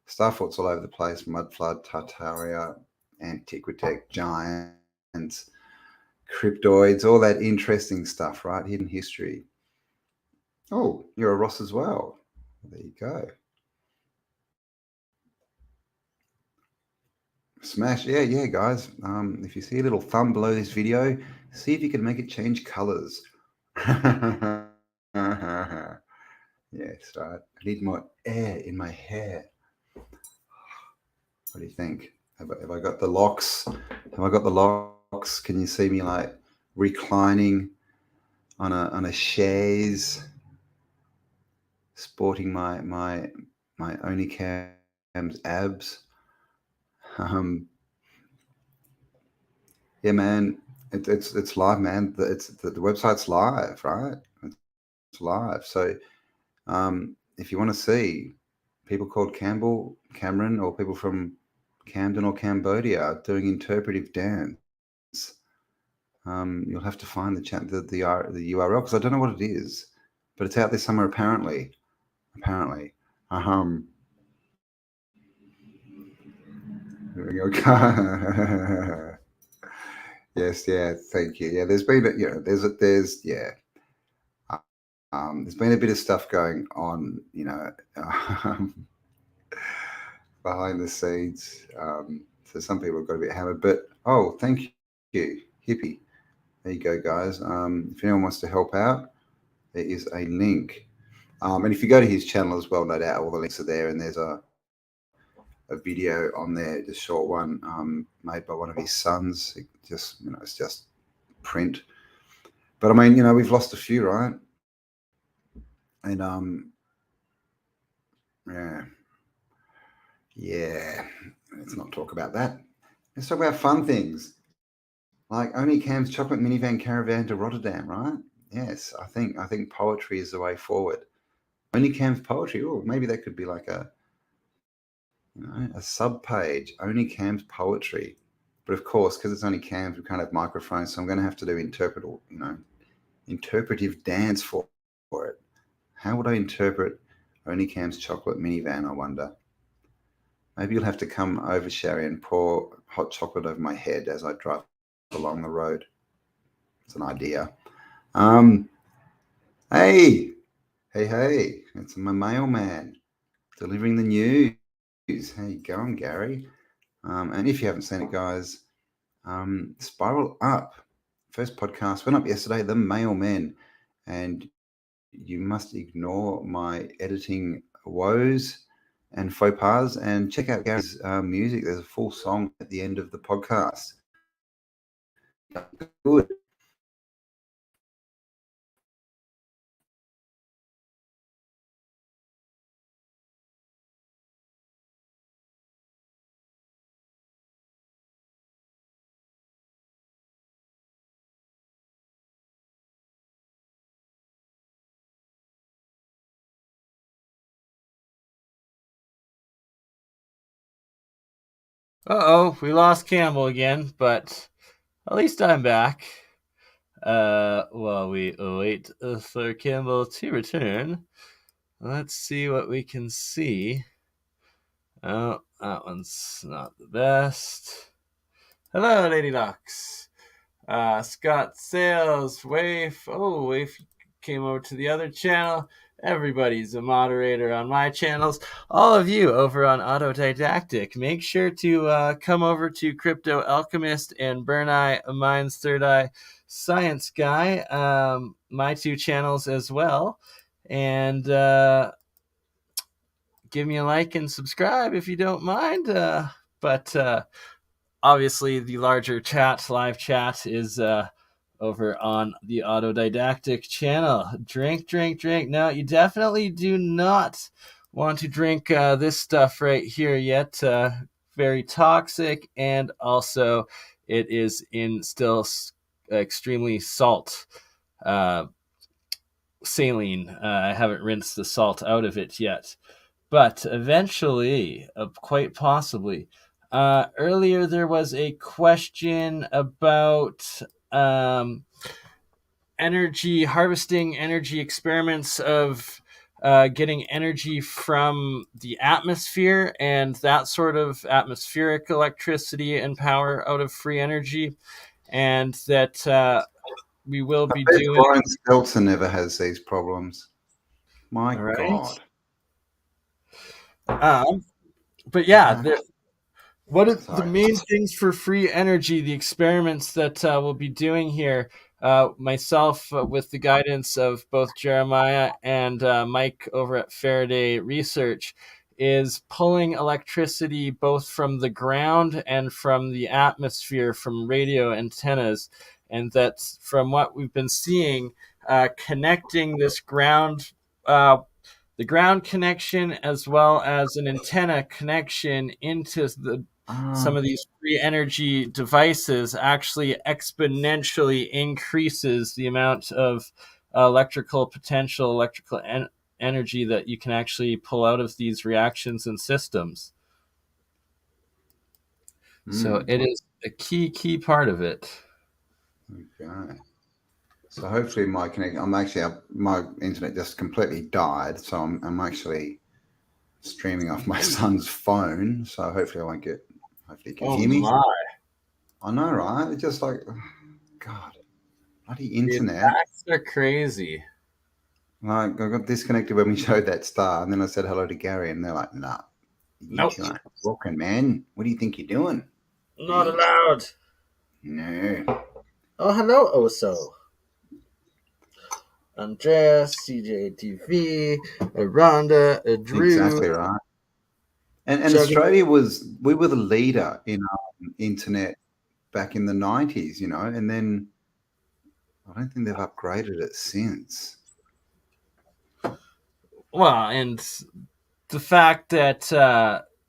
Starforts all over the place. Mudflood, Tartaria, Antiquitech, Giants, Cryptoids, all that interesting stuff, right? Hidden history. Oh, you're a Ross as well. There you go. Smash. Yeah, guys. If you see a little thumb below this video, see if you can make it change colors. Yes, right. I need more air in my hair. What do you think? Have I got the locks? Have I got the locks? Can you see me like reclining on a chaise, sporting my Onlycams abs? Yeah, man, it's live, man. The website's live, right? It's live. So if you want to see people called Cameron, or people from Camden or Cambodia doing interpretive dance, you'll have to find the URL, because I don't know what it is, but it's out there somewhere apparently. Here we go. Yes, yeah, thank you. Yeah, there's been there's been a bit of stuff going on, behind the scenes. So some people have got a bit hammered, but thank you, hippie. There you go, guys. If anyone wants to help out, there is a link. And if you go to his channel as well, no doubt all the links are there, and there's a video on there, the short one, made by one of his sons. It's just print. But I mean, we've lost a few, right? And yeah. Let's not talk about that. Let's talk about fun things, like Onlycam's chocolate minivan caravan to Rotterdam, right? Yes, I think poetry is the way forward. Onlycam's poetry. Oh, maybe that could be like a sub page. Onlycam's poetry. But of course, because it's only cams, we can't have microphones, so I'm going to have to do interpretive dance for it. How would I interpret Onlycam's chocolate minivan, I wonder? Maybe you'll have to come over, Sherry, and pour hot chocolate over my head as I drive along the road. It's an idea. Hey, it's my mailman delivering the news. How you going, Gary? And if you haven't seen it, guys, Spiral Up. First podcast went up yesterday, The Mailmen. And you must ignore my editing woes and faux pas and check out Gary's music. There's a full song at the end of the podcast. Good. Uh-oh, we lost Campbell again, but At least I'm back. While we await for Cambell to return, let's see what we can see. Oh, that one's not the best. Hello, Lady Ducks. Scott Sales, Waif. Oh, Waif came over to the other channel. Everybody's a moderator on my channels. All of you over on Autodidactic, make sure to come over to Crypto Alchemist and Burn Eye Mind's Third Eye Science Guy, my two channels as well. And give me a like and subscribe if you don't mind. But obviously, the larger chat, live chat, is over on the Autodidactic channel. Drink. No, you definitely do not want to drink this stuff right here yet. Very toxic, and also it is in still extremely salt. Saline. I haven't rinsed the salt out of it yet. But eventually, quite possibly. Earlier, there was a question about energy harvesting, energy experiments of getting energy from the atmosphere and that sort of atmospheric electricity and power out of free energy, and that we will be doing. Brian Stelzer never has these problems. My God. But yeah, what are the main things for free energy? The experiments that we'll be doing here, myself with the guidance of both Jeremiah and Mike over at Faraday Research, is pulling electricity both from the ground and from the atmosphere, from radio antennas, and that's from what we've been seeing, connecting this ground. The ground connection as well as an antenna connection into some of these free energy devices actually exponentially increases the amount of electrical potential, electrical energy that you can actually pull out of these reactions and systems. So it is a key part of it. Okay. So hopefully my my internet just completely died. So I'm actually streaming off my son's phone. So hopefully hopefully you can hear me. My. I know, right? It's just like, God, bloody internet. Facts are crazy. Like, I got disconnected when we showed that star, and then I said hello to Gary, and they're like, nah, you can't walking, man. What do you think you're doing? Not allowed. No. Oh, hello, Oso. Andreas, CJTV, Rhonda, Drew. Exactly right. And Australia we were the leader in internet back in the 90s, and then I don't think they've upgraded it since. Well, and the fact that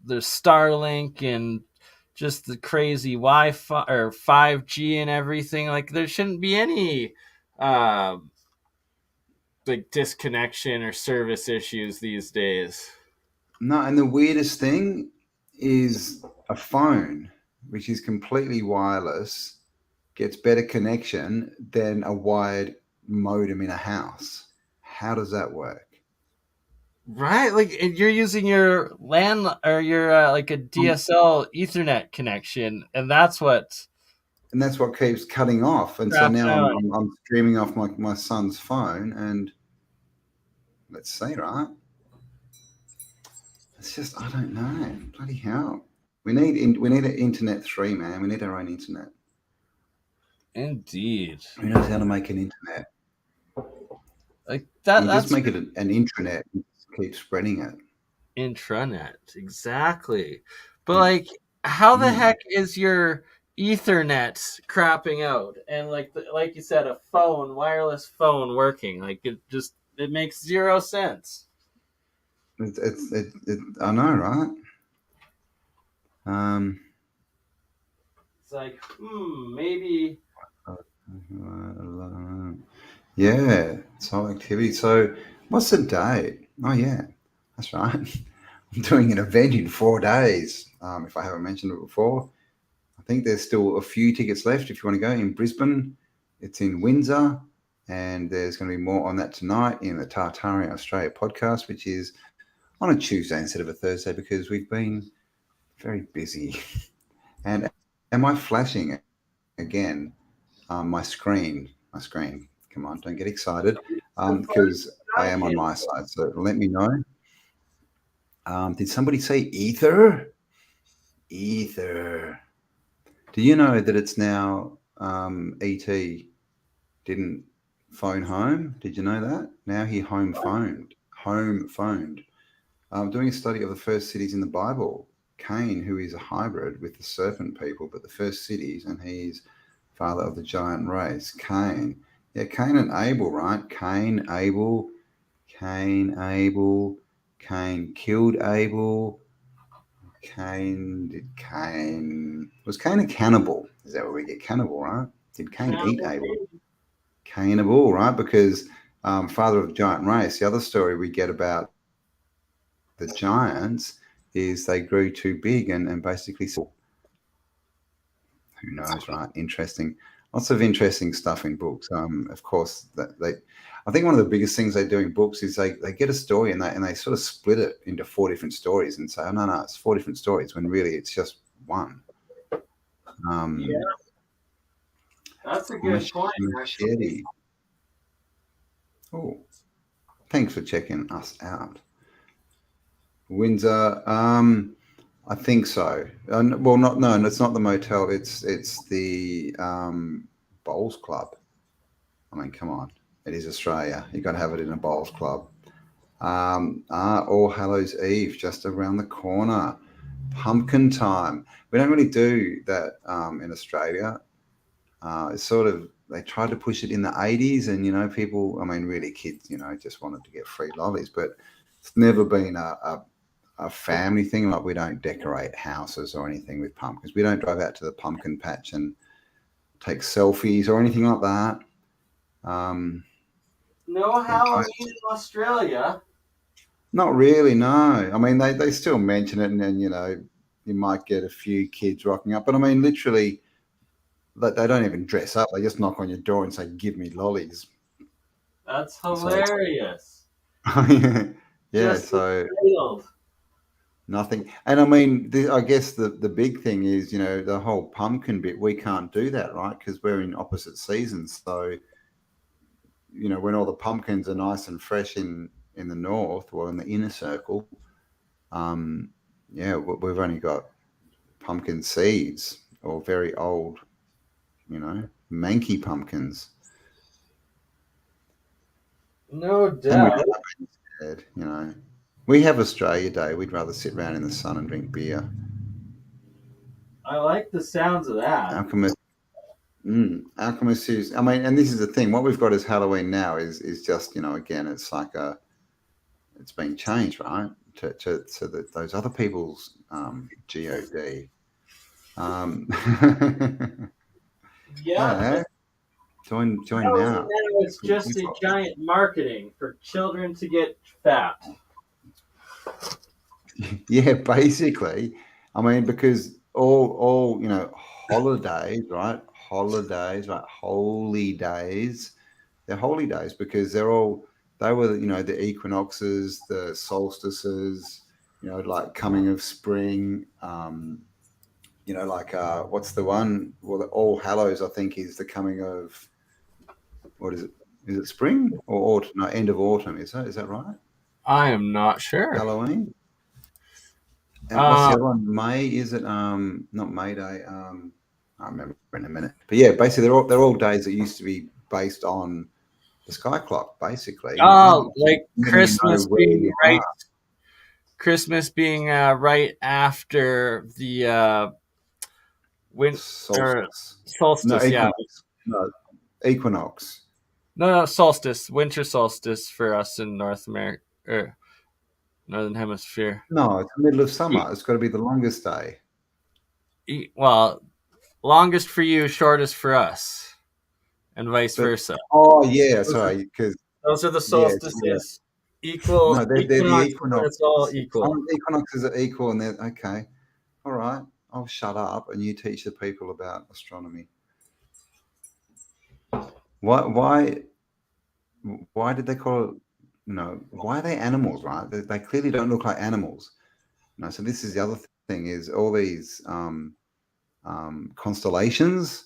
there's Starlink and just the crazy Wi-Fi or 5G and everything, like there shouldn't be any like disconnection or service issues these days. No, and the weirdest thing is a phone, which is completely wireless, gets better connection than a wired modem in a house. How does that work? Right, like you're using your LAN or your like a DSL Ethernet connection, and that's what keeps cutting off. And so now I'm streaming off my son's phone, and let's see, right? It's just, I don't know. Bloody hell. We need an internet 3, man. We need our own internet. Indeed. Who knows how to make an internet? Like that. You just make it an intranet and keep spreading it. Intranet, exactly. But like, how the heck is your Ethernet crapping out? And like you said, a wireless phone working? Like it makes zero sense. I know, right? It's like, maybe. Yeah, soul activity. So, what's the date? Oh, yeah, that's right. I'm doing an event in 4 days. If I haven't mentioned it before, I think there's still a few tickets left if you want to go in Brisbane. It's in Windsor, and there's going to be more on that tonight in the Tartarian Australia podcast, which is on a Tuesday instead of a Thursday because we've been very busy. And am I flashing again? My screen. Come on, don't get excited because I am on my side. So let me know. Did somebody say ether? Ether. Do you know that it's now E.T. didn't phone home? Did you know that? Now he home phoned. Doing a study of the first cities in the Bible. Cain, who is a hybrid with the serpent people, but the first cities, and he's father of the giant race. Cain. Yeah, Cain and Abel, right? Cain killed Abel. Was Cain a cannibal? Is that where we get cannibal, right? Did Cain eat Abel? Cannibal, right? Because father of the giant race. The other story we get about the giants is they grew too big and basically, who knows, right? Interesting. Lots of interesting stuff in books. Of course, I think one of the biggest things they do in books is they get a story and they sort of split it into 4 different stories and say, oh, no, it's 4 different stories when really it's just one. Yeah, that's a good point. Machete. Oh, thanks for checking us out. Windsor, I think so. No, it's not the motel. It's the bowls club. I mean, come on, it is Australia. You got to have it in a bowls club. All Hallows Eve, just around the corner. Pumpkin time. We don't really do that in Australia. It's sort of, they tried to push it in the 80s, and people, I mean, really kids, just wanted to get free lollies, but it's never been a family thing. Like, we don't decorate houses or anything with pumpkins. We don't drive out to the pumpkin patch and take selfies or anything like that. No Halloween in Australia. Not really, no. I mean, they still mention it, and then you might get a few kids rocking up, but I mean, literally, they don't even dress up. They just knock on your door and say, "Give me lollies." That's hilarious. Yeah, so nothing. And I mean, I guess the big thing is, the whole pumpkin bit, we can't do that, right? Because we're in opposite seasons. So, when all the pumpkins are nice and fresh in the north, or in the inner circle, we've only got pumpkin seeds or very old, manky pumpkins. No doubt. We have Australia Day. We'd rather sit around in the sun and drink beer. I like the sounds of that. Alchemist is, I mean, and this is the thing. What we've got as Halloween now is just, again, it's like it's been changed, right? To those other people's GOD. Yeah. Join now. It's just a giant marketing for children to get fat. Yeah, basically. I mean, because all holidays, right? Holy days. They're holy days because they were the equinoxes, the solstices, like coming of spring. What's the one? Well, the All Hallows, I think, is the coming of, what is it? Is it spring or autumn? No, end of autumn. Is that right? I am not sure. Halloween. And what's the other one? May, is it? Not May Day. I remember in a minute. But yeah, basically they're all days that used to be based on the sky clock, basically. Like Christmas being right. Christmas being right after the solstice. No, equinox. No, equinox. No, solstice. Winter solstice for us in North America, or Northern Hemisphere. No, it's the middle of summer. It's got to be the longest day. Well, longest for you, shortest for us, and vice versa. Oh yeah, sorry, because those are the solstices. Yeah. Equal. No, they're the equinox. It's all equal. Equinoxes are equal, and they're okay. All right. I'll shut up and you teach the people about astronomy. Why did they call it? Why are they animals, right? They clearly don't look like animals. So this is the other thing: is all these constellations.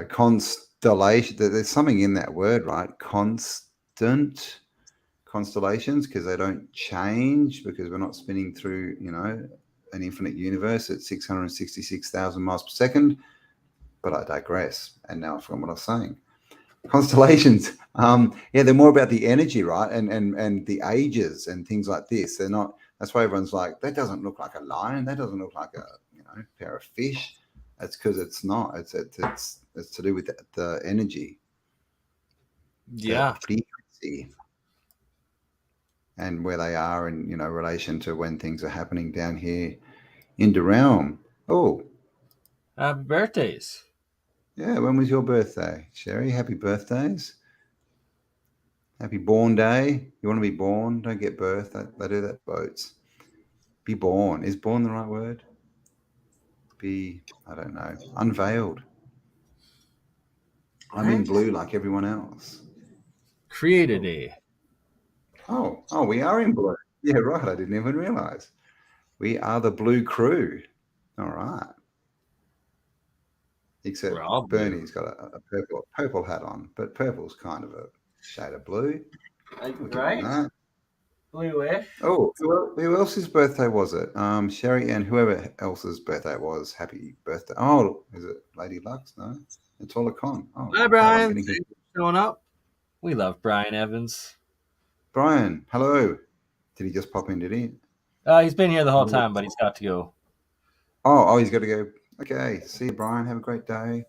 Constellation. There's something in that word, right? Constant constellations, because they don't change, because we're not spinning through, an infinite universe at 666,000 miles per second. But I digress. And now I forgot what I was saying. Constellations, they're more about the energy, right? And the ages and things like this. They're not. That's why everyone's like, that doesn't look like a lion. That doesn't look like a pair of fish. That's because it's not. It's to do with the energy. Yeah. The frequency. And where they are in relation to when things are happening down here in the realm. Oh, happy birthdays! Yeah, when was your birthday, Sherry? Happy birthdays! Happy born day. You want to be born? Don't get birth. They do that boats. Be born. Is born the right word? I don't know. Unveiled. I'm in blue like everyone else. Created a. Oh, we are in blue. Yeah, right. I didn't even realize. We are the blue crew. All right. Except Bernie's got a purple hat on, but purple's kind of a shade of blue. Right? Bluish. Oh, who else's birthday was it? Sherry and whoever else's birthday it was. Happy birthday. Oh, is it Lady Lux? No, it's all a con. Oh, hi, Brian. Thanks for showing up. We love Brian Evans. Brian, hello. Did he just pop in, did he? He's been here the whole time, but he's got to go. Oh, he's got to go. Okay, see you, Brian. Have a great day.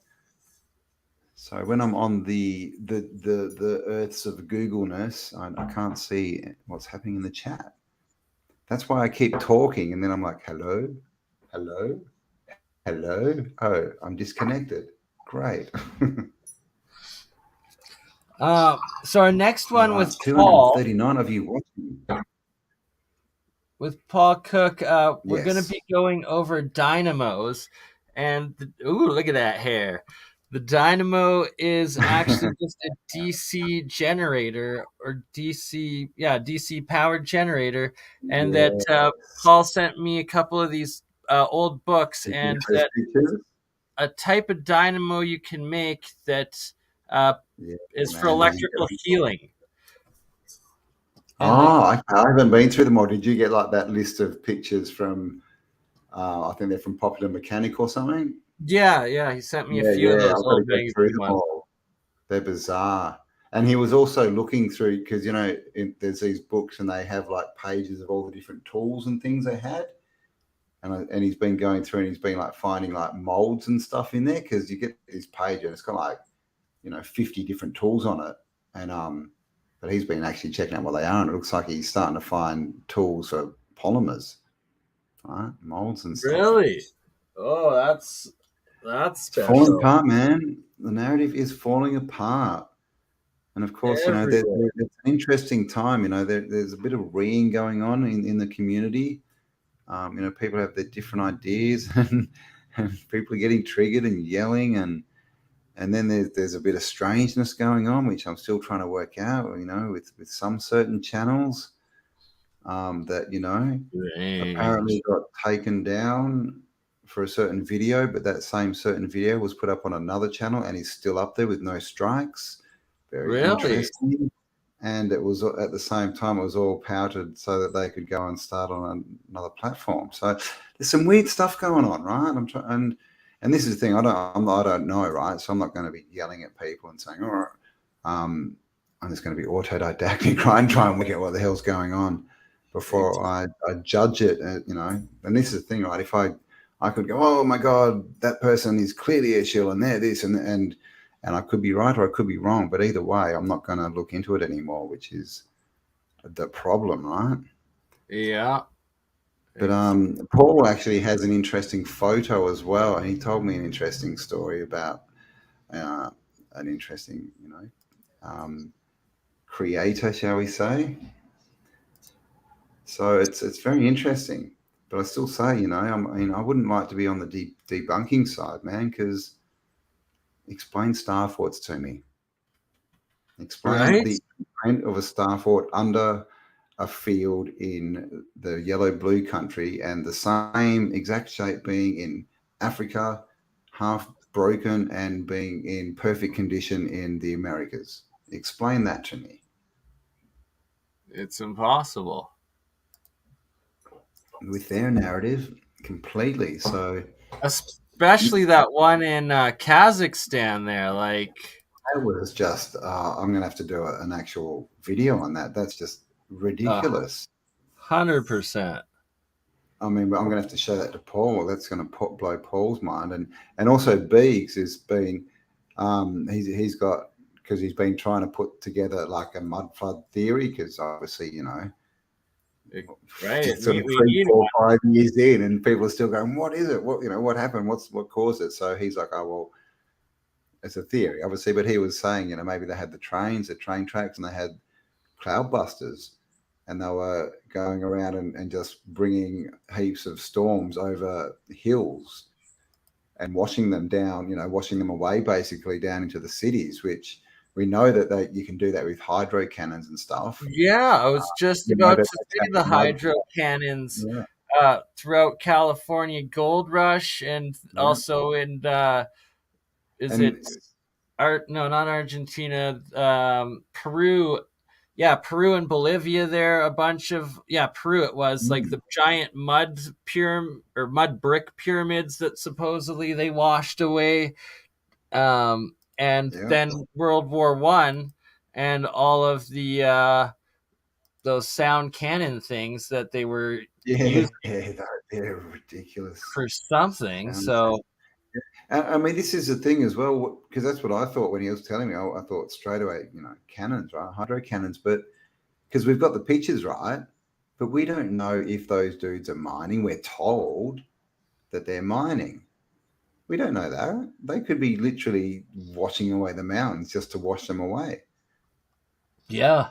So when I'm on the earths of Googleness, I can't see what's happening in the chat. That's why I keep talking, and then I'm like, hello. Oh, I'm disconnected. Great. So our next one with 239 of you watching. With Paul Cook, we're going to be going over dynamos, and look at that hair. The dynamo is actually just a DC generator, or DC powered generator, and that Paul sent me a couple of these old books, and that a type of dynamo you can make that is for electrical healing. I haven't been through them all. Did you get like that list of pictures from, I think they're from Popular Mechanic or something? Yeah. He sent me a few of those old magazine ones. They're bizarre. And he was also looking through, because, there's these books and they have like pages of all the different tools and things they had. And he's been going through and he's been like finding like molds and stuff in there, because you get this page and it's got like, 50 different tools on it. And, but he's been actually checking out what they are, and it looks like he's starting to find tools for polymers, right? Molds and stuff. Really? Oh, that's special. Falling apart, man. The narrative is falling apart, and of course, there's an interesting time. There's a bit of reeing going on in the community. People have their different ideas, and people are getting triggered and yelling, and then there's a bit of strangeness going on, which I'm still trying to work out, with some certain channels that, apparently got taken down for a certain video, but that same certain video was put up on another channel and is still up there with no strikes. Very interesting. And it was at the same time, it was all pouted so that they could go and start on another platform. So there's some weird stuff going on, right? And this is the thing, I don't know, right? So I'm not going to be yelling at people and saying, all right, I'm just going to be autodidactic, right? And try and work out what the hell's going on before I judge it, And this is the thing, right? If I could go, oh my God, that person is clearly a shill and they're this and I could be right or I could be wrong. But either way, I'm not going to look into it anymore, which is the problem, right? Yeah. But Paul actually has an interesting photo as well, and he told me an interesting story about an interesting, creator, shall we say? So it's very interesting. But I still say, I mean, I wouldn't like to be on the debunking side, man, because explain star forts to me. Explain the print of a star fort under a field in the yellow-blue country and the same exact shape being in Africa, half broken and being in perfect condition in the Americas. Explain that to me. It's impossible. With their narrative, completely. So, especially that one in Kazakhstan there, like that was just. I'm going to have to do an actual video on that. That's just ridiculous. 100%. I mean, I'm going to have to show that to Paul. That's going to blow Paul's mind, and also Beeks has been. He's got, because he's been trying to put together like a mud flood theory, because obviously right, sort of 3, 4, 5 years in, and people are still going, what is it? What happened? What caused it? So he's like, oh well, it's a theory, obviously. But he was saying, maybe they had the train tracks, and they had cloudbusters, and they were going around and just bringing heaps of storms over hills and washing them down, washing them away basically down into the cities, which we know that you can do that with hydro cannons and stuff. Yeah, I was just about to say the hydro cannons throughout California Gold Rush, and also in not Argentina, Peru. Yeah, Peru and Bolivia there, a bunch of, Peru it was, like the giant mud brick pyramids that supposedly they washed away. Then World War One and all of the those sound cannon things that they were using they're ridiculous for something. So I mean, this is the thing as well, because that's what I thought when he was telling me. I thought straight away, cannons, right? Hydro cannons, but because we've got the pictures, right? But we don't know if those dudes are mining. We're told that they're mining. We don't know that. They could be literally washing away the mountains just to wash them away. Yeah.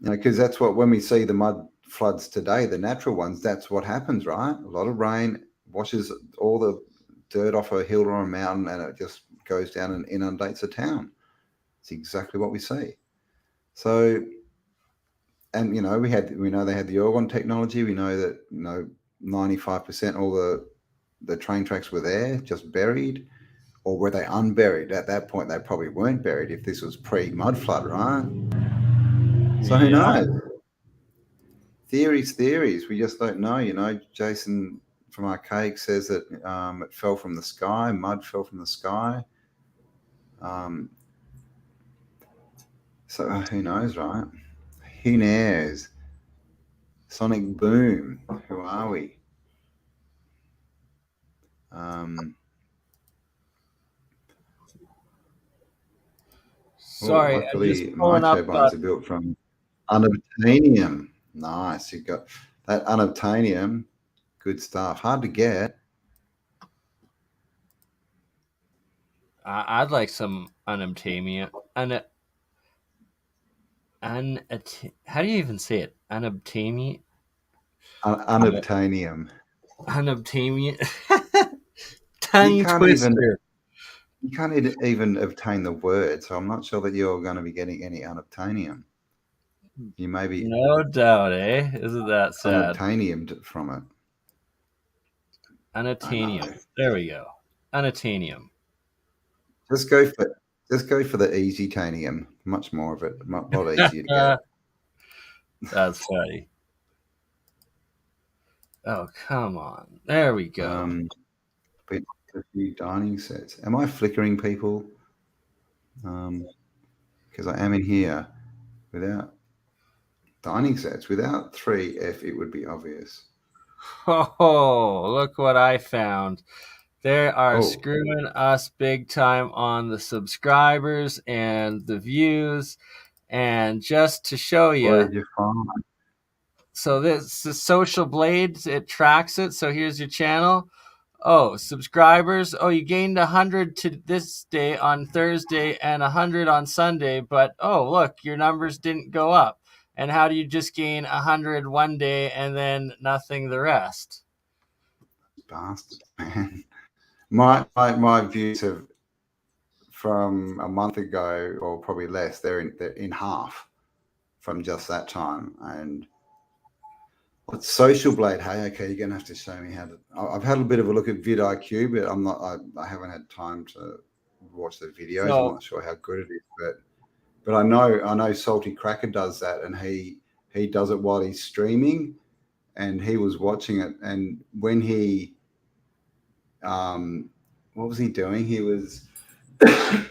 Because that's what, when we see the mud floods today, the natural ones, that's what happens, right? A lot of rain washes all the dirt off a hill or a mountain, and it just goes down and inundates a town. It's exactly what we see. So, and we know they had the organ technology. We know that 95% all the train tracks were there, just buried, or were they unburied? At that point, they probably weren't buried if this was pre-mud flood, right? So who knows? Theories. We just don't know. Jason from Archaic says that it fell from the sky. Mud fell from the sky. So who knows, right? Who knows? Sonic Boom. Who are we? Sorry, luckily my turbines are built from unobtainium. Nice. You've got that unobtainium. Good stuff. Hard to get. I'd like some unobtainium. How do you even say it? Unobtainium. Unobtainium. Unobtainium. Tiny twister. You can't even obtain the word, so I'm not sure that you're going to be getting any unobtainium. You may be. No doubt, eh? Isn't that sad? Unobtainium from it. Unobtainium. There we go. Unobtainium. Just go for the easy tanium. Much more of it. A lot easier to get. That's funny. Oh, come on. There we go. But a few dining sets. Am I flickering people? Because I am in here without dining sets. Without 3F, it would be obvious. Oh, look what I found. They are screwing us big time on the subscribers and the views. And just to show you. So this is Social Blades. It tracks it. So here's your channel. Oh, subscribers. Oh, you gained 100 to this day on Thursday and 100 on Sunday. But, oh, look, your numbers didn't go up. And how do you just gain 100 one day and then nothing the rest? Bastard, man. My views have, from a month ago or probably less, they're in half from just that time. And what's Social Blade? Hey, okay, you're gonna have to show me how to. I've had a bit of a look at vidIQ, but I'm not. I haven't had time to watch the videos. So, I'm not sure how good it is, but I know Salty Cracker does that, and he does it while he's streaming, and he was watching it, and when he what was he doing? He was I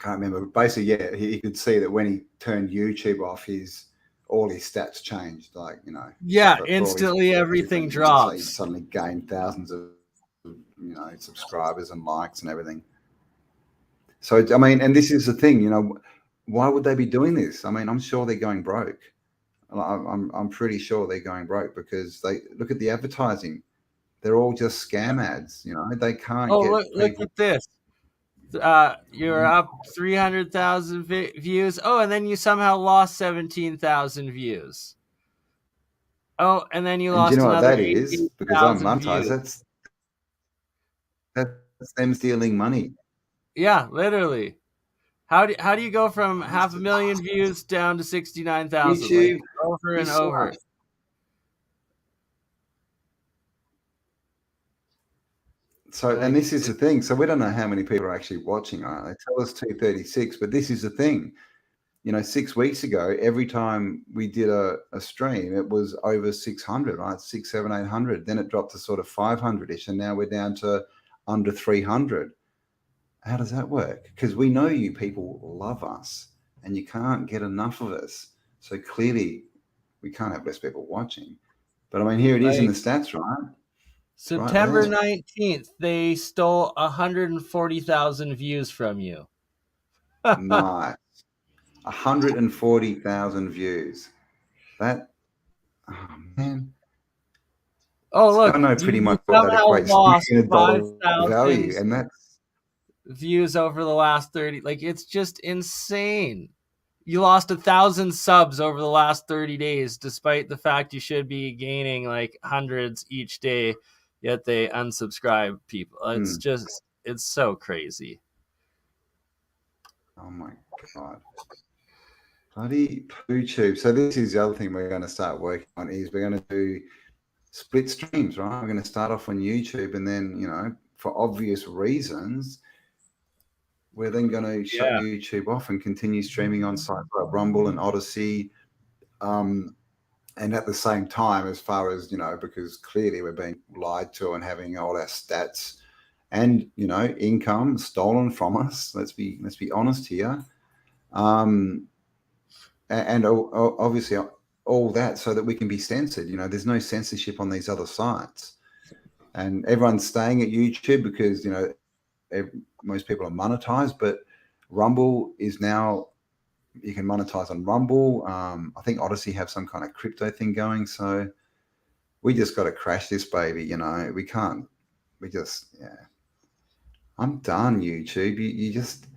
can't remember. But basically, yeah, he could see that when he turned YouTube off, all his stats changed. Like, you know, yeah, instantly everything drops. He suddenly gained thousands of subscribers and likes and everything. So I mean, and this is the thing, you know, why would they be doing this? I mean, I'm sure they're going broke. I'm pretty sure they're going broke because they look at the advertising. They're all just scam ads. You know, they can't. Oh, look at this. You're up 300,000 views. Oh, and then you somehow lost 17,000 views. Oh, and then you lost. Do you know another what that is? Because I'm monetized. That's them stealing money. Yeah, literally. How do you go from 500,000 views down to 69,000? YouTube, like, over and over. So, and this is the thing. So we don't know how many people are actually watching. They tell us 236, but this is the thing. You know, 6 weeks ago, every time we did a stream, it was over 600, right? 600, 700, 800. Then it dropped to sort of 500-ish, and now we're down to under 300. How does that work? Because we know you people love us, and you can't get enough of us. So clearly, we can't have less people watching. But I mean, here it is in the stats, right? September 19th, they stole 140,000 views from you. Nice. 140,000 views. That, oh man. Oh, look. I know pretty much what that equates to in $1 value, and that's views over the last 30. Like, it's just insane. You lost 1,000 subs over the last 30 days, despite the fact you should be gaining like hundreds each day, yet they unsubscribe people. It's just, it's so crazy. Oh my God. Bloody YouTube. So this is the other thing we're going to start working on is we're going to do split streams, right? We're going to start off on YouTube, and then, you know, for obvious reasons, we're then going to shut YouTube off and continue streaming on sites like Rumble and Odyssey. And at the same time, as far as, you know, because clearly we're being lied to and having all our stats and, you know, income stolen from us. Let's be honest here. And obviously all that so that we can be censored. You know, there's no censorship on these other sites. And everyone's staying at YouTube because, you know, most people are monetized, but Rumble is now, you can monetize on Rumble. I think Odyssey have some kind of crypto thing going. So we just got to crash this baby. You know, we can't, I'm done, YouTube. You just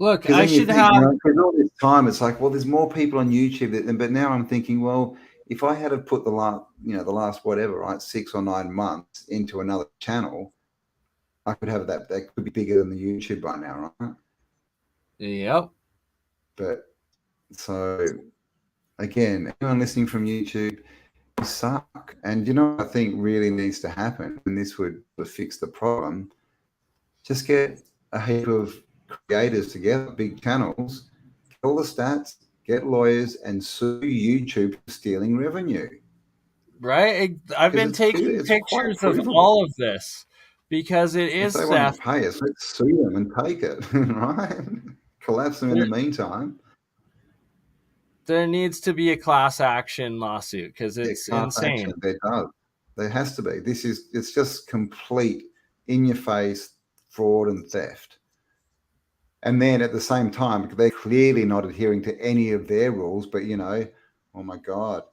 look, I should have, you know, all this time. It's like, well, there's more people on YouTube but now I'm thinking, well, if I had to put the last whatever, right, 6 or 9 months into another channel, I could have that could be bigger than the YouTube by now, right? Yep. But so again, anyone listening from YouTube, you suck. And you know what I think really needs to happen, and this would fix the problem, just get a heap of creators together, big channels, get all the stats, get lawyers, and sue YouTube for stealing revenue. Right? I've been taking pictures of all of this because it is theft. If they want to pay us, let's sue them and take it, right? Collapse them in the meantime. There needs to be a class action lawsuit because it's insane. There has to be. It's just complete in your face fraud and theft. And then at the same time, they're clearly not adhering to any of their rules, but, you know, oh my God,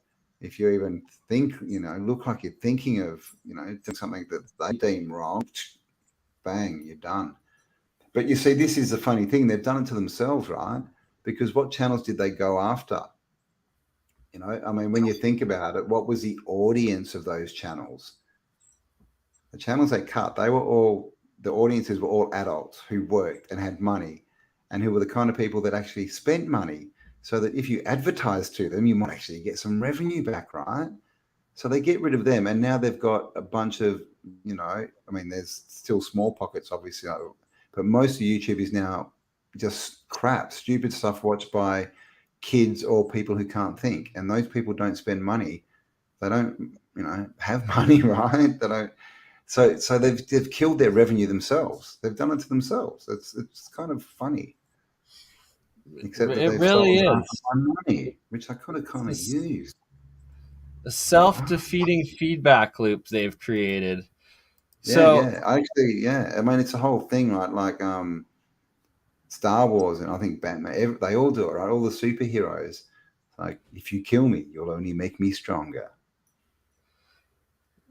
if you even think, you know, look like you're thinking of, you know, doing something that they deem wrong, bang, you're done. But you see, this is the funny thing. They've done it to themselves, right? because what channels did they go after? You know, I mean, when you think about it, what was the audience of those channels? The channels they cut, they were all, the audiences were all adults who worked and had money and who were the kind of people that actually spent money, so that if you advertise to them, you might actually get some revenue back, right? So they get rid of them, and now they've got a bunch of, you know, I mean, there's still small pockets, obviously, but most of YouTube is now just crap, stupid stuff watched by kids or people who can't think, and those people don't spend money. They don't, you know, have money, right? They don't. So they've killed their revenue themselves. They've done it to themselves. It's kind of funny. Except that it they've really stolen is my money, which I could have kind of used. a self-defeating feedback loop they've created. Yeah. Actually, I mean, it's a whole thing, right? Like Star Wars and I think Batman, they all do it, right? All the superheroes. Like, if you kill me, you'll only make me stronger.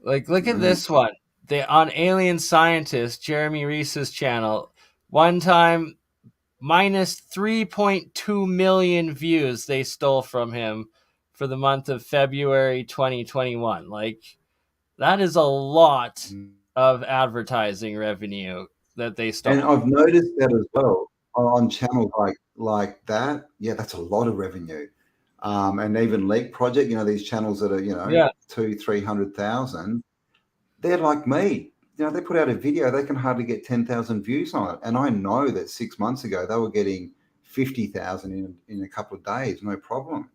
Like, look at this one. On Alien Scientist, Jeremy Reese's channel, one time minus 3.2 million views they stole from him for the month of February 2021. Like, that is a lot of advertising revenue that they stole. And I've noticed that as well on channels like that. Yeah, that's a lot of revenue. And even Leak Project, you know, these channels that are, you know, 200,000-300,000, they're like me. You know, they put out a video, they can hardly get 10,000 views on it. And I know that 6 months ago they were getting 50,000 in a couple of days, no problem.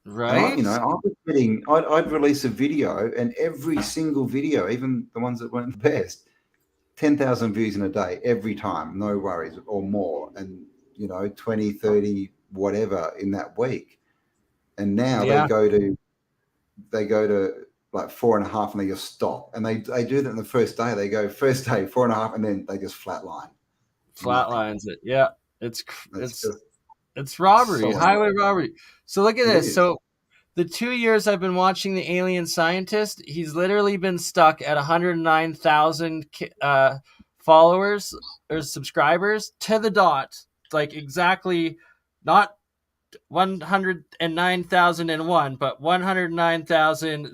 Right? And I was getting, I'd release a video, and every single video, even the ones that weren't the best, 10,000 views in a day, every time, no worries, or more. And, you know, 20, 30, whatever in that week. And now they go to like 4.5 and they just stop. And they do that in the first day. They go first day 4.5 and then they just flatline. Flatlines it. Yeah. It's robbery, highway robbery. So look at this. So the 2 years I've been watching the Alien Scientist, he's literally been stuck at 109,000 followers or subscribers to the dot, like exactly, not 109,001, but 109,000.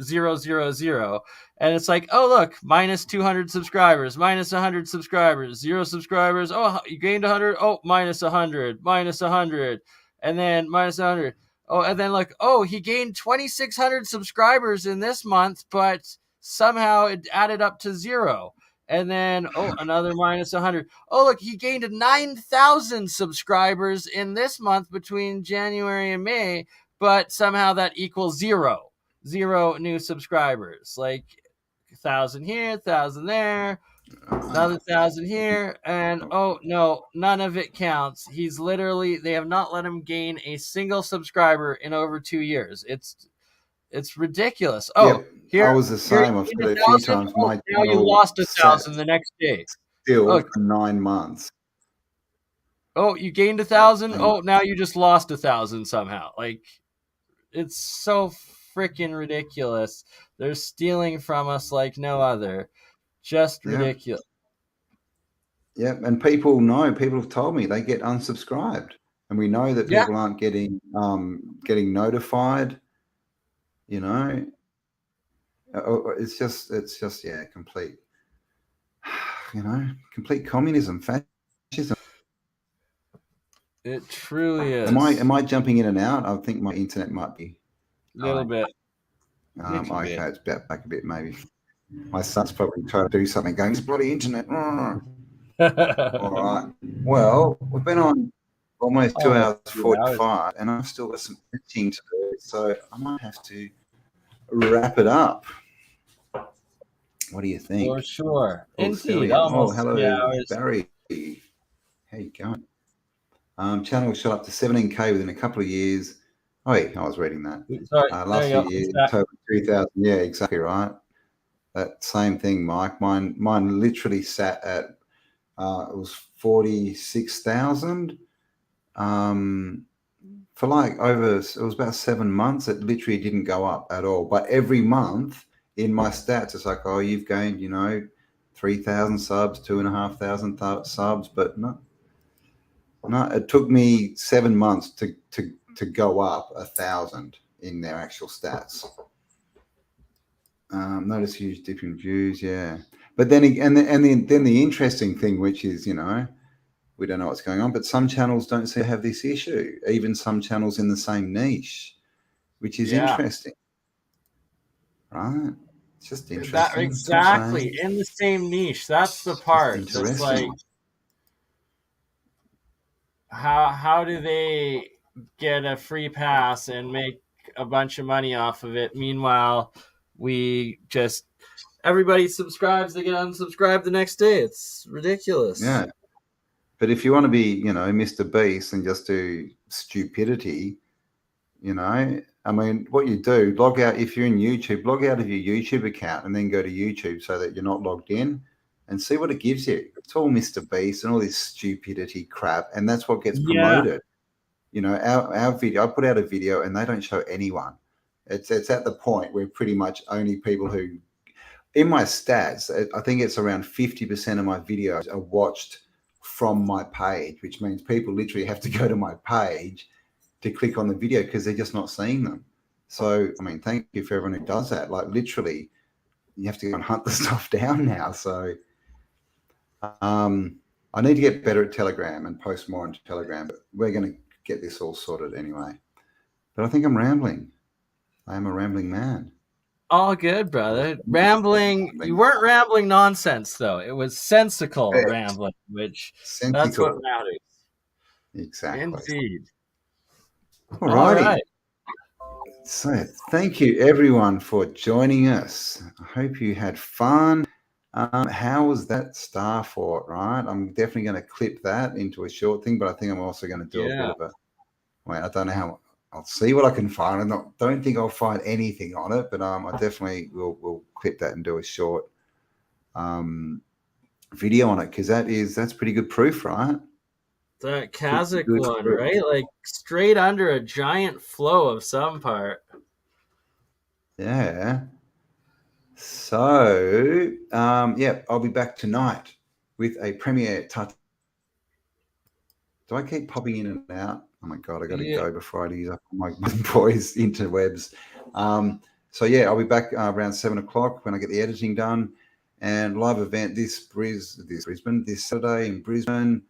And it's like, oh, look, minus 200 subscribers, minus 100 subscribers, 0 subscribers. Oh, you gained 100. Oh, minus 100, minus 100, and then minus 100. Oh, and then like, oh, he gained 2,600 subscribers in this month, but somehow it added up to 0. And then, oh, another minus 100. Oh, look, he gained 9,000 subscribers in this month between January and May, but somehow that equals 0. 0 new subscribers. Like 1,000 here, 1,000 there, another 1,000 here, and oh no, none of it counts. He's literally, they have not let him gain a single subscriber in over 2 years. It's ridiculous. Oh, here I was the same. I've said it a few times. Now you lost 1,000 the next day. Still for 9 months. Oh, you gained 1,000. Oh, now you just lost 1,000 somehow. Like, it's so freaking ridiculous. They're stealing from us like no other. Just ridiculous. Yeah, and people have told me they get unsubscribed, and we know that people aren't getting notified. You know, it's just complete. You know, complete communism, fascism. It truly is. Am I jumping in and out? I think my internet might be a little bit. Okay, it's back a bit maybe. My son's probably trying to do something, going, "This bloody internet." All right. Well, we've been on almost 2 hours 45, and I've still got some editing to do, so I might have to wrap it up. What do you think? For sure. Indeed. Hello, Barry. How you going? Channel shot up to 17K within a couple of years. Oh, yeah, I was reading that. Sorry, last few years, October 2000. Yeah, exactly right. That same thing, Mike. Mine literally sat at it was 46,000. For like it was about 7 months. It literally didn't go up at all. But every month in my stats, it's like, oh, you've gained, 3,000 subs, 2,500 subs, but no. No, it took me 7 months to go up 1,000 in their actual stats. Notice huge dip in views, yeah. But then the interesting thing, which is, we don't know what's going on, but some channels don't seem to have this issue. Even some channels in the same niche, which is interesting, right? It's just interesting. Exactly, in the same niche. That's the part. That's like, how do they get a free pass and make a bunch of money off of it? Meanwhile, everybody subscribes, they get unsubscribed the next day. It's ridiculous. Yeah. But if you want to be, Mr. Beast and just do stupidity, I mean, what you do, log out, if you're in YouTube, log out of your YouTube account and then go to YouTube so that you're not logged in and see what it gives you. It's all Mr. Beast and all this stupidity crap, and that's what gets promoted. Our video, I put out a video and they don't show anyone. It's at the point where pretty much only people who, in my stats, I think it's around 50% of my videos are watched from my page, which means people literally have to go to my page to click on the video because they're just not seeing them. So, I mean, thank you for everyone who does that. Like, literally, you have to go and hunt the stuff down now. So, I need to get better at Telegram and post more on Telegram, but we're going to get this all sorted anyway. But I think I'm rambling. I am a rambling man. All good, brother. Rambling. You weren't rambling nonsense, though. It was sensical rambling, which that's what matters. Exactly. Indeed. All right. So thank you, everyone, for joining us. I hope you had fun. How was that Star Fort, right? I'm definitely going to clip that into a short thing, but I think I'm also going to do a bit of a... Wait, I don't know how... I'll see what I can find. I don't think I'll find anything on it, but I definitely will clip that and do a short video on it, because that's pretty good proof, right? That Kazakh one, right? Like straight under a giant flow of some part. Yeah. So, I'll be back tonight with a premiere touch. Do I keep popping in and out? Oh my God, I got to go before I use up my boys' interwebs. I'll be back around 7 o'clock when I get the editing done, and live event this Saturday in Brisbane.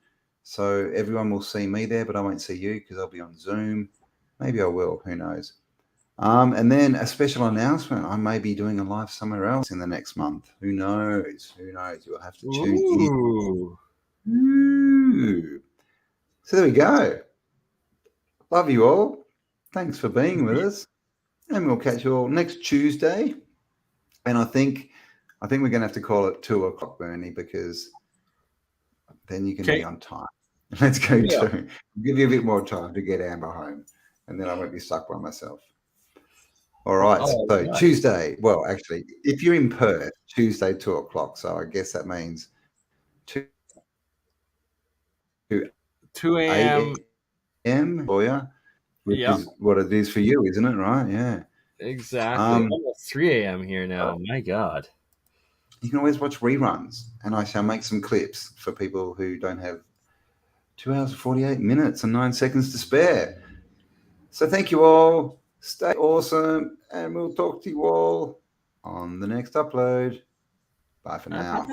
So everyone will see me there, but I won't see you because I'll be on Zoom. Maybe I will, who knows? And then a special announcement. I may be doing a live somewhere else in the next month. Who knows? You'll have to tune in. Ooh. So there we go. Love you all. Thanks for being with us. And we'll catch you all next Tuesday. And I think we're going to have to call it 2 o'clock, Bernie, because then you can be on time. Let's go to give you a bit more time to get Amber home, and then I won't be stuck by myself. All right. Tuesday. Well, actually, if you're in Perth, Tuesday 2 o'clock. So I guess that means 2 a.m. for you, which is what it is for you, isn't it? Right? Yeah. Exactly. Almost 3 a.m. here now. My God. You can always watch reruns, and I shall make some clips for people who don't have 2 hours, 48 minutes and 9 seconds to spare. So thank you all. Stay awesome, and we'll talk to you all on the next upload. Bye for now.